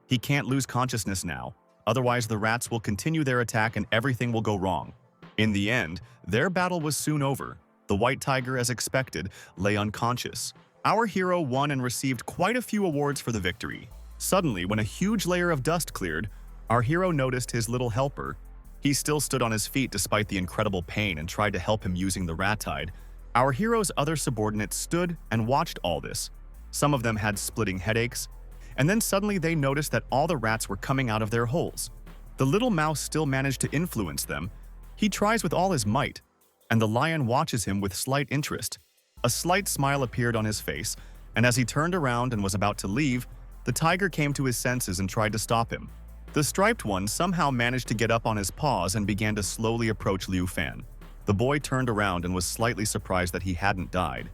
He can't lose consciousness now, otherwise the rats will continue their attack and everything will go wrong. In the end, their battle was soon over. The white tiger, as expected, lay unconscious. Our hero won and received quite a few awards for the victory. Suddenly, when a huge layer of dust cleared, our hero noticed his little helper. He still stood on his feet despite the incredible pain and tried to help him using the rat tide. Our hero's other subordinates stood and watched all this. Some of them had splitting headaches, and then suddenly they noticed that all the rats were coming out of their holes. The little mouse still managed to influence them. He tries with all his might, and the lion watches him with slight interest. A slight smile appeared on his face, and as he turned around and was about to leave, the tiger came to his senses and tried to stop him. The striped one somehow managed to get up on his paws and began to slowly approach Liu Fan. The boy turned around and was slightly surprised that he hadn't died.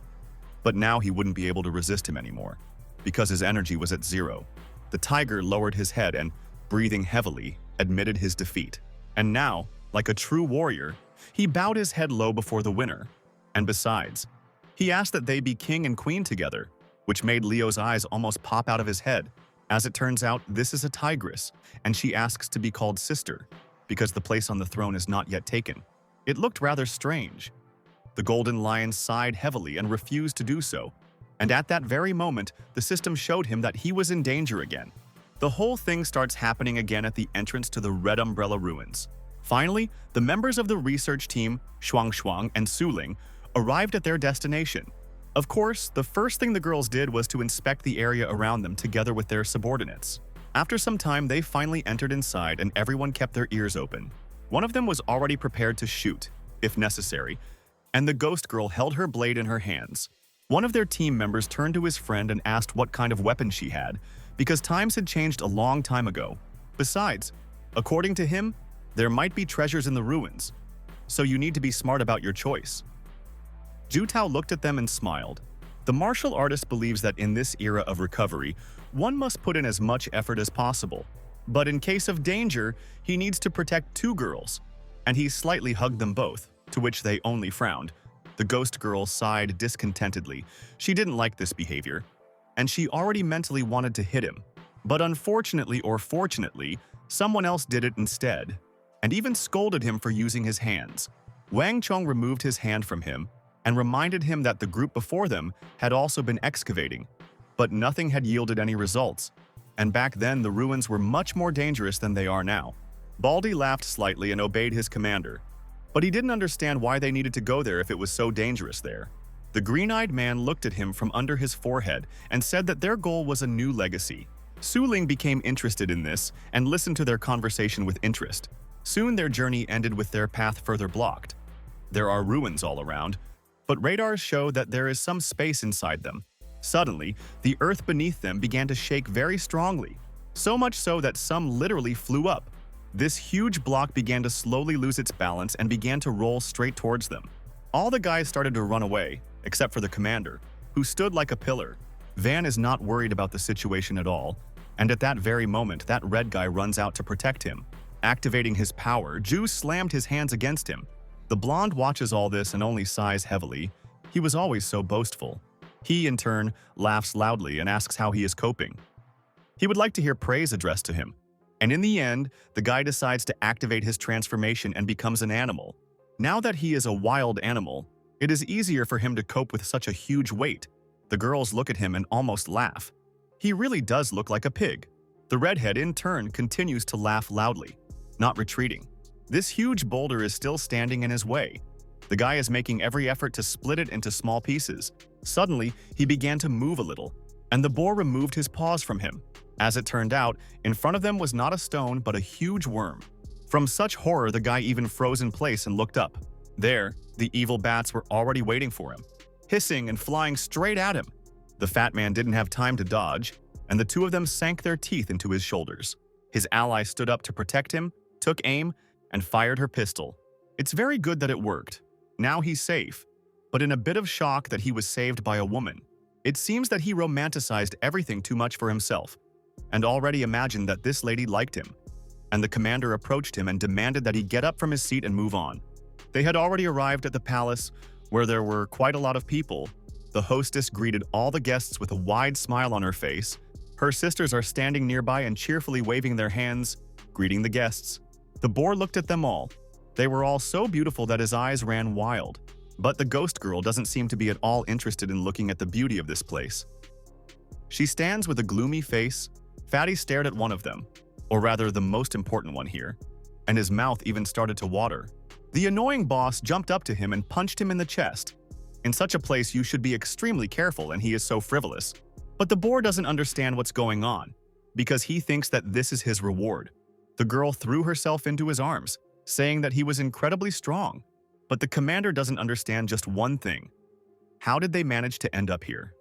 But now he wouldn't be able to resist him anymore, because his energy was at zero. The tiger lowered his head and, breathing heavily, admitted his defeat. And now, like a true warrior, he bowed his head low before the winner. And besides, he asked that they be king and queen together, which made Leo's eyes almost pop out of his head. As it turns out, this is a tigress, and she asks to be called sister, because the place on the throne is not yet taken. It looked rather strange. The golden lion sighed heavily and refused to do so, and at that very moment, the system showed him that he was in danger again. The whole thing starts happening again at the entrance to the Red Umbrella ruins. Finally, the members of the research team, Shuang and Suling, arrived at their destination. Of course, the first thing the girls did was to inspect the area around them together with their subordinates. After some time, they finally entered inside and everyone kept their ears open. One of them was already prepared to shoot, if necessary, and the ghost girl held her blade in her hands. One of their team members turned to his friend and asked what kind of weapon she had, because times had changed a long time ago. Besides, according to him, there might be treasures in the ruins, so you need to be smart about your choice. Ju Tao looked at them and smiled. The martial artist believes that in this era of recovery, one must put in as much effort as possible. But in case of danger, he needs to protect two girls, and he slightly hugged them both, to which they only frowned. The ghost girl sighed discontentedly. She didn't like this behavior, and she already mentally wanted to hit him. But unfortunately or fortunately, someone else did it instead, and even scolded him for using his hands. Wang Chong removed his hand from him and reminded him that the group before them had also been excavating, but nothing had yielded any results, and back then the ruins were much more dangerous than they are now. Baldy laughed slightly and obeyed his commander, but he didn't understand why they needed to go there if it was so dangerous there. The green-eyed man looked at him from under his forehead and said that their goal was a new legacy. Suling became interested in this and listened to their conversation with interest. Soon their journey ended with their path further blocked. There are ruins all around, but radars show that there is some space inside them. Suddenly, the earth beneath them began to shake very strongly, so much so that some literally flew up. This huge block began to slowly lose its balance and began to roll straight towards them. All the guys started to run away, except for the commander, who stood like a pillar. Van is not worried about the situation at all, and at that very moment, that red guy runs out to protect him. Activating his power, Ju slammed his hands against him. The blonde watches all this and only sighs heavily. He was always so boastful. He, in turn, laughs loudly and asks how he is coping. He would like to hear praise addressed to him. And in the end, the guy decides to activate his transformation and becomes an animal. Now that he is a wild animal, it is easier for him to cope with such a huge weight. The girls look at him and almost laugh. He really does look like a pig. The redhead, in turn, continues to laugh loudly, not retreating. This huge boulder is still standing in his way. The guy is making every effort to split it into small pieces. Suddenly, he began to move a little, and the boar removed his paws from him. As it turned out, in front of them was not a stone but a huge worm. From such horror, the guy even froze in place and looked up. There, the evil bats were already waiting for him, hissing and flying straight at him. The fat man didn't have time to dodge, and the two of them sank their teeth into his shoulders. His ally stood up to protect him, took aim, and fired her pistol. It's very good that it worked. Now he's safe, but in a bit of shock that he was saved by a woman. It seems that he romanticized everything too much for himself, and already imagined that this lady liked him. And the commander approached him and demanded that he get up from his seat and move on. They had already arrived at the palace, where there were quite a lot of people. The hostess greeted all the guests with a wide smile on her face. Her sisters are standing nearby and cheerfully waving their hands, greeting the guests. The boar looked at them all. They were all so beautiful that his eyes ran wild. But the ghost girl doesn't seem to be at all interested in looking at the beauty of this place. She stands with a gloomy face. Fatty stared at one of them, or rather the most important one here, and his mouth even started to water. The annoying boss jumped up to him and punched him in the chest. In such a place, you should be extremely careful, and he is so frivolous. But the boar doesn't understand what's going on, because he thinks that this is his reward. The girl threw herself into his arms, saying that he was incredibly strong. But the commander doesn't understand just one thing. How did they manage to end up here?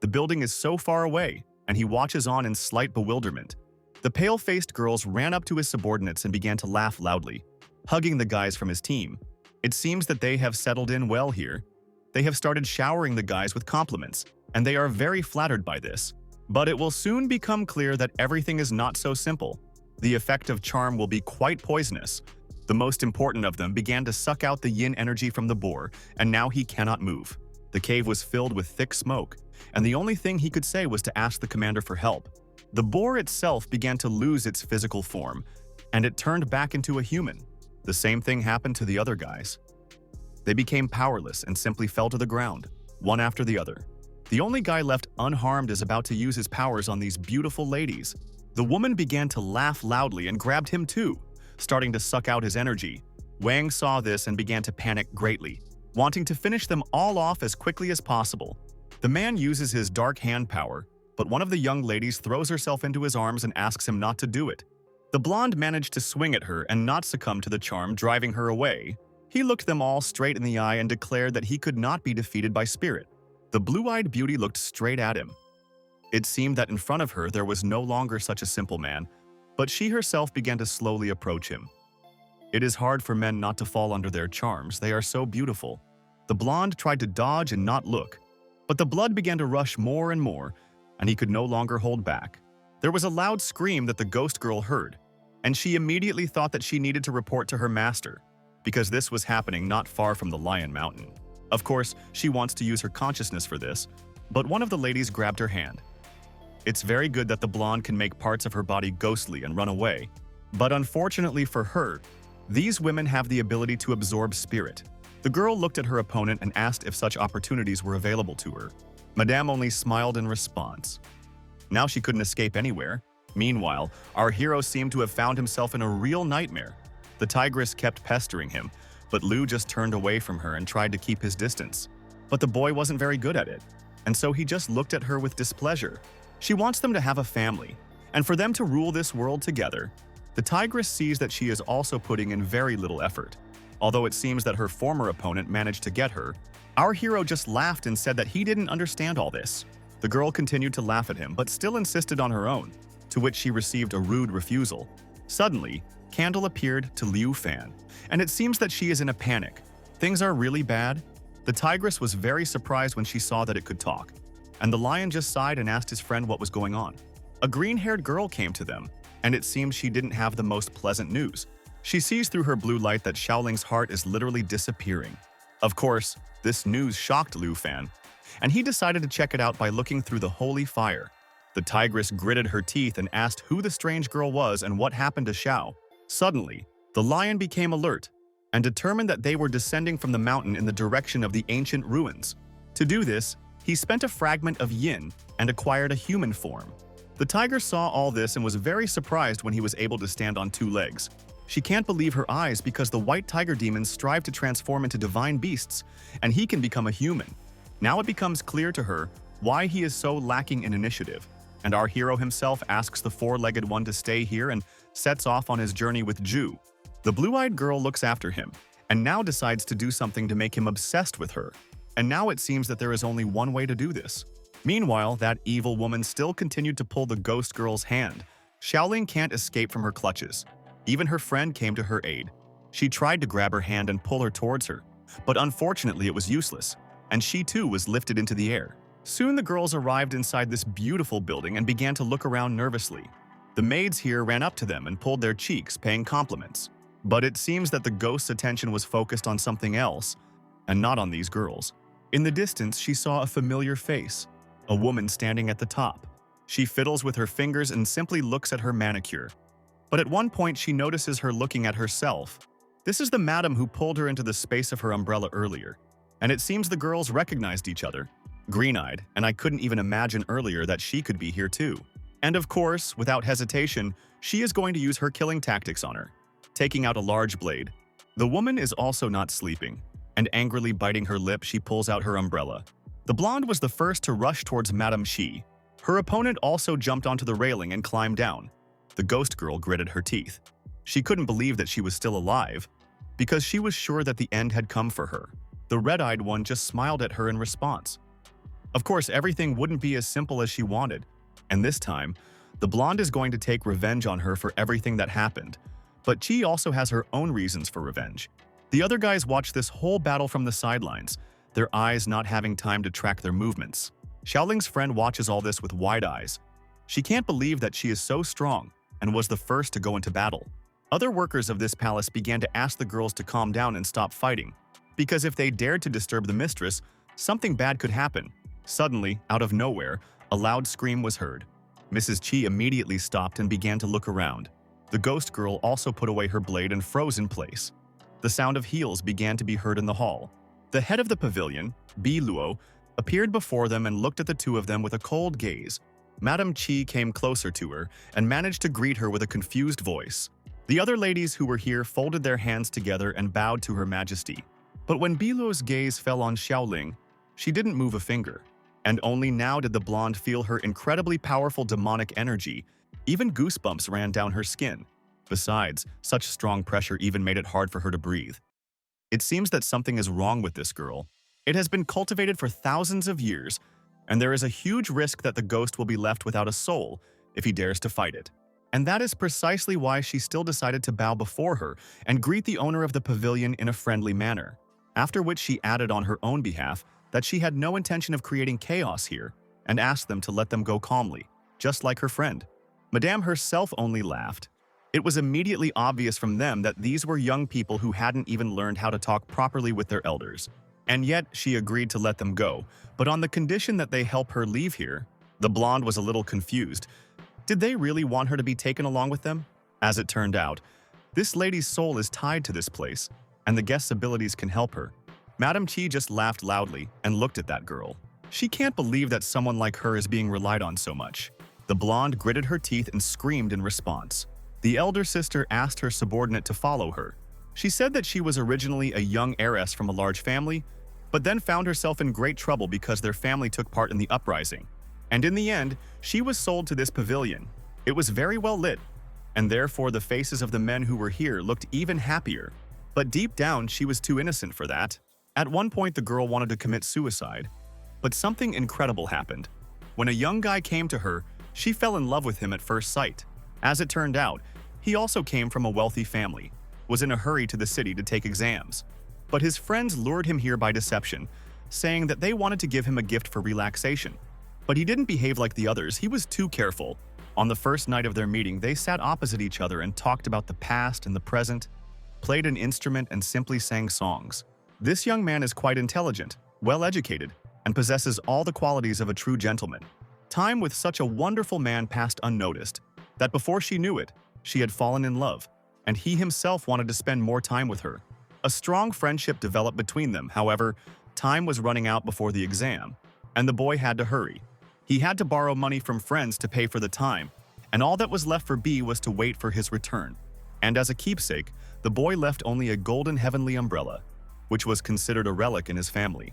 The building is so far away, and he watches on in slight bewilderment. The pale-faced girls ran up to his subordinates and began to laugh loudly, hugging the guys from his team. It seems that they have settled in well here. They have started showering the guys with compliments, and they are very flattered by this. But it will soon become clear that everything is not so simple. The effect of charm will be quite poisonous. The most important of them began to suck out the yin energy from the boar, and now he cannot move. The cave was filled with thick smoke, and the only thing he could say was to ask the commander for help. The boar itself began to lose its physical form, and it turned back into a human. The same thing happened to the other guys. They became powerless and simply fell to the ground, one after the other. The only guy left unharmed is about to use his powers on these beautiful ladies. The woman began to laugh loudly and grabbed him too, starting to suck out his energy. Wang saw this and began to panic greatly, wanting to finish them all off as quickly as possible. The man uses his dark hand power, but one of the young ladies throws herself into his arms and asks him not to do it. The blonde managed to swing at her and not succumb to the charm, driving her away. He looked them all straight in the eye and declared that he could not be defeated by spirit. The blue-eyed beauty looked straight at him. It seemed that in front of her there was no longer such a simple man, but she herself began to slowly approach him. It is hard for men not to fall under their charms, they are so beautiful. The blonde tried to dodge and not look, but the blood began to rush more and more, and he could no longer hold back. There was a loud scream that the ghost girl heard, and she immediately thought that she needed to report to her master, because this was happening not far from the Lion Mountain. Of course, she wants to use her consciousness for this, but one of the ladies grabbed her hand. It's very good that the blonde can make parts of her body ghostly and run away, but unfortunately for her, these women have the ability to absorb spirit. The girl looked at her opponent and asked if such opportunities were available to her. Madame only smiled in response. Now she couldn't escape anywhere. Meanwhile, our hero seemed to have found himself in a real nightmare. The tigress kept pestering him, but Liu just turned away from her and tried to keep his distance. But the boy wasn't very good at it, and so he just looked at her with displeasure. She wants them to have a family, and for them to rule this world together. The tigress sees that she is also putting in very little effort. Although it seems that her former opponent managed to get her, our hero just laughed and said that he didn't understand all this. The girl continued to laugh at him, but still insisted on her own, to which she received a rude refusal. Suddenly, Candle appeared to Liu Fan, and it seems that she is in a panic. Things are really bad. The tigress was very surprised when she saw that it could talk, and the lion just sighed and asked his friend what was going on. A green-haired girl came to them, and it seems she didn't have the most pleasant news. She sees through her blue light that Xiaoling's heart is literally disappearing. Of course, this news shocked Liu Fan, and he decided to check it out by looking through the holy fire. The tigress gritted her teeth and asked who the strange girl was and what happened to Xiao. Suddenly, the lion became alert and determined that they were descending from the mountain in the direction of the ancient ruins. To do this, He spent a fragment of yin and acquired a human form. The tiger saw all this and was very surprised when he was able to stand on two legs. She can't believe her eyes because the white tiger demons strive to transform into divine beasts, and he can become a human. Now it becomes clear to her why he is so lacking in initiative, and our hero himself asks the four-legged one to stay here and sets off on his journey with Ju. The blue-eyed girl looks after him, and now decides to do something to make him obsessed with her. And now it seems that there is only one way to do this. Meanwhile, that evil woman still continued to pull the ghost girl's hand. Suling can't escape from her clutches. Even her friend came to her aid. She tried to grab her hand and pull her towards her, but unfortunately it was useless, and she too was lifted into the air. Soon the girls arrived inside this beautiful building and began to look around nervously. The maids here ran up to them and pulled their cheeks, paying compliments. But it seems that the ghost's attention was focused on something else, and not on these girls. In the distance, she saw a familiar face, a woman standing at the top. She fiddles with her fingers and simply looks at her manicure. But at one point, she notices her looking at herself. This is the madam who pulled her into the space of her umbrella earlier, and it seems the girls recognized each other. Green-eyed, and I couldn't even imagine earlier that she could be here too. And of course, without hesitation, she is going to use her killing tactics on her, taking out a large blade. The woman is also not sleeping, and angrily biting her lip, she pulls out her umbrella. The blonde was the first to rush towards Madame Shi. Her opponent also jumped onto the railing and climbed down. The ghost girl gritted her teeth. She couldn't believe that she was still alive, because she was sure that the end had come for her. The red-eyed one just smiled at her in response. Of course, everything wouldn't be as simple as she wanted, and this time, the blonde is going to take revenge on her for everything that happened. But Chi also has her own reasons for revenge. The other guys watch this whole battle from the sidelines, their eyes not having time to track their movements. Xiaoling's friend watches all this with wide eyes. She can't believe that she is so strong and was the first to go into battle. Other workers of this palace began to ask the girls to calm down and stop fighting, because if they dared to disturb the mistress, something bad could happen. Suddenly, out of nowhere, a loud scream was heard. Mrs. Chi immediately stopped and began to look around. The ghost girl also put away her blade and froze in place. The sound of heels began to be heard in the hall. The head of the pavilion, Bi Luo, appeared before them and looked at the two of them with a cold gaze. Madame Chi came closer to her and managed to greet her with a confused voice. The other ladies who were here folded their hands together and bowed to Her Majesty. But when Bi Luo's gaze fell on Xiaoling, she didn't move a finger. And only now did the blonde feel her incredibly powerful demonic energy. Even goosebumps ran down her skin. Besides, such strong pressure even made it hard for her to breathe. It seems that something is wrong with this girl. It has been cultivated for thousands of years, and there is a huge risk that the ghost will be left without a soul if he dares to fight it. And that is precisely why she still decided to bow before her and greet the owner of the pavilion in a friendly manner. After which she added on her own behalf that she had no intention of creating chaos here and asked them to let them go calmly, just like her friend. Madame herself only laughed. It was immediately obvious from them that these were young people who hadn't even learned how to talk properly with their elders. And yet, she agreed to let them go, but on the condition that they help her leave here. The blonde was a little confused. Did they really want her to be taken along with them? As it turned out, this lady's soul is tied to this place, and the guest's abilities can help her. Madame Chi just laughed loudly and looked at that girl. She can't believe that someone like her is being relied on so much. The blonde gritted her teeth and screamed in response. The elder sister asked her subordinate to follow her. She said that she was originally a young heiress from a large family, but then found herself in great trouble because their family took part in the uprising. And in the end, she was sold to this pavilion. It was very well lit, and therefore the faces of the men who were here looked even happier. But deep down, she was too innocent for that. At one point, the girl wanted to commit suicide, but something incredible happened. When a young guy came to her, she fell in love with him at first sight. As it turned out, he also came from a wealthy family, was in a hurry to the city to take exams. But his friends lured him here by deception, saying that they wanted to give him a gift for relaxation. But he didn't behave like the others, he was too careful. On the first night of their meeting, they sat opposite each other and talked about the past and the present, played an instrument and simply sang songs. This young man is quite intelligent, well-educated, and possesses all the qualities of a true gentleman. Time with such a wonderful man passed unnoticed, that before she knew it, she had fallen in love, and he himself wanted to spend more time with her. A strong friendship developed between them, however, time was running out before the exam. and the boy had to hurry. He had to borrow money from friends to pay for the time, and all that was left for B was to wait for his return. And as a keepsake, the boy left only a golden heavenly umbrella, which was considered a relic in his family.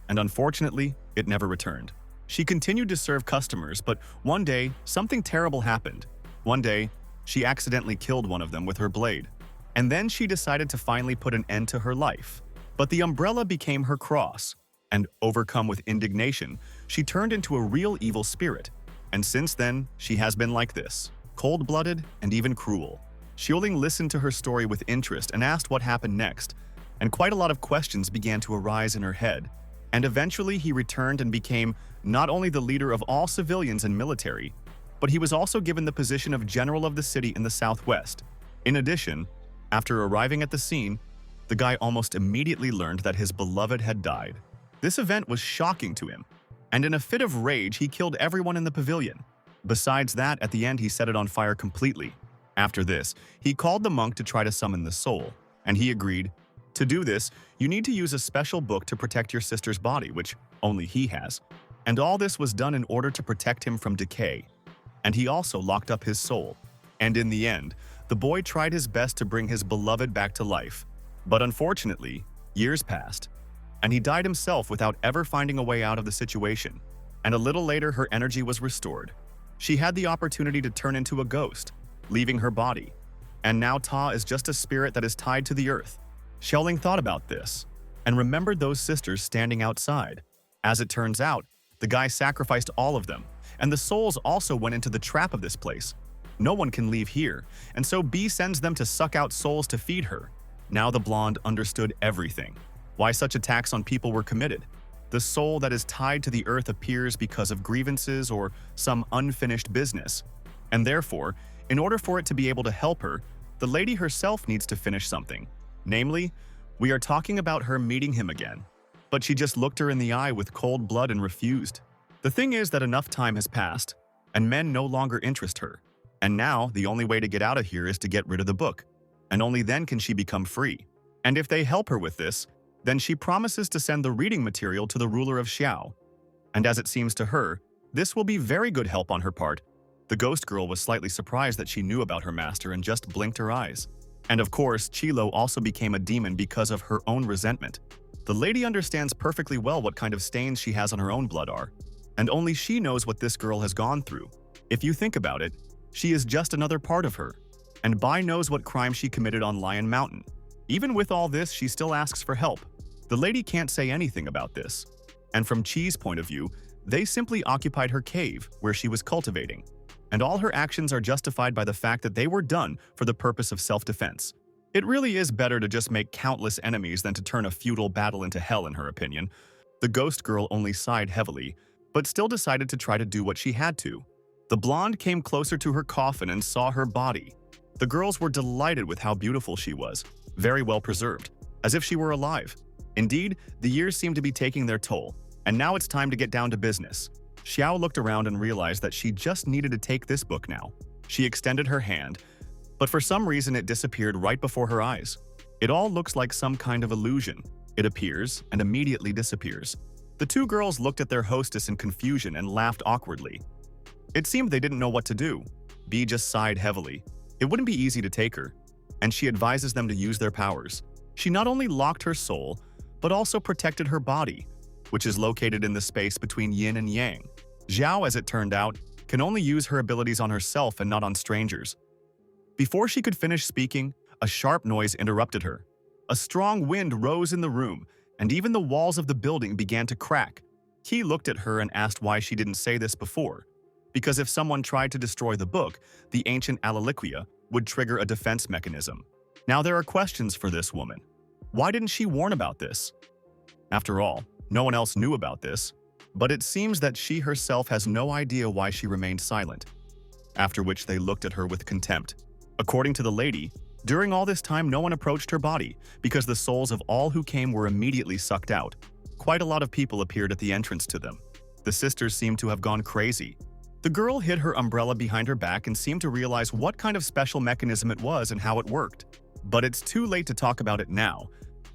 And unfortunately, it never returned. She continued to serve customers, but one day, something terrible happened. One day, she accidentally killed one of them with her blade. And then she decided to finally put an end to her life. But the umbrella became her cross, and overcome with indignation, she turned into a real evil spirit. And since then, she has been like this, cold-blooded and even cruel. Suling listened to her story with interest and asked what happened next, and quite a lot of questions began to arise in her head. And eventually he returned and became not only the leader of all civilians and military, but he was also given the position of general of the city in the southwest. In addition, after arriving at the scene, the guy almost immediately learned that his beloved had died. This event was shocking to him, and in a fit of rage he killed everyone in the pavilion. Besides that, at the end he set it on fire completely. After this, he called the monk to try to summon the soul, and he agreed. To do this, you need to use a special book to protect your sister's body, which only he has. And all this was done in order to protect him from decay. And he also locked up his soul. And in the end, the boy tried his best to bring his beloved back to life. But unfortunately, years passed, and he died himself without ever finding a way out of the situation. And a little later, her energy was restored. She had the opportunity to turn into a ghost, leaving her body. And now Ta is just a spirit that is tied to the earth. Suling thought about this and remembered those sisters standing outside. As it turns out, the guy sacrificed all of them, and the souls also went into the trap of this place. No one can leave here, and so B sends them to suck out souls to feed her. Now the blonde understood everything. Why such attacks on people were committed. The soul that is tied to the earth appears because of grievances or some unfinished business. And therefore, in order for it to be able to help her, the lady herself needs to finish something. Namely, we are talking about her meeting him again. But she just looked her in the eye with cold blood and refused. The thing is that enough time has passed, and men no longer interest her. And now, the only way to get out of here is to get rid of the book. And only then can she become free. And if they help her with this, then she promises to send the reading material to the ruler of Xiao. And as it seems to her, this will be very good help on her part. The ghost girl was slightly surprised that she knew about her master and just blinked her eyes. And of course, Chilo also became a demon because of her own resentment. The lady understands perfectly well what kind of stains she has on her own blood are, and only she knows what this girl has gone through. If you think about it, she is just another part of her, and Bai knows what crime she committed on Lion Mountain. Even with all this, she still asks for help. The lady can't say anything about this. And from Chi's point of view, they simply occupied her cave where she was cultivating. And all her actions are justified by the fact that they were done for the purpose of self-defense. It really is better to just make countless enemies than to turn a feudal battle into hell, in her opinion. The ghost girl only sighed heavily, but still decided to try to do what she had to. The blonde came closer to her coffin and saw her body. The girls were delighted with how beautiful she was, very well preserved, as if she were alive. Indeed, the years seemed to be taking their toll, and now it's time to get down to business. Xiao looked around and realized that she just needed to take this book now. She extended her hand, but for some reason it disappeared right before her eyes. It all looks like some kind of illusion. It appears and immediately disappears. The two girls looked at their hostess in confusion and laughed awkwardly. It seemed they didn't know what to do. B just sighed heavily. It wouldn't be easy to take her, and she advises them to use their powers. She not only locked her soul, but also protected her body, which is located in the space between yin and yang. Zhao, as it turned out, can only use her abilities on herself and not on strangers. Before she could finish speaking, a sharp noise interrupted her. A strong wind rose in the room, and even the walls of the building began to crack. He looked at her and asked why she didn't say this before. Because if someone tried to destroy the book, the ancient Alaliquia would trigger a defense mechanism. Now there are questions for this woman. Why didn't she warn about this? After all, no one else knew about this, but it seems that she herself has no idea why she remained silent. After which they looked at her with contempt. According to the lady, during all this time no one approached her body because the souls of all who came were immediately sucked out. Quite a lot of people appeared at the entrance to them. The sisters seemed to have gone crazy. The girl hid her umbrella behind her back and seemed to realize what kind of special mechanism it was and how it worked. But it's too late to talk about it now,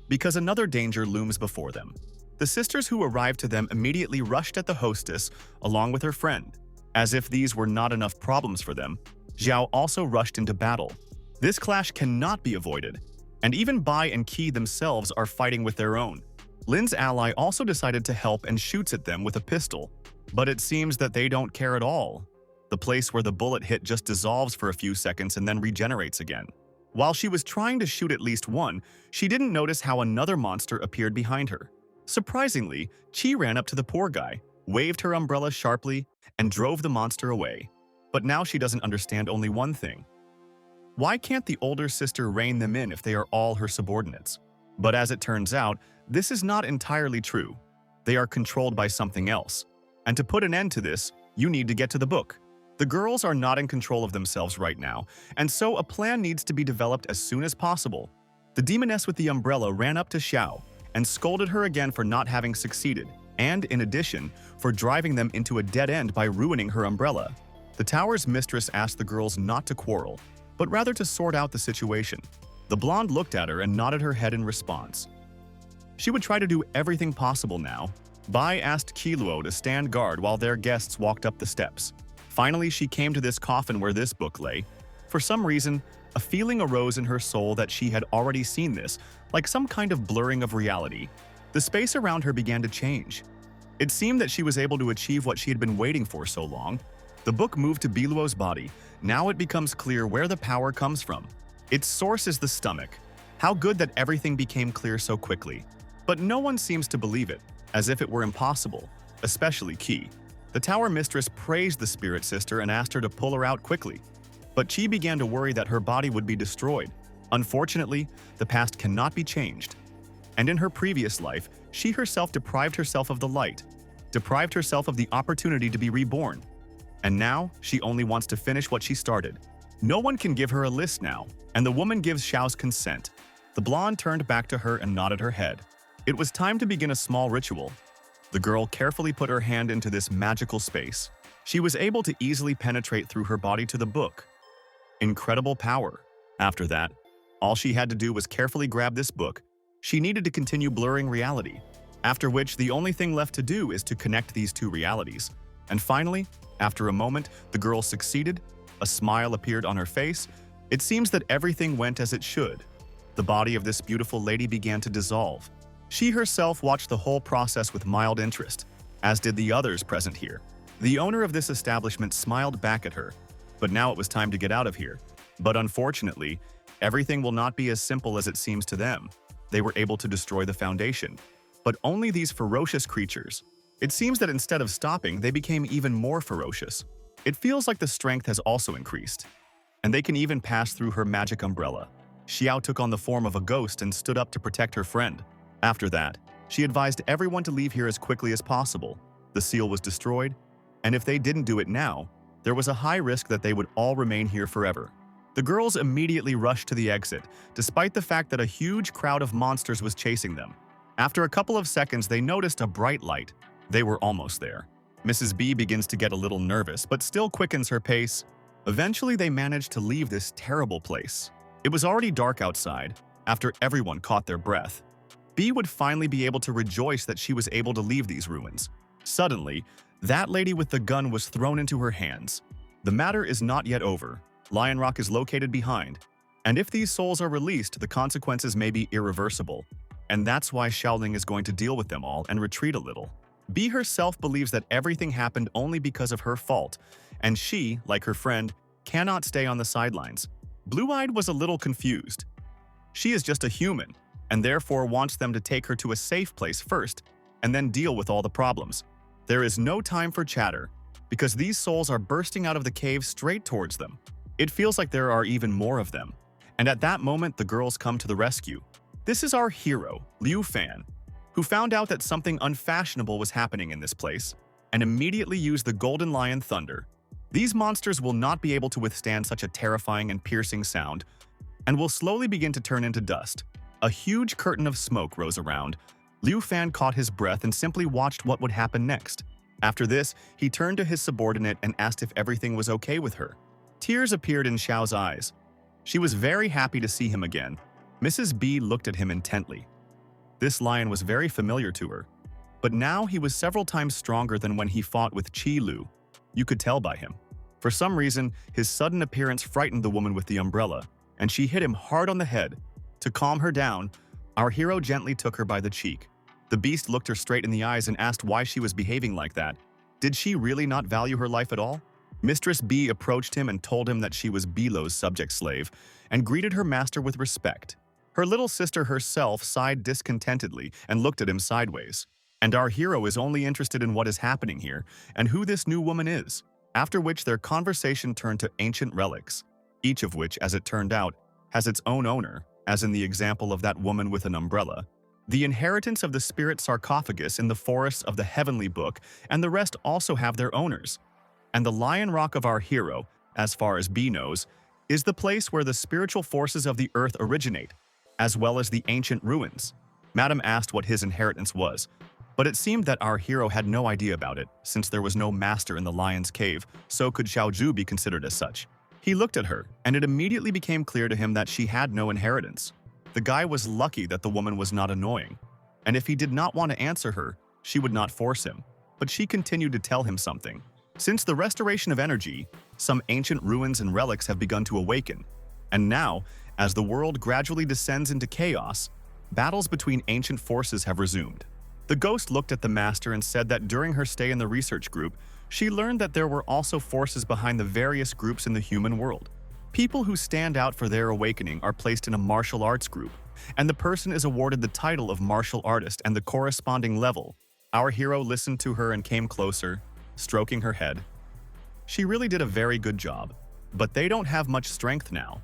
because another danger looms before them. The sisters who arrived to them immediately rushed at the hostess along with her friend. As if these were not enough problems for them, Xiao also rushed into battle. This clash cannot be avoided, and even Bai and Qi themselves are fighting with their own. Lin's ally also decided to help and shoots at them with a pistol, but it seems that they don't care at all. The place where the bullet hit just dissolves for a few seconds and then regenerates again. While she was trying to shoot at least one, she didn't notice how another monster appeared behind her. Surprisingly, Qi ran up to the poor guy, waved her umbrella sharply, and drove the monster away. But now she doesn't understand only one thing. Why can't the older sister rein them in if they are all her subordinates? But as it turns out, this is not entirely true. They are controlled by something else. And to put an end to this, you need to get to the book. The girls are not in control of themselves right now, and so a plan needs to be developed as soon as possible. The demoness with the umbrella ran up to Xiao and scolded her again for not having succeeded, and in addition, for driving them into a dead end by ruining her umbrella. The tower's mistress asked the girls not to quarrel, but rather to sort out the situation. The blonde looked at her and nodded her head in response. She would try to do everything possible now. Bai asked Qiluo to stand guard while their guests walked up the steps. Finally, she came to this coffin where this book lay. For some reason, a feeling arose in her soul that she had already seen this, like some kind of blurring of reality. The space around her began to change. It seemed that she was able to achieve what she had been waiting for so long. The book moved to Biluo's body. Now it becomes clear where the power comes from. Its source is the stomach. How good that everything became clear so quickly. But no one seems to believe it, as if it were impossible, especially Qi. The tower mistress praised the spirit sister and asked her to pull her out quickly. But Qi began to worry that her body would be destroyed. Unfortunately, the past cannot be changed. And in her previous life, she herself deprived herself of the light, deprived herself of the opportunity to be reborn. And now, she only wants to finish what she started. No one can give her a list now, and the woman gives Xiao's consent. The blonde turned back to her and nodded her head. It was time to begin a small ritual. The girl carefully put her hand into this magical space. She was able to easily penetrate through her body to the book. Incredible power. After that, all she had to do was carefully grab this book. She needed to continue blurring reality, after which the only thing left to do is to connect these two realities. And finally, after a moment, the girl succeeded. A smile appeared on her face. It seems that everything went as it should. The body of this beautiful lady began to dissolve. She herself watched the whole process with mild interest, as did the others present here. The owner of this establishment smiled back at her, but now it was time to get out of here. But unfortunately, everything will not be as simple as it seems to them. They were able to destroy the foundation, but only these ferocious creatures. It seems that instead of stopping, they became even more ferocious. It feels like the strength has also increased, and they can even pass through her magic umbrella. Xiao took on the form of a ghost and stood up to protect her friend. After that, she advised everyone to leave here as quickly as possible. The seal was destroyed, and if they didn't do it now, there was a high risk that they would all remain here forever. The girls immediately rushed to the exit, despite the fact that a huge crowd of monsters was chasing them. After a couple of seconds, they noticed a bright light. They were almost there. Mrs. B begins to get a little nervous, but still quickens her pace. Eventually, they managed to leave this terrible place. It was already dark outside, after everyone caught their breath. B would finally be able to rejoice that she was able to leave these ruins. Suddenly, that lady with the gun was thrown into her hands. The matter is not yet over. Lion Rock is located behind, and if these souls are released, the consequences may be irreversible. And that's why Suling is going to deal with them all and retreat a little. B herself believes that everything happened only because of her fault, and she, like her friend, cannot stay on the sidelines. Blue-Eyed was a little confused. She is just a human, and therefore wants them to take her to a safe place first, and then deal with all the problems. There is no time for chatter, because these souls are bursting out of the cave straight towards them. It feels like there are even more of them, and at that moment the girls come to the rescue. This is our hero, Liu Fan, who found out that something unfashionable was happening in this place, and immediately used the Golden Lion Thunder. These monsters will not be able to withstand such a terrifying and piercing sound, and will slowly begin to turn into dust. A huge curtain of smoke rose around. Liu Fan caught his breath and simply watched what would happen next. After this, he turned to his subordinate and asked if everything was okay with her. Tears appeared in Xiao's eyes. She was very happy to see him again. Mrs. B looked at him intently. This lion was very familiar to her. but now he was several times stronger than when he fought with Chi Lu. You could tell by him. For some reason, his sudden appearance frightened the woman with the umbrella, and she hit him hard on the head. To calm her down, our hero gently took her by the cheek. The beast looked her straight in the eyes and asked why she was behaving like that. Did she really not value her life at all? Mistress B approached him and told him that she was Belo's subject slave, and greeted her master with respect. Her little sister herself sighed discontentedly and looked at him sideways. And our hero is only interested in what is happening here and who this new woman is, after which their conversation turned to ancient relics, each of which, as it turned out, has its own owner, as in the example of that woman with an umbrella. The inheritance of the spirit sarcophagus in the forests of the heavenly book and the rest also have their owners. And the lion rock of our hero, as far as B knows, is the place where the spiritual forces of the earth originate, as well as the ancient ruins. Madame asked what his inheritance was, but it seemed that our hero had no idea about it, since there was no master in the lion's cave, so could Xiaozhu be considered as such. He looked at her, and it immediately became clear to him that she had no inheritance. The guy was lucky that the woman was not annoying, and if he did not want to answer her, she would not force him, but she continued to tell him something. Since the restoration of energy, some ancient ruins and relics have begun to awaken, and now, as the world gradually descends into chaos, battles between ancient forces have resumed. The ghost looked at the master and said that during her stay in the research group, she learned that there were also forces behind the various groups in the human world. People who stand out for their awakening are placed in a martial arts group, and the person is awarded the title of martial artist and the corresponding level. Our hero listened to her and came closer, stroking her head. She really did a very good job, but they don't have much strength now,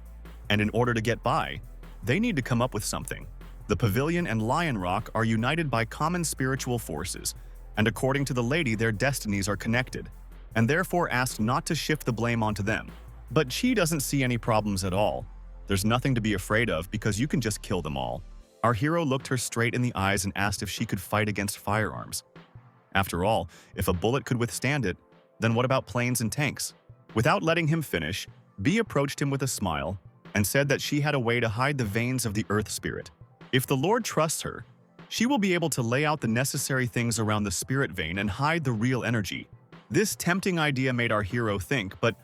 and in order to get by, they need to come up with something. The pavilion and Lion Rock are united by common spiritual forces, and according to the lady, their destinies are connected, and therefore asked not to shift the blame onto them. But she doesn't see any problems at all. There's nothing to be afraid of because you can just kill them all. Our hero looked her straight in the eyes and asked if she could fight against firearms. After all, if a bullet could withstand it, then what about planes and tanks? Without letting him finish, B approached him with a smile and said that she had a way to hide the veins of the earth spirit. If the Lord trusts her, she will be able to lay out the necessary things around the spirit vein and hide the real energy. This tempting idea made our hero think, but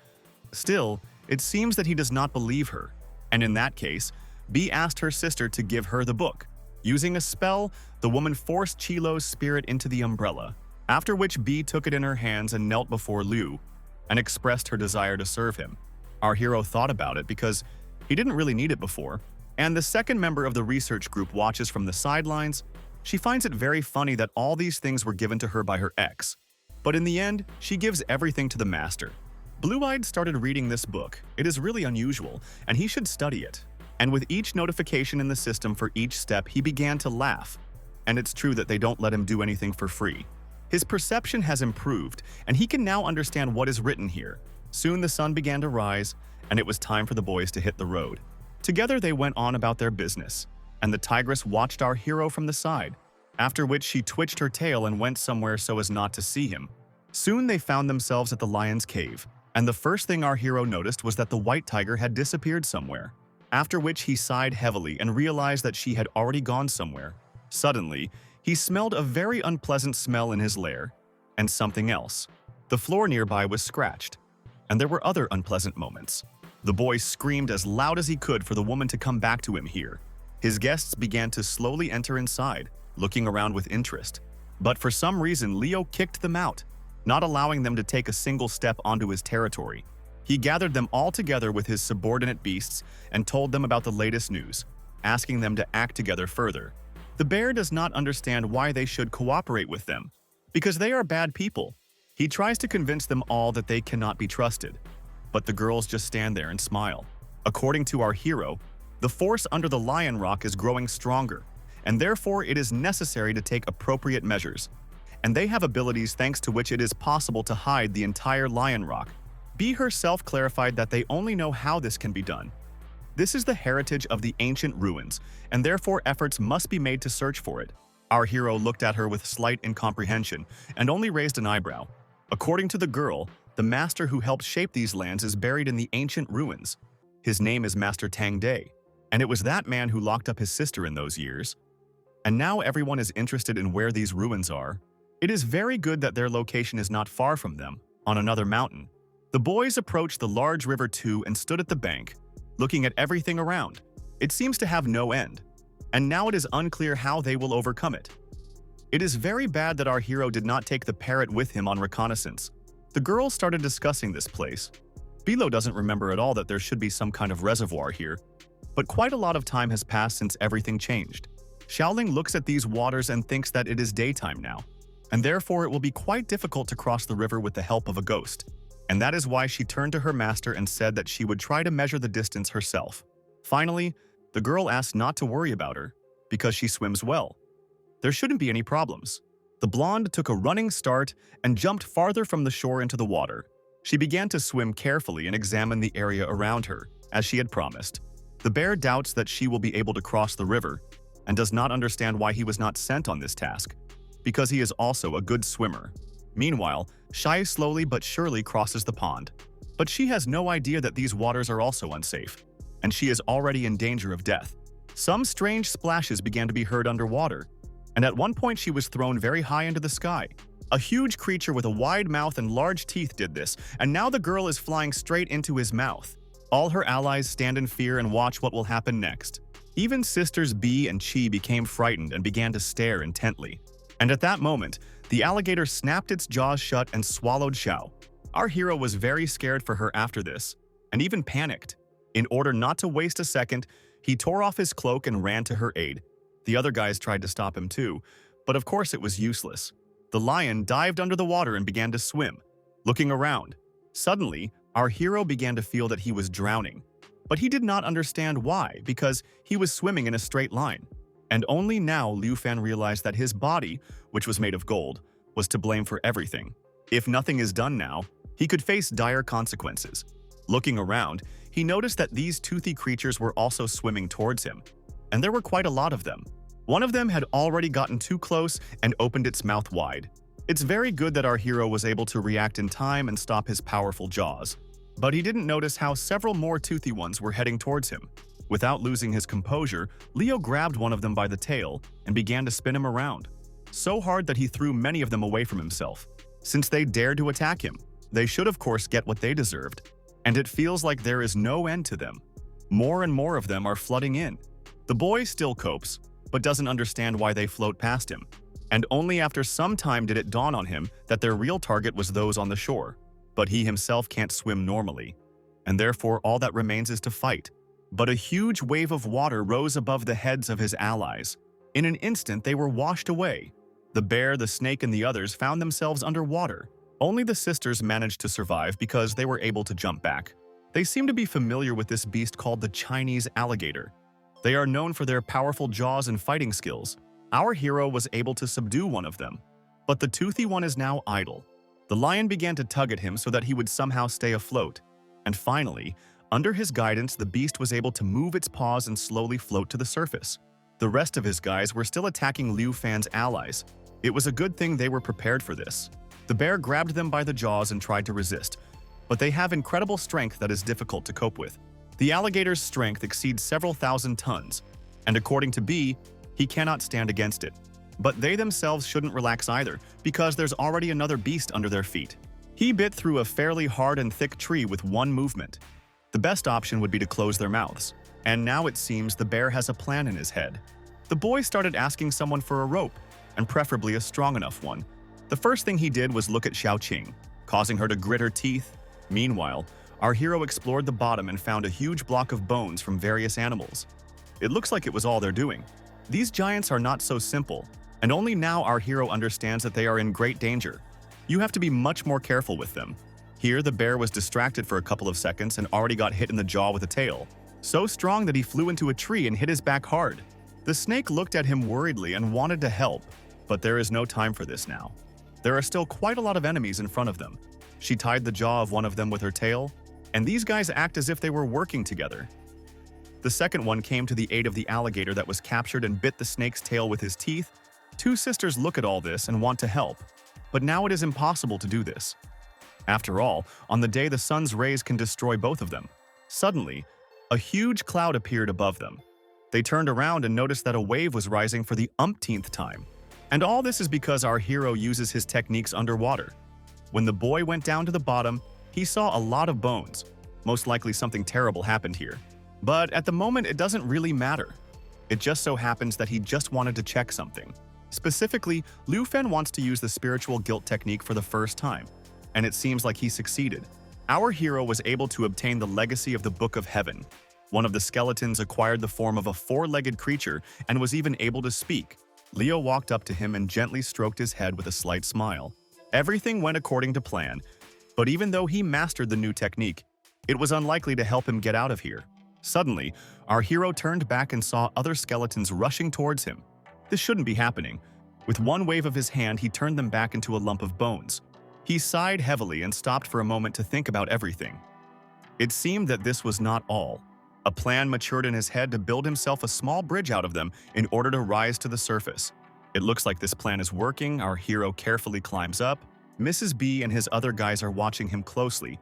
still, it seems that he does not believe her. And in that case, B asked her sister to give her the book. Using a spell, the woman forced Chilo's spirit into the umbrella, after which B took it in her hands and knelt before Liu and expressed her desire to serve him. Our hero thought about it because he didn't really need it before, and the second member of the research group watches from the sidelines. She finds it very funny that all these things were given to her by her ex, but in the end, she gives everything to the master. Blue-Eyed started reading this book. It is really unusual, and he should study it. And with each notification in the system for each step, he began to laugh. And it's true that they don't let him do anything for free. His perception has improved, and he can now understand what is written here. Soon the sun began to rise, and it was time for the boys to hit the road. Together they went on about their business, and the tigress watched our hero from the side, after which she twitched her tail and went somewhere so as not to see him. Soon they found themselves at the lion's cave, and the first thing our hero noticed was that the white tiger had disappeared somewhere, after which he sighed heavily and realized that she had already gone somewhere. Suddenly, he smelled a very unpleasant smell in his lair, and something else. The floor nearby was scratched, and there were other unpleasant moments. The boy screamed as loud as he could for the woman to come back to him here. His guests began to slowly enter inside, looking around with interest. But for some reason, Leo kicked them out, not allowing them to take a single step onto his territory. He gathered them all together with his subordinate beasts and told them about the latest news, asking them to act together further. The bear does not understand why they should cooperate with them, because they are bad people. He tries to convince them all that they cannot be trusted, but the girls just stand there and smile. According to our hero, the force under the Lion Rock is growing stronger, and therefore it is necessary to take appropriate measures. And they have abilities thanks to which it is possible to hide the entire Lion Rock. B herself clarified that they only know how this can be done. This is the heritage of the ancient ruins, and therefore efforts must be made to search for it. Our hero looked at her with slight incomprehension and only raised an eyebrow. According to the girl, the master who helped shape these lands is buried in the ancient ruins. His name is Master Tang Day, and it was that man who locked up his sister in those years. And now everyone is interested in where these ruins are, It is very good that their location is not far from them, on another mountain. The boys approached the large river too and stood at the bank, looking at everything around. It seems to have no end, and now it is unclear how they will overcome it. It is very bad that our hero did not take the parrot with him on reconnaissance. The girls started discussing this place. Bilo doesn't remember at all that there should be some kind of reservoir here, but quite a lot of time has passed since everything changed. Xiaoling looks at these waters and thinks that it is daytime now, and therefore it will be quite difficult to cross the river with the help of a ghost. And that is why she turned to her master and said that she would try to measure the distance herself. Finally, the girl asked not to worry about her, because she swims well. There shouldn't be any problems. The blonde took a running start and jumped farther from the shore into the water. She began to swim carefully and examine the area around her, as she had promised. The bear doubts that she will be able to cross the river, and does not understand why he was not sent on this task, because he is also a good swimmer. Meanwhile, Shai slowly but surely crosses the pond. But she has no idea that these waters are also unsafe, and she is already in danger of death. Some strange splashes began to be heard underwater, and at one point she was thrown very high into the sky. A huge creature with a wide mouth and large teeth did this, and now the girl is flying straight into his mouth. All her allies stand in fear and watch what will happen next. Even sisters B and Chi became frightened and began to stare intently. And at that moment, the alligator snapped its jaws shut and swallowed Xiao. Our hero was very scared for her after this, and even panicked. In order not to waste a second, he tore off his cloak and ran to her aid. The other guys tried to stop him too, but of course it was useless. The lion dived under the water and began to swim, looking around. Suddenly, our hero began to feel that he was drowning, but he did not understand why, because he was swimming in a straight line. And only now Liu Fan realized that his body, which was made of gold, was to blame for everything. If nothing is done now, he could face dire consequences. Looking around, he noticed that these toothy creatures were also swimming towards him, and there were quite a lot of them. One of them had already gotten too close and opened its mouth wide. It's very good that our hero was able to react in time and stop his powerful jaws. But he didn't notice how several more toothy ones were heading towards him. Without losing his composure, Leo grabbed one of them by the tail and began to spin him around, so hard that he threw many of them away from himself. Since they dared to attack him, they should of course get what they deserved, and it feels like there is no end to them. More and more of them are flooding in. The boy still copes, but doesn't understand why they float past him, and only after some time did it dawn on him that their real target was those on the shore. But he himself can't swim normally, and therefore all that remains is to fight. But a huge wave of water rose above the heads of his allies. In an instant, they were washed away. The bear, the snake, and the others found themselves underwater. Only the sisters managed to survive because they were able to jump back. They seem to be familiar with this beast called the Chinese alligator. They are known for their powerful jaws and fighting skills. Our hero was able to subdue one of them, but the toothy one is now idle. The lion began to tug at him so that he would somehow stay afloat. And finally, under his guidance, the beast was able to move its paws and slowly float to the surface. The rest of his guys were still attacking Liu Fan's allies. It was a good thing they were prepared for this. The bear grabbed them by the jaws and tried to resist, but they have incredible strength that is difficult to cope with. The alligator's strength exceeds several thousand tons, and according to B, he cannot stand against it. But they themselves shouldn't relax either, because there's already another beast under their feet. He bit through a fairly hard and thick tree with one movement. The best option would be to close their mouths, and now it seems the bear has a plan in his head. The boy started asking someone for a rope, and preferably a strong enough one. The first thing he did was look at Xiaoqing, causing her to grit her teeth. Meanwhile, our hero explored the bottom and found a huge block of bones from various animals. It looks like it was all they're doing. These giants are not so simple, and only now our hero understands that they are in great danger. You have to be much more careful with them. Here, the bear was distracted for a couple of seconds and already got hit in the jaw with a tail, so strong that he flew into a tree and hit his back hard. The snake looked at him worriedly and wanted to help, but there is no time for this now. There are still quite a lot of enemies in front of them. She tied the jaw of one of them with her tail, and these guys act as if they were working together. The second one came to the aid of the alligator that was captured and bit the snake's tail with his teeth. Two sisters look at all this and want to help, but now it is impossible to do this. After all, on the day the sun's rays can destroy both of them. Suddenly, a huge cloud appeared above them. They turned around and noticed that a wave was rising for the umpteenth time. And all this is because our hero uses his techniques underwater. When the boy went down to the bottom, he saw a lot of bones. Most likely something terrible happened here. But at the moment, it doesn't really matter. It just so happens that he just wanted to check something. Specifically, Liu Fen wants to use the spiritual guilt technique for the first time, and it seems like he succeeded. Our hero was able to obtain the legacy of the Book of Heaven. One of the skeletons acquired the form of a four-legged creature and was even able to speak. Leo walked up to him and gently stroked his head with a slight smile. Everything went according to plan, but even though he mastered the new technique, it was unlikely to help him get out of here. Suddenly, our hero turned back and saw other skeletons rushing towards him. This shouldn't be happening. With one wave of his hand, he turned them back into a lump of bones. He sighed heavily and stopped for a moment to think about everything. It seemed that this was not all. A plan matured in his head to build himself a small bridge out of them in order to rise to the surface. It looks like this plan is working. Our hero carefully climbs up. Mrs. B and his other guys are watching him closely.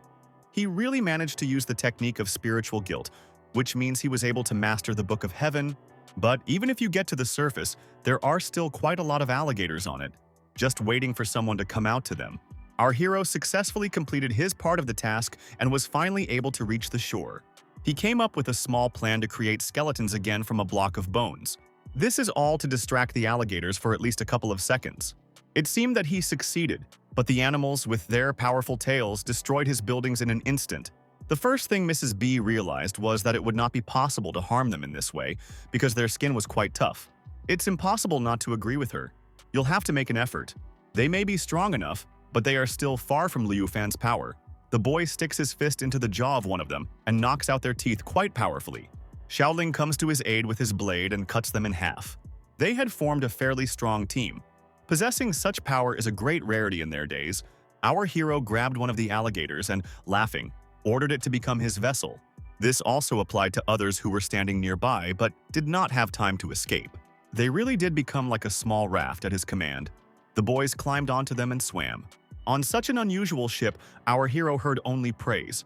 He really managed to use the technique of spiritual guilt, which means he was able to master the Book of Heaven. But even if you get to the surface, there are still quite a lot of alligators on it, just waiting for someone to come out to them. Our hero successfully completed his part of the task and was finally able to reach the shore. He came up with a small plan to create skeletons again from a block of bones. This is all to distract the alligators for at least a couple of seconds. It seemed that he succeeded, but the animals, with their powerful tails, destroyed his buildings in an instant. The first thing Mrs. B realized was that it would not be possible to harm them in this way because their skin was quite tough. It's impossible not to agree with her. You'll have to make an effort. They may be strong enough, but they are still far from Liu Fan's power. The boy sticks his fist into the jaw of one of them and knocks out their teeth quite powerfully. Suling comes to his aid with his blade and cuts them in half. They had formed a fairly strong team. Possessing such power is a great rarity in their days. Our hero grabbed one of the alligators and, laughing, ordered it to become his vessel. This also applied to others who were standing nearby but did not have time to escape. They really did become like a small raft at his command. The boys climbed onto them and swam. On such an unusual ship, our hero heard only praise.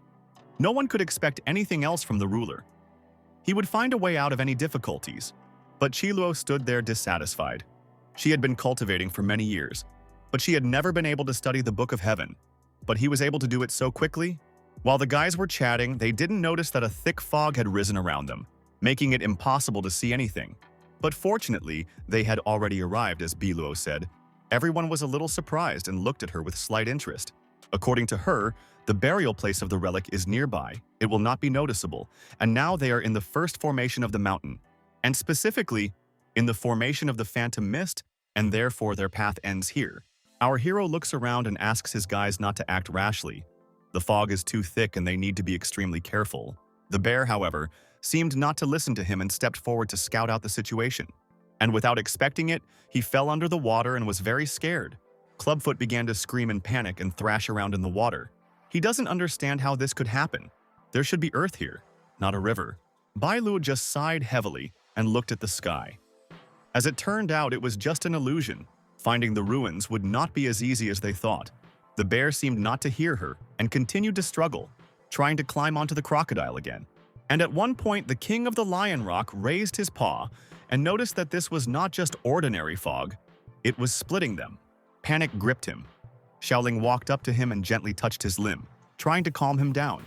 No one could expect anything else from the ruler. He would find a way out of any difficulties. But Qiluo stood there dissatisfied. She had been cultivating for many years, but she had never been able to study the Book of Heaven. But he was able to do it so quickly. While the guys were chatting, they didn't notice that a thick fog had risen around them, making it impossible to see anything. But fortunately, they had already arrived, as Biluo said. Everyone was a little surprised and looked at her with slight interest. According to her, the burial place of the relic is nearby. It will not be noticeable, and now they are in the first formation of the mountain, and specifically, in the formation of the phantom mist, and therefore their path ends here. Our hero looks around and asks his guys not to act rashly. The fog is too thick and they need to be extremely careful. The bear, however, seemed not to listen to him and stepped forward to scout out the situation. And without expecting it, he fell under the water and was very scared. Clubfoot began to scream in panic and thrash around in the water. He doesn't understand how this could happen. There should be earth here, not a river. Bailu just sighed heavily and looked at the sky. As it turned out, it was just an illusion. Finding the ruins would not be as easy as they thought. The bear seemed not to hear her and continued to struggle, trying to climb onto the crocodile again. And at one point, the king of the lion rock raised his paw and noticed that this was not just ordinary fog, it was splitting them. Panic gripped him. Suling walked up to him and gently touched his limb, trying to calm him down.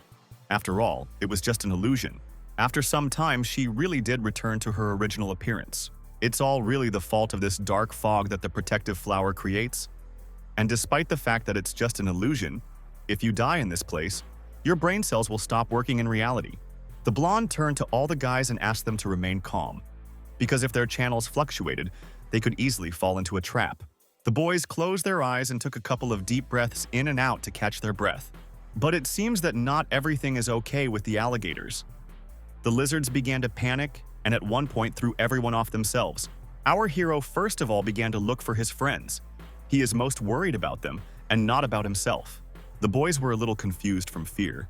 After all, it was just an illusion. After some time, she really did return to her original appearance. It's all really the fault of this dark fog that the protective flower creates. And despite the fact that it's just an illusion, if you die in this place, your brain cells will stop working in reality. The blonde turned to all the guys and asked them to remain calm, because if their channels fluctuated, they could easily fall into a trap. The boys closed their eyes and took a couple of deep breaths in and out to catch their breath. But it seems that not everything is okay with the alligators. The lizards began to panic and at one point threw everyone off themselves. Our hero first of all began to look for his friends. He is most worried about them and not about himself. The boys were a little confused from fear,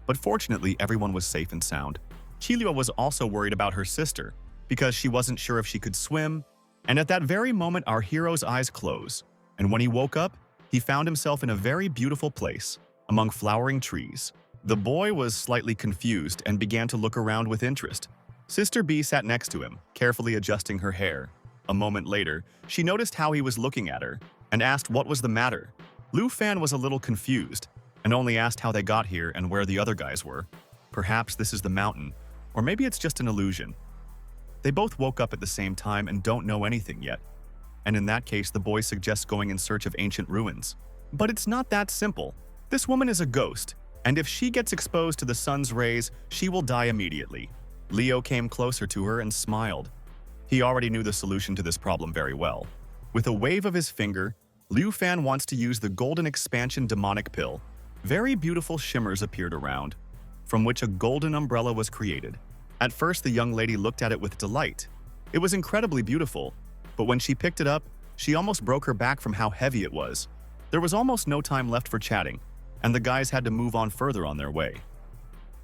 but fortunately everyone was safe and sound. Qiluo was also worried about her sister because she wasn't sure if she could swim, and at that very moment our hero's eyes closed, and when he woke up, he found himself in a very beautiful place, among flowering trees. The boy was slightly confused and began to look around with interest. Sister B sat next to him, carefully adjusting her hair. A moment later, she noticed how he was looking at her and asked what was the matter. Lu Fan was a little confused and only asked how they got here and where the other guys were. Perhaps this is the mountain, or maybe it's just an illusion. They both woke up at the same time and don't know anything yet. And in that case, the boy suggests going in search of ancient ruins. But it's not that simple. This woman is a ghost, and if she gets exposed to the sun's rays, she will die immediately. Leo came closer to her and smiled. He already knew the solution to this problem very well. With a wave of his finger, Liu Fan wants to use the Golden Expansion demonic pill. Very beautiful shimmers appeared around, from which a golden umbrella was created. At first, the young lady looked at it with delight. It was incredibly beautiful, but when she picked it up, she almost broke her back from how heavy it was. There was almost no time left for chatting, and the guys had to move on further on their way.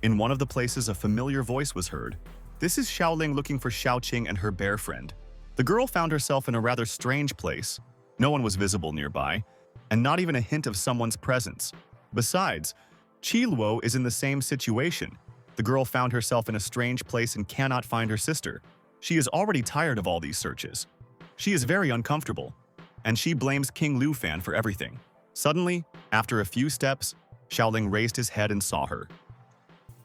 In one of the places, a familiar voice was heard. This is Xiaoling looking for Xiaoqing and her bear friend. The girl found herself in a rather strange place. No one was visible nearby, and not even a hint of someone's presence. Besides, Qi Luo is in the same situation. The girl found herself in a strange place and cannot find her sister. She is already tired of all these searches. She is very uncomfortable, and she blames King Liu Fan for everything. Suddenly, after a few steps, Xiaoling raised his head and saw her.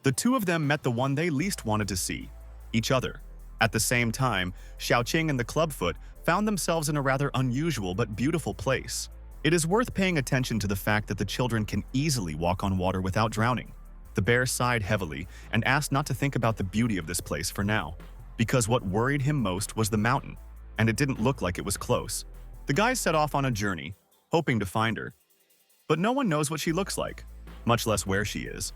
The two of them met the one they least wanted to see, each other. At the same time, Xiaoqing and the clubfoot found themselves in a rather unusual but beautiful place. It is worth paying attention to the fact that the children can easily walk on water without drowning. The bear sighed heavily and asked not to think about the beauty of this place for now, because what worried him most was the mountain, and it didn't look like it was close. The guys set off on a journey, hoping to find her. But no one knows what she looks like, much less where she is.